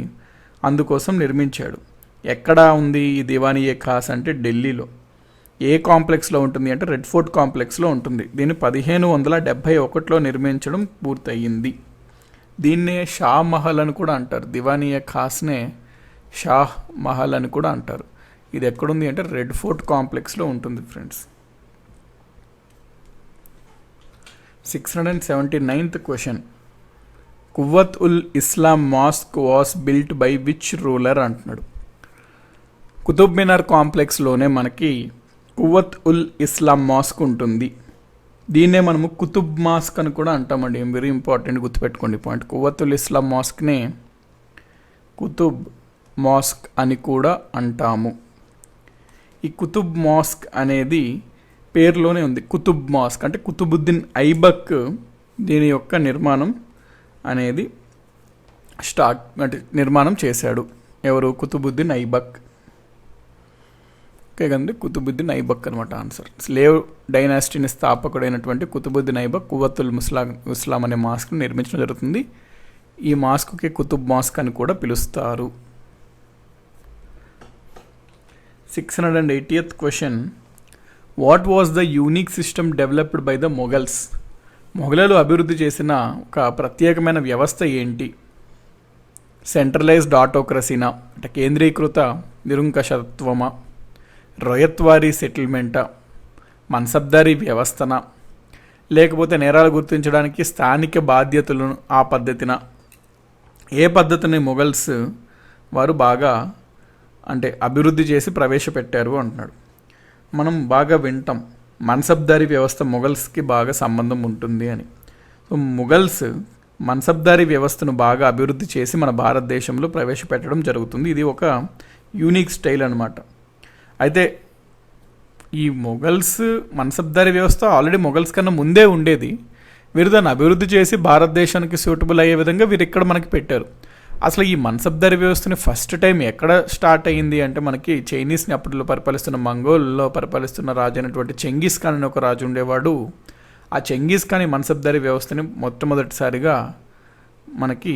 అందుకోసం నిర్మించాడు. ఎక్కడ ఉంది ఈ దీవాన్-ఏ-ఖాస్ అంటే ఢిల్లీలో. ఏ కాంప్లెక్స్లో ఉంటుంది అంటే రెడ్ ఫోర్ట్ కాంప్లెక్స్లో ఉంటుంది. దీన్ని 1571లో నిర్మించడం పూర్తయింది. దీన్నే షా మహల్ అని కూడా అంటారు. దీవాన్-ఏ-ఖాస్నే షాహ్ మహల్ అని కూడా అంటారు. ఇది ఎక్కడుంది అంటే రెడ్ ఫోర్ట్ కాంప్లెక్స్లో ఉంటుంది friends. 679th question, Quwwat ul Islam mosque was built by which ruler అంటున్నాడు. కుతుబ్ మినార్ కాంప్లెక్స్లోనే మనకి కువ్వత్ ఉల్ ఇస్లాం మాస్క్ ఉంటుంది. దీన్నే మనము కుతుబ్ మాస్క్ అని కూడా అంటామండి. వెరీ ఇంపార్టెంట్, గుర్తుపెట్టుకోండి పాయింట్. కువ్వత్ ఉల్ ఇస్లాం మాస్క్నే కుతుబ్ మాస్క్ అని కూడా అంటాము. ఈ కుతుబ్ మాస్క్ అనేది పేరులోనే ఉంది. కుతుబ్ మాస్క్ అంటే కుతుబుద్దీన్ ఐబక్ దీని యొక్క నిర్మాణం అనేది నిర్మాణం చేశాడు. ఎవరు? కుతుబుద్దీన్ ఐబక్. ఓకే కదండి, కుతుబుద్దీన్ ఐబక్ అనమాట ఆన్సర్. స్లేవ్ డైనాసిటీని స్థాపకుడైనటువంటి కుతుబుద్దీన్ ఐబక్ కువ్వతుల్ ఇస్లాం అనే మాస్క్ను నిర్మించడం జరుగుతుంది. ఈ మాస్క్కి కుతుబ్ మాస్క్ అని కూడా పిలుస్తారు. 680th question, what was the unique system developed by the Mughals? మొఘలులు అభివృద్ధి చేసిన ఒక ప్రత్యేకమైన వ్యవస్థ ఏంటి? సెంట్రలైజ్డ్ ఆటోక్రసీనా అంటే కేంద్రీకృత నిరంకుశత్వమా, రొయత్వారీ సెటిల్మెంటా, మన్సబ్దారీ వ్యవస్థన, లేకపోతే నేరాలు గుర్తించడానికి స్థానిక బాధ్యతలను ఆ పద్ధతిన? ఏ పద్ధతిని మొఘల్స్ వారు బాగా అంటే అభివృద్ధి చేసి ప్రవేశపెట్టారు అంటున్నాడు. మనం బాగా వింటాం మన్సబ్దారీ వ్యవస్థ మొఘల్స్కి బాగా సంబంధం ఉంటుంది అని. సో మొఘల్స్ మన్సబ్దారీ వ్యవస్థను బాగా అభివృద్ధి చేసి మన భారతదేశంలో ప్రవేశపెట్టడం జరుగుతుంది. ఇది ఒక యూనిక్ స్టైల్ అనమాట. అయితే ఈ మొఘల్స్ మన్సబ్దారీ వ్యవస్థ ఆల్రెడీ మొఘల్స్ కన్నా ముందే ఉండేది. వీరు దాన్ని అభివృద్ధి చేసి భారతదేశానికి సూటబుల్ అయ్యే విధంగా వీరు ఇక్కడ మనకి పెట్టారు. అసలు ఈ మన్సబ్దారీ వ్యవస్థని ఫస్ట్ టైం ఎక్కడ స్టార్ట్ అయ్యింది అంటే మనకి చైనీస్ని అప్పట్లో పరిపాలిస్తున్న మంగోల్లో పరిపాలిస్తున్న రాజు అయినటువంటి చెంగిస్ ఖాన్ అని ఒక రాజు ఉండేవాడు. ఆ చెంగిస్ ఖాన్ ఈ మన్సబ్దారీ వ్యవస్థని మొట్టమొదటిసారిగా మనకి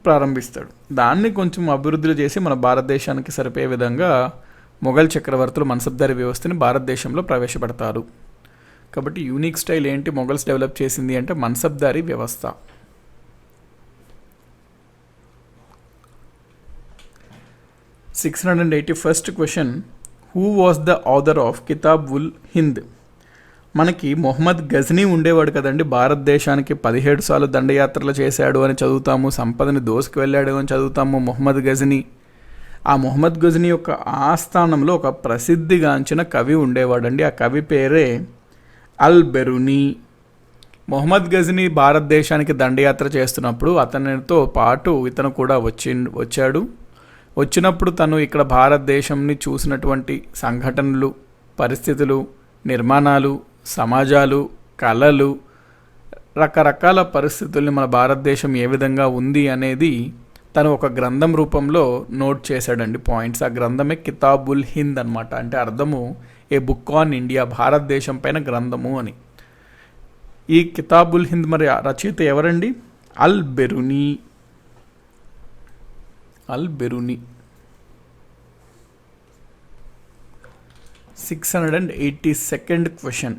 ప్రారంభిస్తాడు. దాన్ని కొంచెం అభివృద్ధులు చేసి మన భారతదేశానికి సరిపోయే విధంగా మొఘల్ చక్రవర్తులు మన్సబ్దారీ వ్యవస్థని భారతదేశంలో ప్రవేశపెడతారు. కాబట్టి యూనిక్ స్టైల్ ఏంటి మొఘల్స్ డెవలప్ చేసింది అంటే మన్సబ్దారీ వ్యవస్థ. 681st question, who was the author of Kitab ul Hind? మనకి మొహమ్మద్ గజ్నీ ఉండేవాడు కదండి. భారతదేశానికి 17 సార్లు దండయాత్రలు చేశాడు అని చదువుతాము, సంపదని దోసుకు వెళ్ళాడు అని చదువుతాము మొహమ్మద్ గజ్నీ. ఆ మొహమ్మద్ గజ్నీ యొక్క ఆస్థానంలో ఒక ప్రసిద్ధిగాంచిన కవి ఉండేవాడండి. ఆ కవి పేరే అల్ బెరునీ. మొహమ్మద్ గజ్నీ భారతదేశానికి దండయాత్ర చేస్తున్నప్పుడు అతనితో పాటు ఇతను కూడా వచ్చాడు. వచ్చినప్పుడు తను ఇక్కడ భారతదేశంని చూసినటువంటి సంఘటనలు, పరిస్థితులు, నిర్మాణాలు, సమాజాలు, కళలు, రకరకాల పరిస్థితుల్ని మన భారతదేశం ఏ విధంగా ఉంది అనేది తను ఒక గ్రంథం రూపంలో నోట్ చేశాడండి పాయింట్స్. ఆ గ్రంథమే కితాబుల్ హింద్ అనమాట. అంటే అర్థము ఏ బుక్ ఆన్ ఇండియా, భారతదేశం పైన గ్రంథము అని. ఈ కితాబుల్ హింద్ మరి రచయిత ఎవరండి? Al Biruni. 682nd question.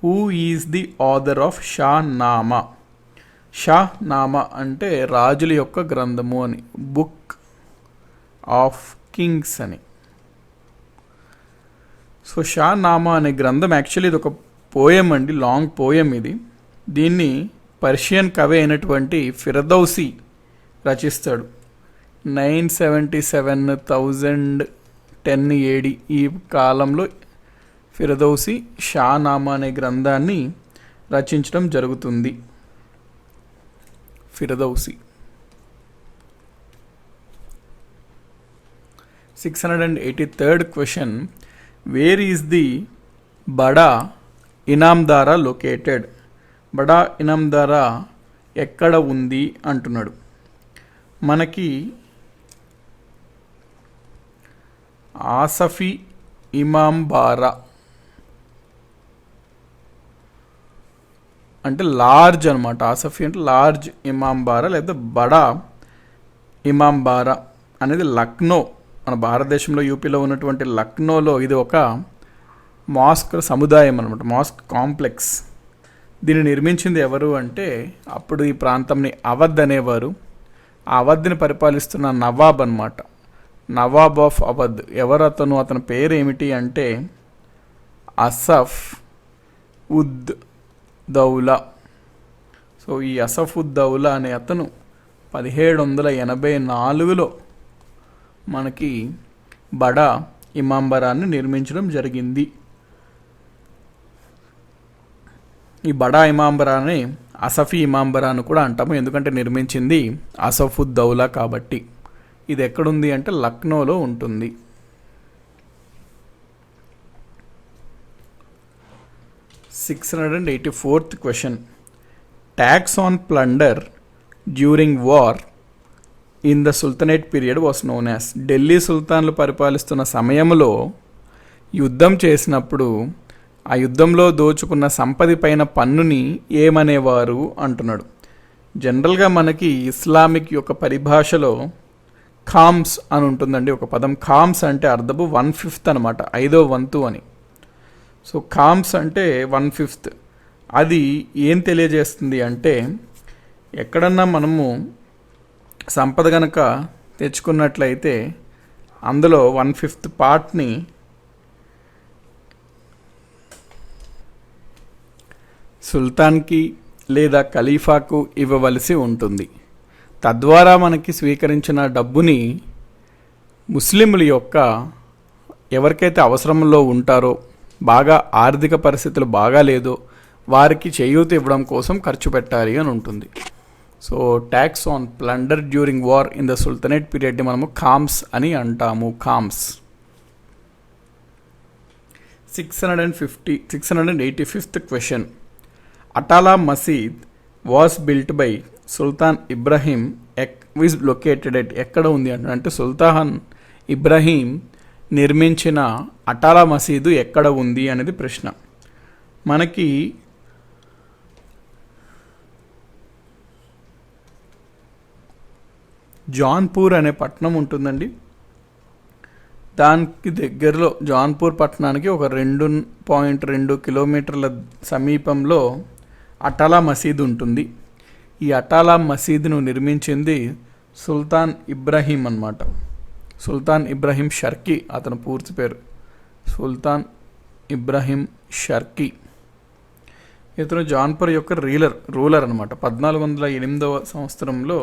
Who is the author of Shah Nama? Shah Nama అంటే రాజుల యొక్క గ్రంథము అని, బుక్ ఆఫ్ కింగ్స్ అని. సో షా నామా అనే గ్రంథం యాక్చువల్లీ ఇది ఒక పోయం అండి, లాంగ్ పోయం ఇది. దీన్ని పర్షియన్ కవి అయినటువంటి ఫిరదౌసి రచిస్తాడు. 977 AD ఈ కాలంలో ఫిరదౌసి షా నామా అనే గ్రంథాన్ని రచించడం జరుగుతుంది. ఫిరదౌసి. 683rd question. Where is the బడా ఇనాందారా లొకేటెడ్? బడా ఇనాందారా ఎక్కడ ఉంది అంటున్నాడు. మనకి ఆసఫీ ఇమాంబారా అంటే లార్జ్ అనమాట. ఆసఫీ అంటే లార్జ్ ఇమాంబారా లేదా బడా ఇమాంబారా అనేది లక్నో, మన భారతదేశంలో యూపీలో ఉన్నటువంటి లక్నోలో ఇది ఒక మాస్క్ సముదాయం అనమాట, మాస్క్ కాంప్లెక్స్. దీన్ని నిర్మించింది ఎవరు అంటే అప్పుడు ఈ ప్రాంతంని అవధ్ అనేవారు. ఆ అవధ్ని పరిపాలిస్తున్న నవాబ్ అనమాట, నవాబ్ ఆఫ్ అవధ్. ఎవరు అతను? అతని పేరు ఏమిటి అంటే అసఫ్ ఉద్ దౌలా. సో ఈ అసఫ్ ఉద్ దౌలా అనే అతను 1784లో మనకి బడా ఇమాంబరాన్ని నిర్మించడం జరిగింది. ఈ బడా ఇమాంబరాని అసఫీ ఇమాంబరాను కూడా అంటాము, ఎందుకంటే నిర్మించింది అసఫుద్ దౌలా కాబట్టి. ఇది ఎక్కడుంది అంటే లక్నోలో ఉంటుంది. 684th question. Tax on plunder during war in the sultanate period was known as. Delhi సుల్తాన్లు పరిపాలిస్తున్న సమయంలో యుద్ధం చేసినప్పుడు ఆ యుద్ధంలో దోచుకున్న సంపద పైన పన్నుని ఏమనేవారు అంటున్నాడు. జనరల్గా మనకి ఇస్లామిక్ యొక్క పరిభాషలో ఖామ్స్ అని ఉంటుందండి ఒక పదం. ఖామ్స్ అంటే అర్థము 1/5 అనమాట, 5వ వంతు అని. సో ఖామ్స్ అంటే 1/5. అది ఏం తెలియజేస్తుంది అంటే ఎక్కడన్నా మనము సంపద గనక తెచ్చుకున్నట్లయితే అందులో 1/5 పార్ట్ని సుల్తాన్కి లేదా ఖలీఫాకు ఇవ్వవలసి ఉంటుంది. తద్వారా మనకి స్వీకరించిన డబ్బుని ముస్లింల యొక్క ఎవరికైతే అవసరంలో ఉంటారో, బాగా ఆర్థిక పరిస్థితులు బాగాలేదో వారికి చేయూత ఇవ్వడం కోసం ఖర్చు పెట్టాలి అని ఉంటుంది. So tax on plunder during war in the sultanate పీరియడ్ని మనము ఖామ్స్ అని అంటాము. Khams. 685th question. Atala Masjid was built by sultan Ibrahim is located at. ఎక్కడ ఉంది అంటే సుల్తాన్ ఇబ్రహీం నిర్మించిన అటాలా మసీదు ఎక్కడ ఉంది అనేది ప్రశ్న. మనకి జాన్పూర్ అనే పట్టణం ఉంటుందండి. దానికి దగ్గరలో జాన్పూర్ పట్టణానికి ఒక 2.2 కిలోమీటర్ల సమీపంలో అటాలా మసీద్ ఉంటుంది. ఈ అటాలా మసీదును నిర్మించింది సుల్తాన్ ఇబ్రహీం అన్నమాట. సుల్తాన్ ఇబ్రహీం షర్కీ అతను పూర్తి పేరు. సుల్తాన్ ఇబ్రహీం షర్కీ. ఇతను జాన్పూర్ యొక్క రూలర్ అనమాట. 1408వ సంవత్సరంలో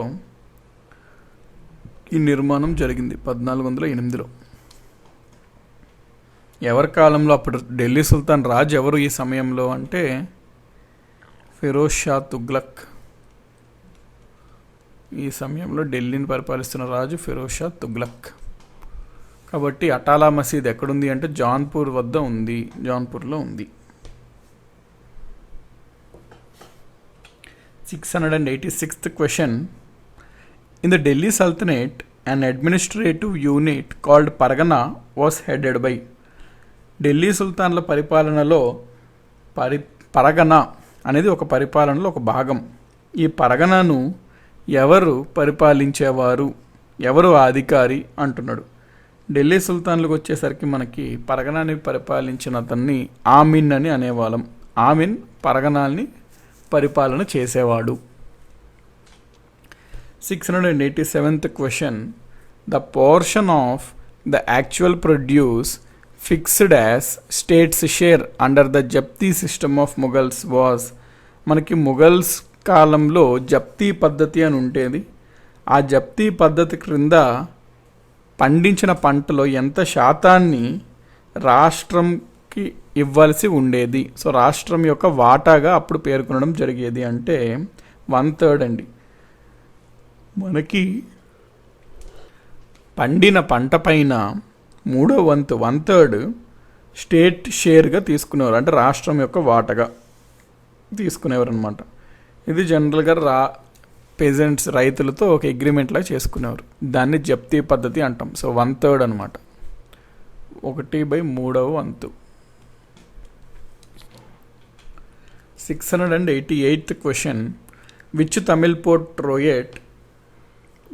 ఈ నిర్మాణం జరిగింది. 1408లో. ఎవరి కాలంలో? అప్పుడు ఢిల్లీ సుల్తాన్ రాజు ఎవరు ఈ సమయంలో అంటే ఫిరోజ్ షా తుగ్లక్. ఈ సమయంలో ఢిల్లీని పరిపాలిస్తున్న రాజు ఫిరోజ్ షా తుగ్లక్. కాబట్టి అటాలా మసీద్ ఎక్కడుంది అంటే జాన్పూర్ వద్ద ఉంది, జాన్పూర్లో ఉంది. 686th question. In the Delhi Sultanate, an administrative unit called Pargana was headed by. Delhi సుల్తాన్ల పరిపాలనలో పరగణ అనేది ఒక పరిపాలనలో ఒక భాగం. ఈ పరగణను ఎవరు పరిపాలించేవారు, ఎవరు అధికారి అంటున్నాడు. ఢిల్లీ సుల్తాన్లకు వచ్చేసరికి మనకి పరగణాన్ని పరిపాలించిన అతన్ని ఆమిన్ అని అనేవాళ్ళం. ఆమిన్ పరగణాల్ని పరిపాలన చేసేవాడు. 687th question. The portion of the actual produce fixed as state's share under the Zabti system of Mughals was. మనకి ముఘల్స్ కాలంలో జప్తీ పద్ధతి అని ఉండేది. ఆ జప్తీ పద్ధతి క్రింద పండించిన పంటలో ఎంత శాతాన్ని రాష్ట్రంకి ఇవ్వాల్సి ఉండేది. సో రాష్ట్రం యొక్క వాటాగా అప్పుడు పేర్కొనడం జరిగేది. అంటే 1/3 అండి. మనకి పండిన పంట పైన 3/4 1/3 స్టేట్ షేర్గా తీసుకునేవారు, అంటే రాష్ట్రం యొక్క వాటగా తీసుకునేవారు అనమాట. ఇది జనరల్గా పెజెంట్స్ రైతులతో ఒక అగ్రిమెంట్లా చేసుకునేవారు. దాన్ని జప్తీ పద్ధతి అంటాం. సో 1/3 అనమాట, 1/3. 688th question. Which Tamil poet wrote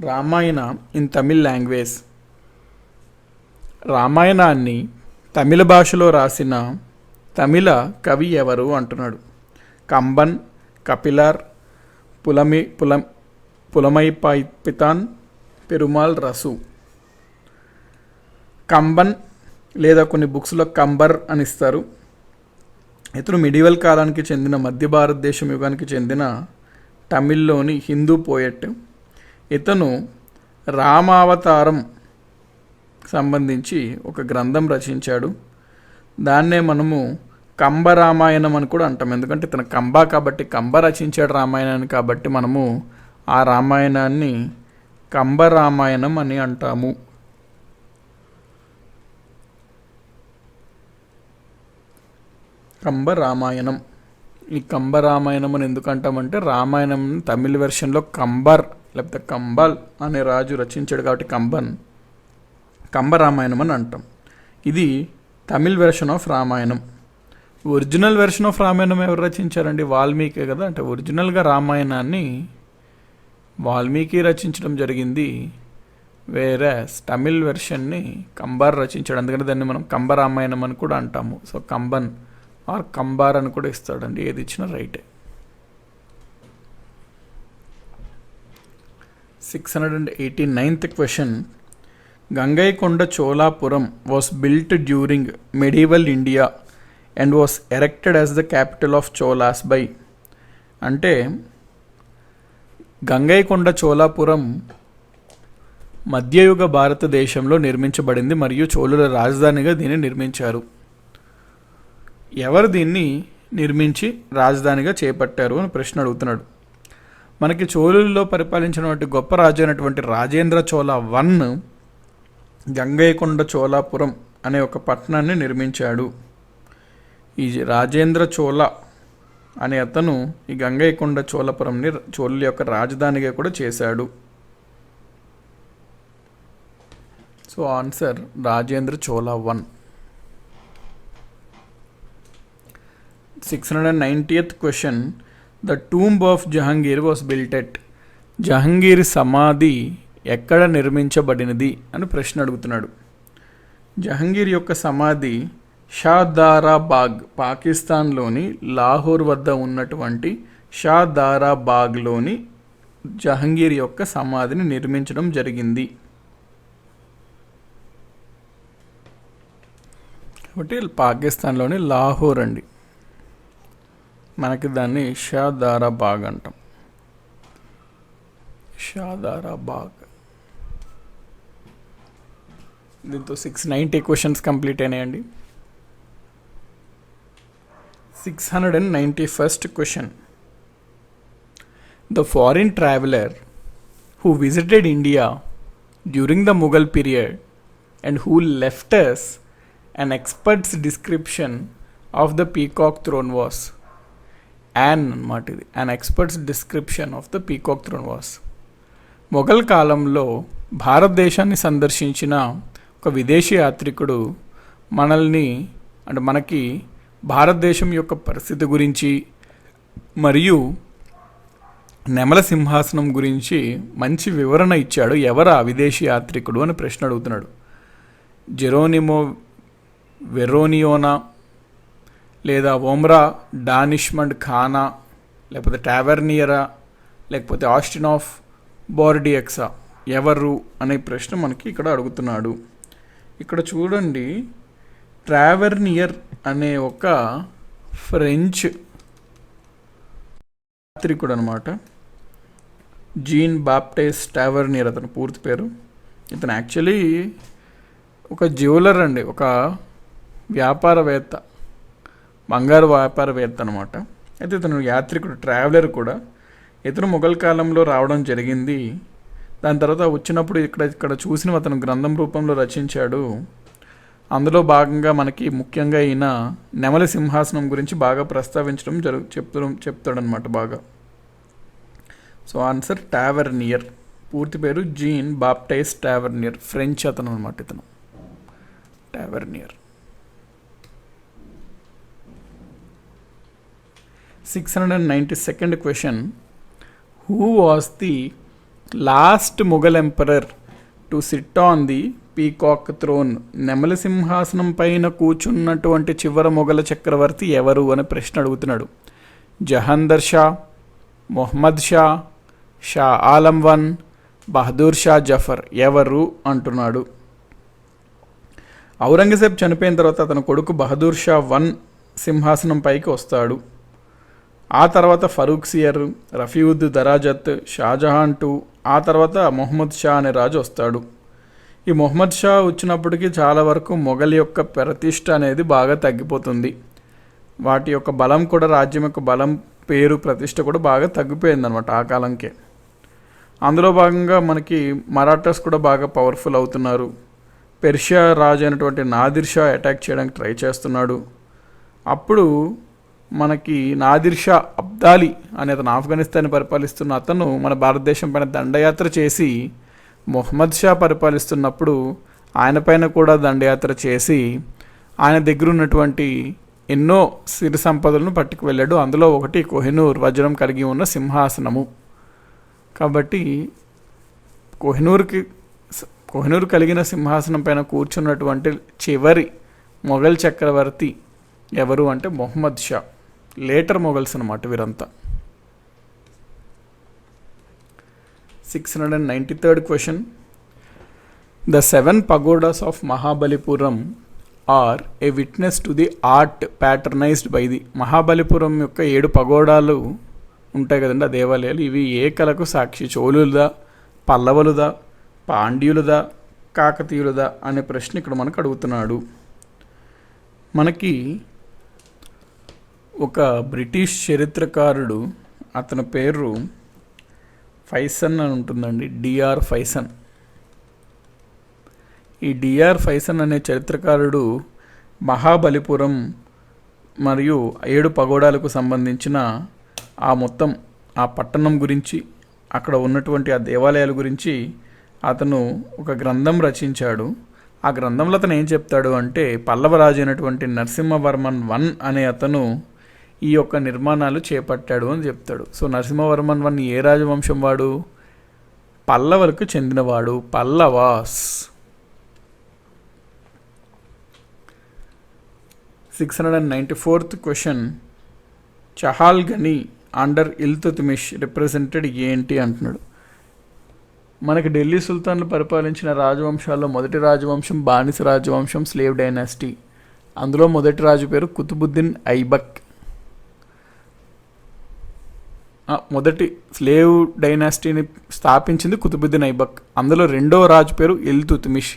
Ramayana in Tamil language. రామాయణాన్ని తమిళ భాషలో రాసిన తమిళ కవి ఎవరు అంటున్నాడు. కంబన్, కపిలార్, పులమైపితాన్, పెరుమాల్ రసు. కంబన్ లేదా కొన్ని బుక్స్లో కంబర్ అని ఇస్తారు. ఇతను మిడివల్ కాలానికి చెందిన మధ్య భారతదేశం యుగానికి చెందిన తమిళ్లోని హిందూ పోయెట్. ఇతను రామావతారం సంబంధించి ఒక గ్రంథం రచించాడు. దాన్నే మనము కంబ రామాయణం అని కూడా అంటాం. ఎందుకంటే ఇతను కంబ కాబట్టి, కంబ రచించాడు రామాయణాన్ని కాబట్టి మనము ఆ రామాయణాన్ని కంబ రామాయణం అని అంటాము. కంబ రామాయణం. ఈ కంబ రామాయణం అని ఎందుకు అంటామంటే రామాయణం తమిళ వెర్షన్లో కంబర్ లేకపోతే కంబల్ అనే రాజు రచించాడు కాబట్టి కంబ రామాయణం అని అంటాం. ఇది Tamil version of Ramayanam. Original version of Ramayanam ఎవరు రచించారండి? వాల్మీకి కదా. అంటే ఒరిజినల్గా రామాయణాన్ని వాల్మీకి రచించడం జరిగింది. వేరే తమిళ్ వెర్షన్ని కంబార్ రచించాడు. అందుకని దాన్ని మనం కంబ రామాయణం అని కూడా అంటాము. సో కంబన్ ఆర్ కంబార్ అని కూడా ఇస్తాడండి. ఏది ఇచ్చినా రైటే. 689th question. Gangaikonda Cholapuram was built during medieval India and was erected as the capital of Cholas by. అంటే గంగైకొండ చోళాపురం మధ్యయుగ భారతదేశంలో నిర్మించబడింది మరియు చోళుల రాజధానిగా దీన్ని నిర్మించారు. ఎవరు దీన్ని నిర్మించి రాజధానిగా చేపట్టారు అని ప్రశ్న అడుగుతున్నాడు. మనకి చోళుల్లో పరిపాలించినటువంటి గొప్ప రాజు అయినటువంటి రాజేంద్ర చోళ I గంగైకొండ చోళాపురం అనే ఒక పట్టణాన్ని నిర్మించాడు. ఈ రాజేంద్ర చోళ అనే అతను ఈ గంగైకొండ చోళాపురంని చోళుల యొక్క రాజధానిగా కూడా చేశాడు. So answer Rajendra Chola I. 690th question. The tomb of Jahangir was built at. Jahangir సమాధి ఎక్కడ నిర్మించబడినది అని ప్రశ్న అడుగుతున్నాడు. జహంగీర్ యొక్క సమాధి షాదారా బాగ్, పాకిస్తాన్లోని లాహోర్ వద్ద ఉన్నటువంటి షాదారా బాగ్లోని జహంగీర్ యొక్క సమాధిని నిర్మించడం జరిగింది. కాబట్టి పాకిస్తాన్లోని లాహోర్ అండి. మనకి దాన్ని షాదారా బాగ్ అంటాం. షాదారా బాగ్. దీంతో 690 క్వశ్చన్స్ కంప్లీట్ అయినాయండి. 691st question. The foreign traveler who visited India during the Mughal period and who left us an expert's description of the peacock throne was. An అన్నమాట. ఇది an experts description of the peacock throne was. Mughal కాలంలో భారతదేశాన్ని సందర్శించిన ఒక విదేశీ యాత్రికుడు మనకి భారతదేశం యొక్క పరిస్థితి గురించి మరియు నెమల సింహాసనం గురించి మంచి వివరణ ఇచ్చాడు. ఎవరు ఆ విదేశీ యాత్రికుడు అని ప్రశ్న అడుగుతున్నాడు. జెరోనిమో వెరోనియోనా, లేదా ఓమ్రా డానిష్మండ్ ఖానా, లేకపోతే టావెర్నియరా, లేకపోతే ఆస్టిన్ ఆఫ్ బోర్డియక్సా, ఎవరు అనే ప్రశ్న మనకి ఇక్కడ అడుగుతున్నాడు. ఇక్కడ చూడండి, ట్రావెర్నియర్ అనే ఒక ఫ్రెంచ్ యాత్రికుడు అనమాట. జీన్ బాప్టిస్ట్ టావెర్నియర్ అతను పూర్తి పేరు. ఇతను యాక్చువల్లీ ఒక జ్యువెలర్ అండి, ఒక వ్యాపారవేత్త, బంగారు వ్యాపారవేత్త అనమాట. అయితే ఇతను యాత్రికుడు, ట్రావెలర్ కూడా. ఇతను మొఘల్ కాలంలో రావడం జరిగింది. దాని తర్వాత వచ్చినప్పుడు ఇక్కడ చూసిన అతను గ్రంథం రూపంలో రచించాడు. అందులో భాగంగా మనకి ముఖ్యంగా ఈయన నెమలి సింహాసనం గురించి బాగా ప్రస్తావించడం చెప్తాడనమాట బాగా. So answer Tavernier. పూర్తి పేరు జీన్ బాప్టిస్ట్ టావెర్నియర్, ఫ్రెంచ్ అతను అనమాట. ఇతను Tavernier. 692nd question. Who was the last Mughal emperor to sit on the peacock throne? నెమలి సింహాసనం పైన కూర్చున్నటువంటి చివరి మొఘల చక్రవర్తి ఎవరు అని ప్రశ్న అడుగుతున్నాడు. జహందర్ షా, మొహమ్మద్ షా, షా ఆలం వన్, బహదూర్ షా జఫర్, ఎవరు అంటున్నాడు. ఔరంగజేబ్ చనిపోయిన తర్వాత అతని కొడుకు బహదూర్ షా వన్ సింహాసనం పైకి వస్తాడు. ఆ తర్వాత ఫరూక్ సియర్, రఫీఉద్ దరాజత్, షాజహాన్ టూ, ఆ తర్వాత మొహమ్మద్ షా అనే రాజు వస్తాడు. ఈ మొహమ్మద్ షా వచ్చినప్పటికీ చాలా వరకు మొఘల్ యొక్క ప్రతిష్ట అనేది బాగా తగ్గిపోతుంది. వాటి యొక్క బలం కూడా, రాజ్యం యొక్క బలం, పేరు, ప్రతిష్ట కూడా బాగా తగ్గిపోయింది అనమాట ఆ కాలంకే. అందులో భాగంగా మనకి మరాఠాస్ కూడా బాగా పవర్ఫుల్ అవుతున్నారు. పెర్షియా రాజు అయినటువంటి నాదిర్ షా అటాక్ చేయడానికి ట్రై చేస్తున్నాడు. అప్పుడు మనకి నాదిర్ షా అబ్దాలి అనే అతను, ఆఫ్ఘనిస్తాన్ని పరిపాలిస్తున్న అతను, మన భారతదేశం పైన దండయాత్ర చేసి మొహమ్మద్ షా పరిపాలిస్తున్నప్పుడు ఆయన పైన కూడా దండయాత్ర చేసి ఆయన దగ్గర ఉన్నటువంటి ఎన్నో సిరి సంపదలను పట్టుకు వెళ్ళాడు. అందులో ఒకటి కోహినూర్ వజ్రం కలిగి ఉన్న సింహాసనము. కాబట్టి కోహినూర్ కలిగిన సింహాసనం పైన కూర్చున్నటువంటి చివరి మొఘల్ చక్రవర్తి ఎవరు అంటే మొహమ్మద్ షా. లేటర్ మొఘల్స్ అన్నమాట వీరంతా. 693rd question. The 7 pagodas of Mahabalipuram are a witness to the art patronized by the. Mahabalipuram యొక్క 7 పగోడాలు ఉంటాయి కదండి, ఆ దేవాలయాలు. ఇవి ఏ కళకు సాక్షి? చోళులదా, పల్లవులదా, పాండ్యులదా, కాకతీయులదా అనే ప్రశ్న ఇక్కడ మనకు అడుగుతున్నాడు. మనకి ఒక బ్రిటిష్ చరిత్రకారుడు, అతని పేరు ఫైసన్ అని ఉంటుందండి, డిఆర్ ఫైసన్. ఈ డిఆర్ ఫైసన్ అనే చరిత్రకారుడు మహాబలిపురం మరియు 7 పగోడాలకు సంబంధించిన ఆ పట్టణం గురించి, అక్కడ ఉన్నటువంటి ఆ దేవాలయాల గురించి అతను ఒక గ్రంథం రచించాడు. ఆ గ్రంథంలో అతను ఏం చెప్తాడు అంటే, పల్లవరాజు అయినటువంటి నరసింహవర్మన్ వన్ అనే అతను ఈ యొక్క నిర్మాణాలు చేపట్టాడు అని చెప్తాడు. సో నరసింహవర్మన్ వన్ ఏ రాజవంశం వాడు? పల్లవులకు చెందినవాడు, Pallavas. 694th question. Chahalgani under Iltutmish represented ఏంటి అంటున్నాడు. మనకి ఢిల్లీ సుల్తాన్లు పరిపాలించిన రాజవంశాల్లో మొదటి రాజవంశం బానిస రాజవంశం, స్లేవ్ డైనాసిటీ. అందులో మొదటి రాజు పేరు కుతుబుద్దీన్ ఐబక్. మొదటి స్లేవ్ డైనాసిటీని స్థాపించింది కుతుబుద్దీన్ ఐబక్. అందులో రెండవ రాజు పేరు ఇల్తుత్మిష్.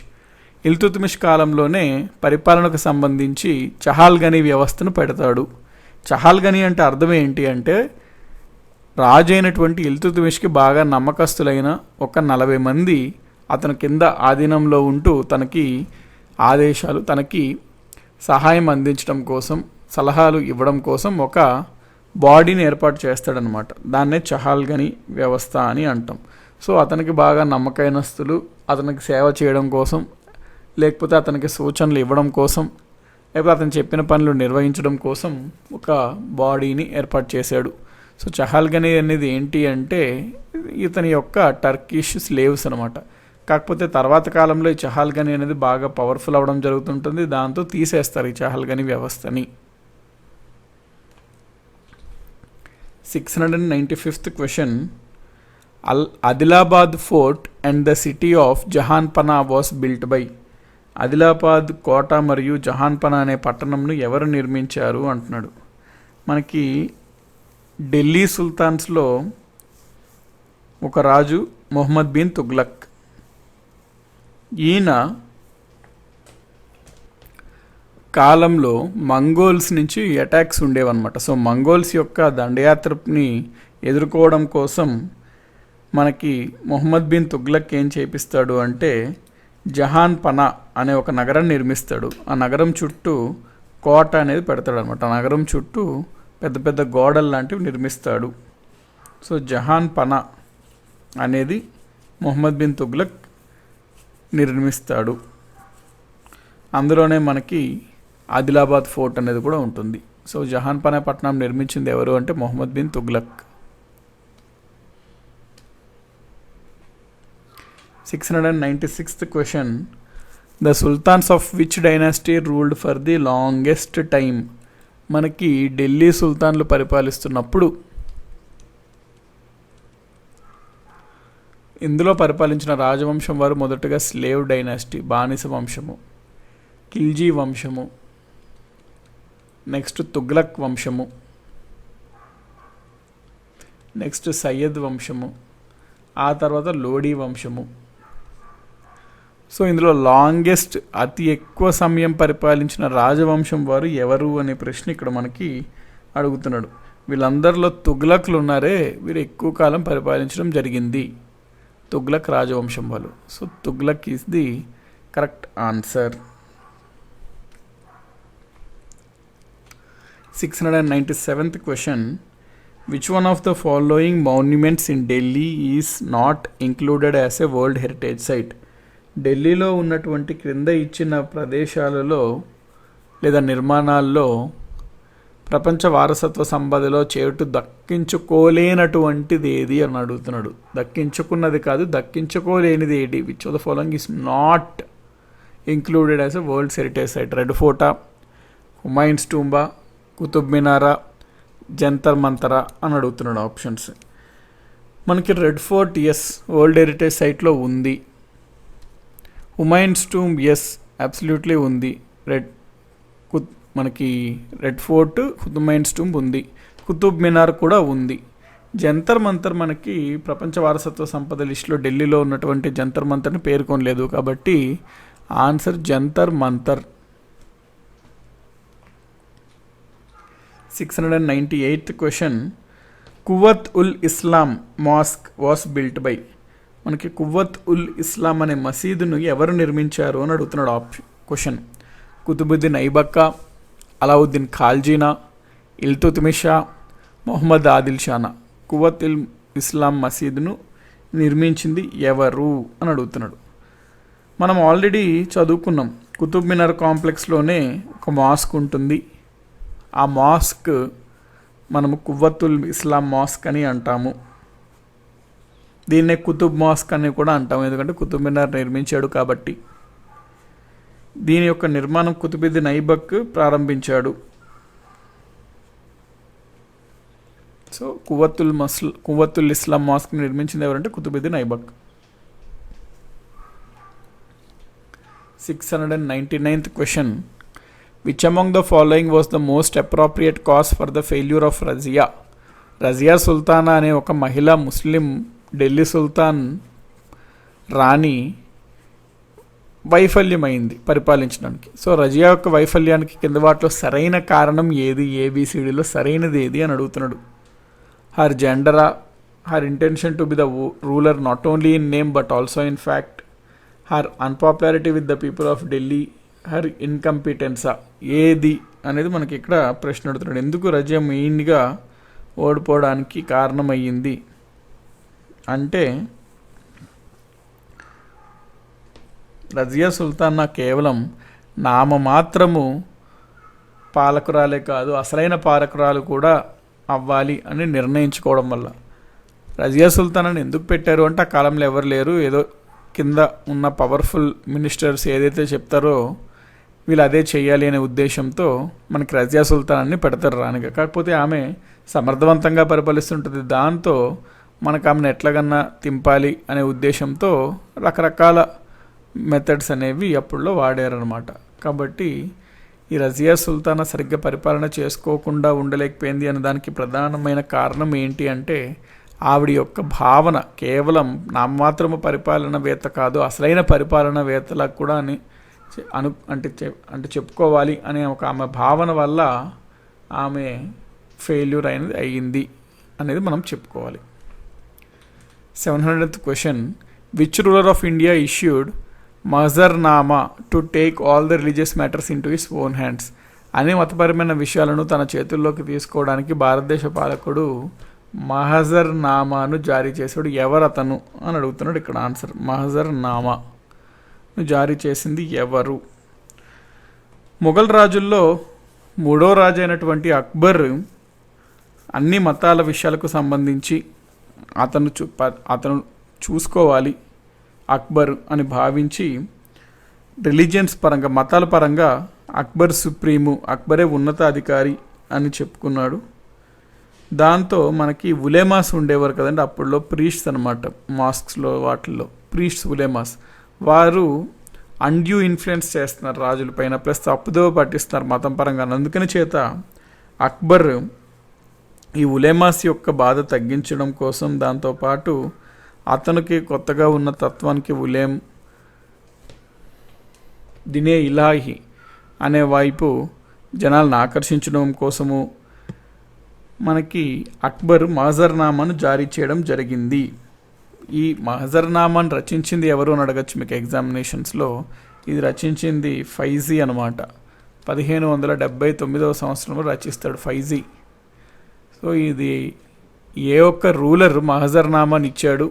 ఇల్తుత్మిష్ కాలంలోనే పరిపాలనకు సంబంధించి చహాల్గనీ వ్యవస్థను పెడతాడు. చహాల్గనీ అంటే అర్థం ఏంటి అంటే, రాజు అయినటువంటి ఇల్తుత్మిష్కి బాగా నమ్మకస్తులైన ఒక 40 మంది అతని కింద ఆధీనంలో ఉంటూ తనకి ఆదేశాలు, తనకి సహాయం అందించడం కోసం, సలహాలు ఇవ్వడం కోసం ఒక బాడీని ఏర్పాటు చేస్తాడనమాట. దాన్నే చహాల్గని వ్యవస్థ అని అంటాం. సో అతనికి బాగా నమ్మకైనస్తులు అతనికి సేవ చేయడం కోసం, లేకపోతే అతనికి సూచనలు ఇవ్వడం కోసం, లేకపోతే అతను చెప్పిన పనులు నిర్వహించడం కోసం ఒక బాడీని ఏర్పాటు చేశాడు. సో చహాల్గని అనేది ఏంటి అంటే ఇతని యొక్క టర్కిష్ స్లేవ్స్ అనమాట. కాకపోతే తర్వాత కాలంలో ఈ చహాల్గని అనేది బాగా పవర్ఫుల్ అవ్వడం జరుగుతుంటుంది. దాంతో తీసేస్తారు ఈ చహాల్గని వ్యవస్థని. 695th question. Adilabad fort and the city of Jahanpanah was built by. Adilabad కోట మరియు జహాన్పనా అనే పట్టణంను ఎవరు నిర్మించారు అంటున్నాడు. మనకి ఢిల్లీ సుల్తాన్స్లో ఒక రాజు మొహమ్మద్ బిన్ తుగ్లక్. ఈయన కాలంలో మంగోల్స్ నుంచి అటాక్స్ ఉండేవన్నమాట. సో మంగోల్స్ యొక్క దండయాత్రని ఎదుర్కోవడం కోసం మనకి మొహమ్మద్ బిన్ తుగ్లక్ ఏం చేపిస్తాడు అంటే జహాన్పనా అనే ఒక నగరం నిర్మిస్తాడు. ఆ నగరం చుట్టూ కోట అనేది పెడతాడు అనమాట. ఆ నగరం చుట్టూ పెద్ద పెద్ద గోడలు లాంటివి నిర్మిస్తాడు. సో జహాన్పనా అనేది మొహమ్మద్ బిన్ తుగ్లక్ నిర్మిస్తాడు. అందులోనే మనకి ఆదిలాబాద్ ఫోర్ట్ అనేది కూడా ఉంటుంది. సో జహాన్పనా పట్టణం నిర్మించింది ఎవరు అంటే Mohammad bin Tughlaq. 696th question. The sultans of which dynasty ruled for the longest time. మనకి ఢిల్లీ సుల్తాన్లు పరిపాలిస్తున్నప్పుడు ఇందులో పరిపాలించిన రాజవంశం వారు మొదటగా స్లేవ్ డైనాసిటీ, బానిస వంశము, ఖిల్జీ వంశము, నెక్స్ట్ తుగ్లక్ వంశము, నెక్స్ట్ సయ్యద్ వంశము, ఆ తర్వాత లోడీ వంశము. సో ఇందులో లాంగెస్ట్ అతి ఎక్కువ సమయం పరిపాలించిన రాజవంశం వారు ఎవరు అనే ప్రశ్న ఇక్కడ మనకి అడుగుతున్నాడు. వీళ్ళందరిలో తుగ్లక్లు ఉన్నారే, వీరు ఎక్కువ కాలం పరిపాలించడం జరిగింది. తుగ్లక్ రాజవంశం వాళ్ళు. So Tughlaq is the correct answer. 697th question. Which one of the following monuments in Delhi is not included as a world heritage site. ఢిల్లీలో ఉన్నటువంటి క్రింద ఇచ్చిన ప్రదేశాలలో లేదా నిర్మాణాల్లో ప్రపంచ వారసత్వ సంపదలో చేటు దక్కించుకోలేనటువంటిది ఏది అని అడుగుతున్నాడు. దక్కించుకున్నది కాదు, దక్కించుకోలేనిది ఏది. Which of the following is not included as a world heritage site. Red ఫోర్టా, హుమాయూన్స్ టూంబా, కుతుబ్ మినారా, జంతర్ మంతరా అని అడుగుతున్నాడు ఆప్షన్స్. మనకి red fort as world heritage సైట్లో ఉంది. హుమాయూన్స్ టూంబ్ ఎస్ అబ్సల్యూట్లీ ఉంది. మనకి రెడ్ ఫోర్ట్, హుమాయూన్స్ టూంబ్ ఉంది. కుతుబ్ మినార్ కూడా ఉంది. జంతర్ మంతర్ మనకి ప్రపంచ వారసత్వ సంపద లిస్టులో ఢిల్లీలో ఉన్నటువంటి జంతర్ మంతర్ని పేర్కొనలేదు, కాబట్టి answer Jantar Mantar. 698th question. Quwwat ul Islam mosque was built by. మనకి కువ్వత్ ఉల్ ఇస్లాం అనే మసీదును ఎవరు నిర్మించారు అని అడుగుతున్నాడు క్వశ్చన్. కుతుబుద్దీన్ ఐబక్కా, అలావుద్దీన్ ఖాల్జీనా, ఇల్తుత్మిషా, మొహమ్మద్ ఆదిల్ షానా. కువ్వత్ ఉల్ ఇస్లాం మసీదును నిర్మించింది ఎవరు అని అడుగుతున్నాడు. మనం ఆల్రెడీ చదువుకున్నాం. కుతుబ్ మినార్ కాంప్లెక్స్లోనే ఒక మాస్క్ ఉంటుంది. ఆ మాస్క్ మనము కువ్వతుల్ ఇస్లాం మాస్క్ అని అంటాము. దీన్నే కుతుబ్ మాస్క్ అని కూడా అంటాము, ఎందుకంటే కుతుబ్ మినార్ నిర్మించాడు కాబట్టి. దీని యొక్క నిర్మాణం కుతుబుద్దీన్ ఐబక్ ప్రారంభించాడు. సో కువ్వతుల్ ఇస్లాం మాస్క్ నిర్మించింది ఎవరంటే Qutbuddin Aibak. 699th question. Which among the following was the most appropriate cause for the failure of Razia. Razia Sultana అనే ఒక మహిళా ముస్లిం ఢిల్లీ సుల్తాన్ రాణి వైఫల్యమైంది పరిపాలించడానికి. సో రజియా యొక్క వైఫల్యానికి కింద వాటిలో సరైన కారణం ఏది, ఏబిసిడిలో సరైనది ఏది అని అడుగుతున్నాడు. హర్ జెండరా, her intention to be the ruler not only in name but also in fact, her unpopularity with the people of Delhi, her ఇన్కంపిటెన్సా. ఏది అనేది మనకి ఇక్కడ ప్రశ్న అడుగుతున్నాడు. ఎందుకు రజియా మెయిన్గా ఓడిపోవడానికి కారణమయ్యింది అంటే రజియా సుల్తానా కేవలం నామమాత్రము పాలకురాలే కాదు, అసలైన పాలకురాలు కూడా అవ్వాలి అని నిర్ణయించుకోవడం వల్ల. రజియా సుల్తానాని ఎందుకు పెట్టారు అంటే ఆ కాలంలో ఎవరు లేరు, ఏదో కింద ఉన్న పవర్ఫుల్ మినిస్టర్స్ ఏదైతే చెప్తారో వీళ్ళు అదే చేయాలి అనే ఉద్దేశంతో మనకి రజియా సుల్తానాన్ని పెడతారు రానిగా. కాకపోతే ఆమె సమర్థవంతంగా పరిపాలిస్తుంటుంది, దాంతో మనకు ఆమెను ఎట్లాగన్నా తింపాలి అనే ఉద్దేశంతో రకరకాల మెథడ్స్ అనేవి అప్పుడులో వాడారనమాట. కాబట్టి ఈ రజియా సుల్తానా సరిగ్గా పరిపాలన చేసుకోకుండా ఉండలేకపోయింది అనే దానికి ప్రధానమైన కారణం ఏంటి అంటే ఆవిడ యొక్క భావన కేవలం నామమాత్రము పరిపాలనవేత్త కాదు, అసలైన పరిపాలనవేత్తలకు కూడా అంటే చెప్పుకోవాలి అనే ఒక ఆమె భావన వల్ల ఆమె ఫెయిల్యూర్ అయ్యింది అనేది మనం చెప్పుకోవాలి. 700th question, which ruler of India issued Mahzarnama to take all the religious matters in to his own hands? అనే మతపరమైన విషయాలను తన చేతుల్లోకి తీసుకోవడానికి భారతదేశ పాలకుడు మహజర్నామాను జారీ చేశాడు. ఎవరు అతను అని అడుగుతున్నాడు ఇక్కడ. ఆన్సర్ మహజర్నామాను జారీ చేసింది ఎవరు? మొఘల్ రాజుల్లో మూడో రాజు అయినటువంటి అక్బర్ అన్ని మతాల విషయాలకు సంబంధించి అతను చూసుకోవాలి అక్బర్ అని భావించి రిలీజియన్స్ పరంగా మతాల పరంగా అక్బర్ సుప్రీము, అక్బరే ఉన్నతాధికారి అని చెప్పుకున్నాడు. దాంతో మనకి ఉలేమాస్ ఉండేవారు కదండి అప్పుడులో, ప్రీస్ట్స్ అనమాట, మాస్క్స్లో వాటిల్లో ప్రీస్ట్స్ ఉలేమాస్. వారు అన్డ్యూ ఇన్ఫ్లుయెన్స్ చేస్తున్నారు రాజుల పైన, ప్లస్ తప్పుదోవ పట్టిస్తున్నారు మతం పరంగా. అందుకని చేత అక్బర్ ఈ ఉలేమాస్ యొక్క బాధ తగ్గించడం కోసం, దాంతోపాటు అతనికి కొత్తగా ఉన్న తత్వానికి ఉలేం దినే ఇలాహి అనే వైపు జనాలను ఆకర్షించడం కోసము మనకి అక్బర్ మహజర్నామాను జారీ చేయడం జరిగింది. ఈ మహజర్నామాను రచించింది ఎవరు అని అడగచ్చు మీకు ఎగ్జామినేషన్స్లో. ఇది రచించింది ఫైజీ అనమాట. 1579వ సంవత్సరంలో రచిస్తాడు ఫైజీ. సో ఇది ఏ ఒక్క రూలర్ మహజర్నామాని ఇచ్చాడు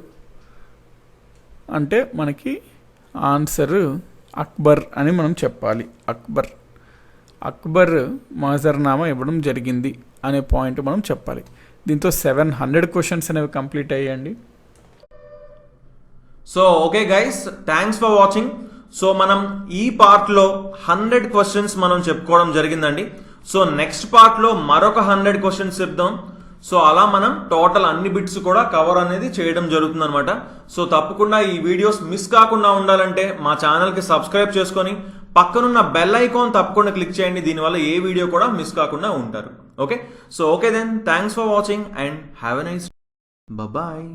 అంటే మనకి ఆన్సర్ అక్బర్ అని మనం చెప్పాలి. అక్బర్ మహజర్నామా ఇవ్వడం జరిగింది అనే పాయింట్ మనం చెప్పాలి. దీంతో 700 క్వశ్చన్స్ అనేవి కంప్లీట్ అయ్యాయండి. So okay guys, thanks for watching. So మనం ఈ పార్ట్లో 100 క్వశ్చన్స్ మనం చెప్పుకోవడం జరిగిందండి. సో నెక్స్ట్ పార్ట్లో మరొక 100 క్వశ్చన్స్ చెప్దాం. సో అలా మనం టోటల్ అన్ని బిట్స్ కూడా కవర్ అనేది చేయడం జరుగుతుంది అనమాట. సో తప్పకుండా ఈ వీడియోస్ మిస్ కాకుండా ఉండాలంటే మా ఛానల్కి సబ్స్క్రైబ్ చేసుకొని పక్కనున్న బెల్ ఐకాన్ తప్పకుండా క్లిక్ చేయండి. దీనివల్ల ఏ వీడియో కూడా మిస్ కాకుండా ఉంటారు. Okay, so okay then, thanks for watching and have a nice bye.